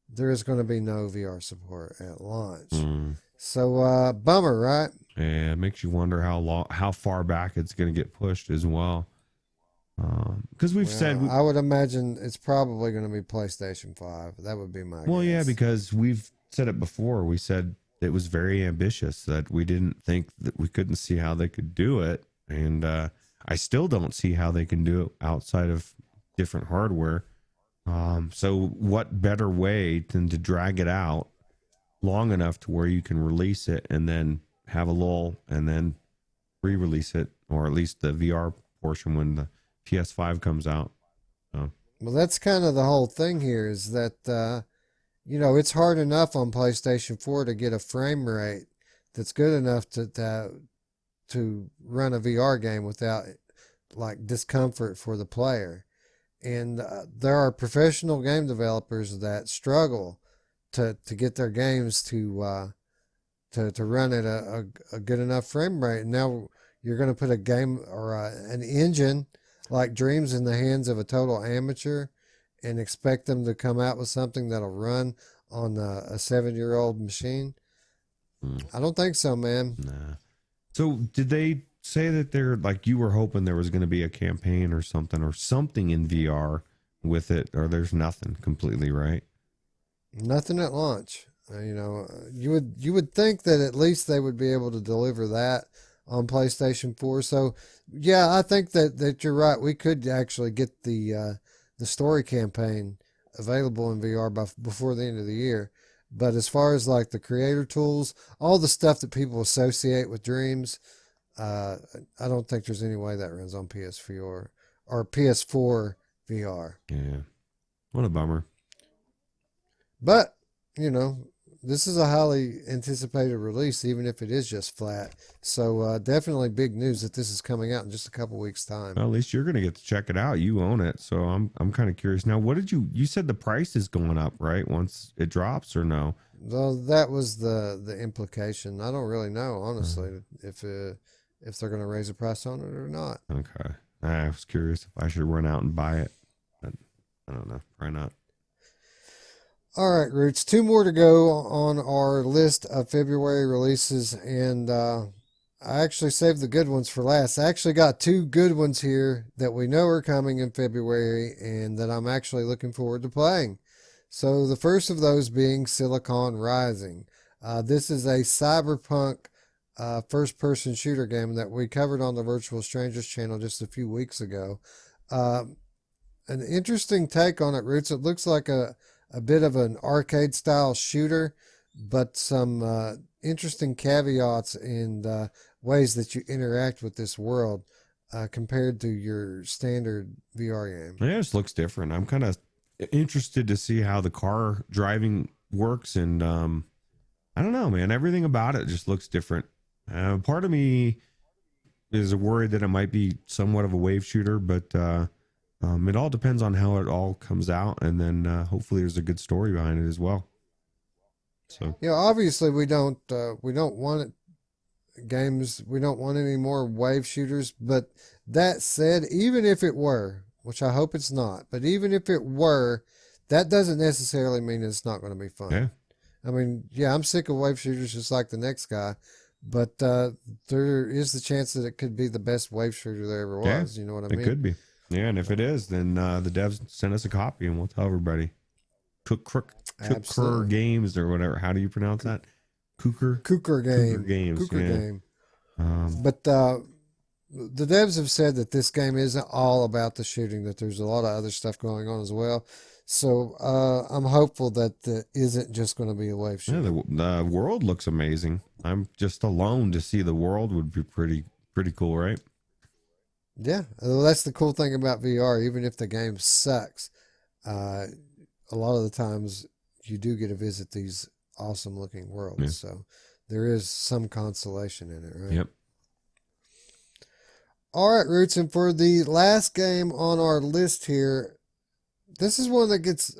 there is going to be no VR support at launch. Mm. So, bummer, right? Yeah, it makes you wonder how far back it's going to get pushed as well. Because we've said, I would imagine it's probably going to be PlayStation 5. That would be my guess. yeah, because we've said it before. We said it was very ambitious, that we didn't think that we couldn't see how they could do it. And I still don't see how they can do it outside of different hardware. So what better way than to drag it out long enough to where you can release it and then have a lull and then re-release it, or at least the VR portion when the PS5 comes out. So. Well, that's kind of the whole thing here, is that it's hard enough on PlayStation 4 to get a frame rate that's good enough to run a VR game without like discomfort for the player. And there are professional game developers that struggle to get their games to run at a good enough frame rate. And now you're going to put a game or an engine like Dreams in the hands of a total amateur and expect them to come out with something that'll run on a 7-year-old machine? I don't think so, man. Nah. So did they say that they're like, you were hoping there was going to be a campaign or something in VR with it, or there's nothing completely, right? Nothing at launch. You would think that at least they would be able to deliver that on PlayStation 4. So yeah, I think that you're right. We could actually get the story campaign available in VR before the end of the year. But as far as like the creator tools, all the stuff that people associate with Dreams, I don't think there's any way that runs on PS4 or PS4 VR. Yeah. What a bummer. But, this is a highly anticipated release, even if it is just flat. So definitely big news that this is coming out in just a couple weeks' time. Well, at least you're going to get to check it out. You own it. So I'm kind of curious. Now, what did you said the price is going up, right? Once it drops, or no? Well, that was the implication. I don't really know, honestly, if they're going to raise the price on it or not. Okay. I was curious if I should run out and buy it. But I don't know. Probably not. All right, Roots. 2 more to go on our list of February releases, and I actually saved the good ones for last. I actually got 2 good ones here that we know are coming in February and that I'm actually looking forward to playing. So the first of those being Silicon Rising. This is a cyberpunk first-person shooter game that we covered on the Virtual Strangers channel just a few weeks ago. An interesting take on it, Roots. It looks like a bit of an arcade style shooter, but some interesting caveats and ways that you interact with this world compared to your standard VR game. Yeah, it just looks different. I'm kind of interested to see how the car driving works, and I don't know, man. Everything about it just looks different. Part of me is worried that it might be somewhat of a wave shooter, but it all depends on how it all comes out, and then hopefully there's a good story behind it as well. So obviously we don't want games. We don't want any more wave shooters. But that said, even if it were, which I hope it's not, but even if it were, that doesn't necessarily mean it's not going to be fun. yeah, I mean, yeah, I'm sick of wave shooters just like the next guy, but there is the chance that it could be the best wave shooter there ever was. You know what I mean? It could be. Yeah, and if it is, then the devs send us a copy and we'll tell everybody. Cooker Games or whatever. How do you pronounce that? Cooker Games. Cooker game. But the devs have said that this game isn't all about the shooting, that there's a lot of other stuff going on as well. So I'm hopeful that it isn't just going to be a wave shooter. Yeah, the world looks amazing. I'm just alone to see the world would be pretty cool, right? Yeah, well, that's the cool thing about VR. Even if the game sucks, a lot of the times you do get to visit these awesome looking worlds. Yeah. So there is some consolation in it, right? Yep. All right, Roots, and for the last game on our list here, this is one that gets,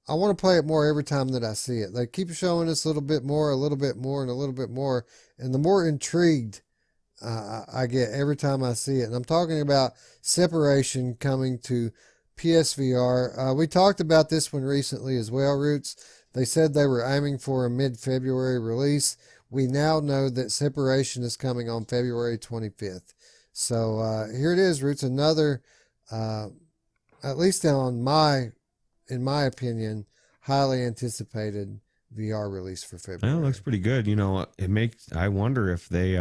I want to play it more every time that I see it. They keep showing us a little bit more, a little bit more, and a little bit more. And the more intrigued I get every time I see it. And I'm talking about Separation coming to PSVR. We talked about this one recently as well, Roots. They said they were aiming for a mid-February release. We now know that Separation is coming on February 25th. So here it is, Roots. Another, at least in my opinion, highly anticipated VR release for February. That looks pretty good. I wonder if they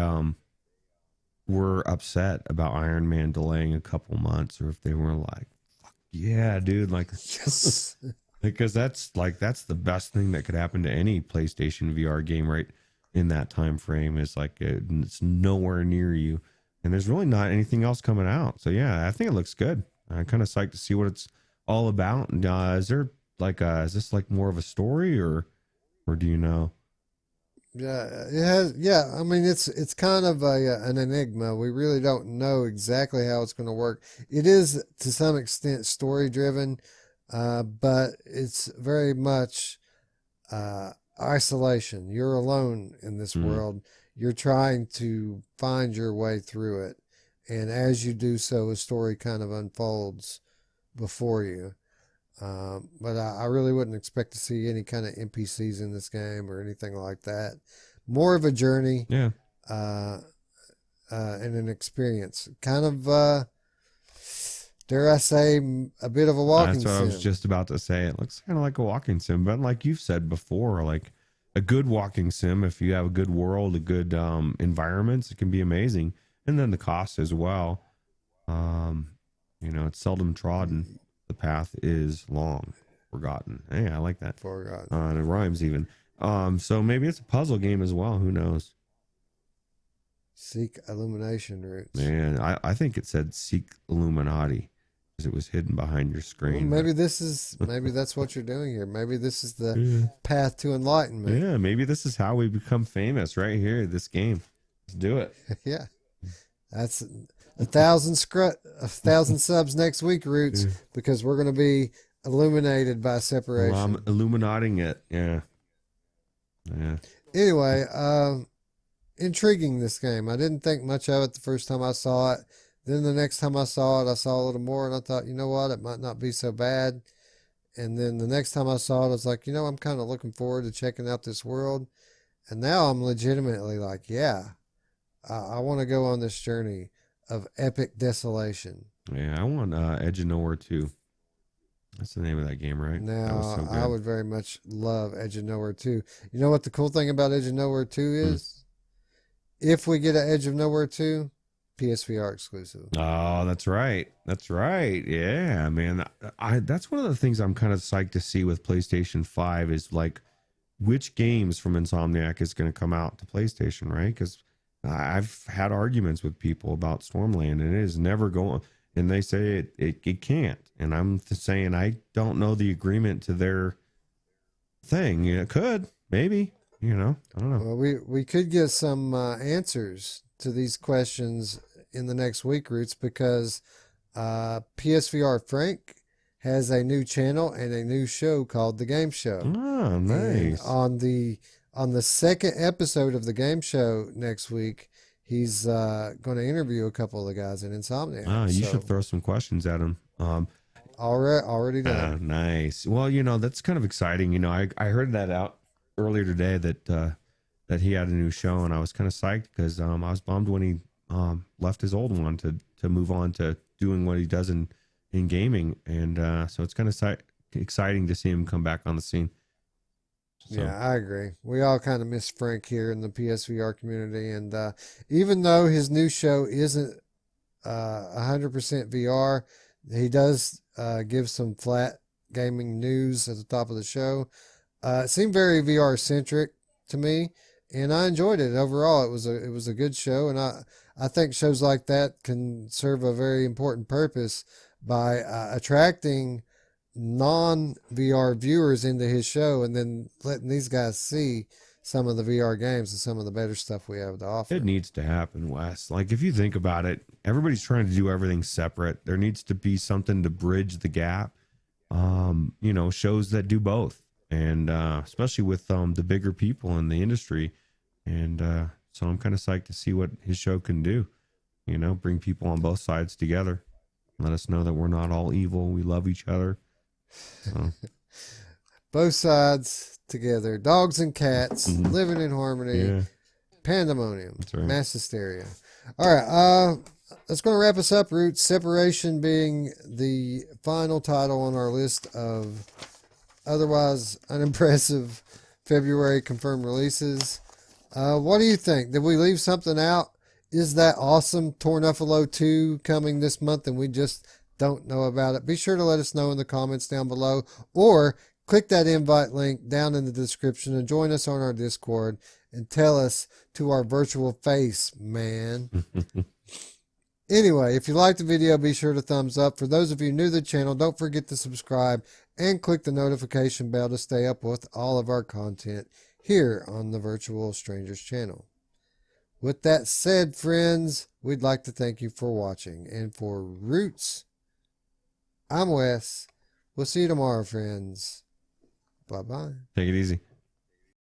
were upset about Iron Man delaying a couple months, or if they were like, fuck yeah, dude, like, yes. because that's the best thing that could happen to any PlayStation VR game right in that time frame. Is like it's nowhere near you, and there's really not anything else coming out. So yeah, I think it looks good. I'm kind of psyched to see what it's all about. And is there is this like more of a story, or do you know? Yeah, it has. Yeah, I mean, it's kind of an enigma. We really don't know exactly how it's going to work. It is to some extent story driven, but it's very much isolation. You're alone in this world. You're trying to find your way through it, and as you do so, a story kind of unfolds before you. But I really wouldn't expect to see any kind of NPCs in this game or anything like that. More of a journey, Yeah. And an experience. Kind of, dare I say, a bit of a walking That's what sim. I was just about to say. It looks kind of like a walking sim, but like you've said before, like a good walking sim, if you have a good world, a good environments, it can be amazing. And then the cost as well. It's seldom trodden. The path is long, forgotten. Hey, I like that. Forgotten. It rhymes even. So maybe it's a puzzle game as well. Who knows? Seek Illumination, Roots. Man, I think it said Seek Illuminati because it was hidden behind your screen. Well, maybe that's what you're doing here. Maybe this is the path to enlightenment. Yeah, maybe this is how we become famous right here. This game. Let's do it. Yeah, that's 1,000 subs next week, Roots, because we're going to be illuminated by Separation. Well, I'm illuminating it. Yeah. Anyway, intriguing, this game. I didn't think much of it the first time I saw it. Then the next time I saw it, I saw a little more, and I thought, you know what, it might not be so bad. And then the next time I saw it, I was like, I'm kind of looking forward to checking out this world. And now I'm legitimately like, yeah, I want to go on this journey of epic desolation. Yeah, I want Edge of Nowhere 2. That's the name of that game, right? Now, I would very much love Edge of Nowhere 2. You know what the cool thing about Edge of Nowhere 2 is? If we get an Edge of Nowhere 2, PSVR exclusive. Oh, that's right. That's right. Yeah, man. That's one of the things I'm kind of psyched to see with PlayStation 5 is like which games from Insomniac is going to come out to PlayStation, right? Because I've had arguments with people about Stormland, and it is never going. And they say it can't. And I'm saying I don't know the agreement to their thing. It could, maybe. I don't know. Well, we could get some answers to these questions in the next week, Roots, because PSVR Frank has a new channel and a new show called The Game Show. Oh, nice. And on the second episode of The Game Show next week, he's going to interview a couple of the guys in Insomniac. Oh, you should throw some questions at him. Already done. Nice. Well, that's kind of exciting. I heard that out earlier today that he had a new show, and I was kind of psyched because I was bummed when he left his old one to move on to doing what he does in gaming, and so it's kind of exciting to see him come back on the scene. So. Yeah, I agree. We all kind of miss Frank here in the PSVR community, and even though his new show isn't 100% VR, he does give some flat gaming news at the top of the show. It seemed very VR centric to me, and I enjoyed it overall. It was a good show, and I think shows like that can serve a very important purpose by attracting non-VR viewers into his show, and then letting these guys see some of the VR games and some of the better stuff we have to offer. It needs to happen, Wes. Like, if you think about it, everybody's trying to do everything separate. There needs to be something to bridge the gap. You know, shows that do both, and especially with the bigger people in the industry. And so I'm kind of psyched to see what his show can do. You know, bring people on both sides together. Let us know that we're not all evil. We love each other. So. Both sides together. Dogs and cats living in harmony. Yeah. Pandemonium. That's right. Mass hysteria. All right. That's going to wrap us up, Roots. Separation being the final title on our list of otherwise unimpressive February confirmed releases. What do you think? Did we leave something out? Is that awesome Tornuffalo 2 coming this month and we just don't know about it? Be sure to let us know in the comments down below, or click that invite link down in the description and join us on our Discord and tell us to our virtual face, man. Anyway, if you liked the video, be sure to thumbs up. For those of you new to the channel, don't forget to subscribe and click the notification bell to stay up with all of our content here on the Virtual Strangers channel. With that said, friends, we'd like to thank you for watching. And for Roots, I'm Wes. We'll see you tomorrow, friends. Bye-bye. Take it easy.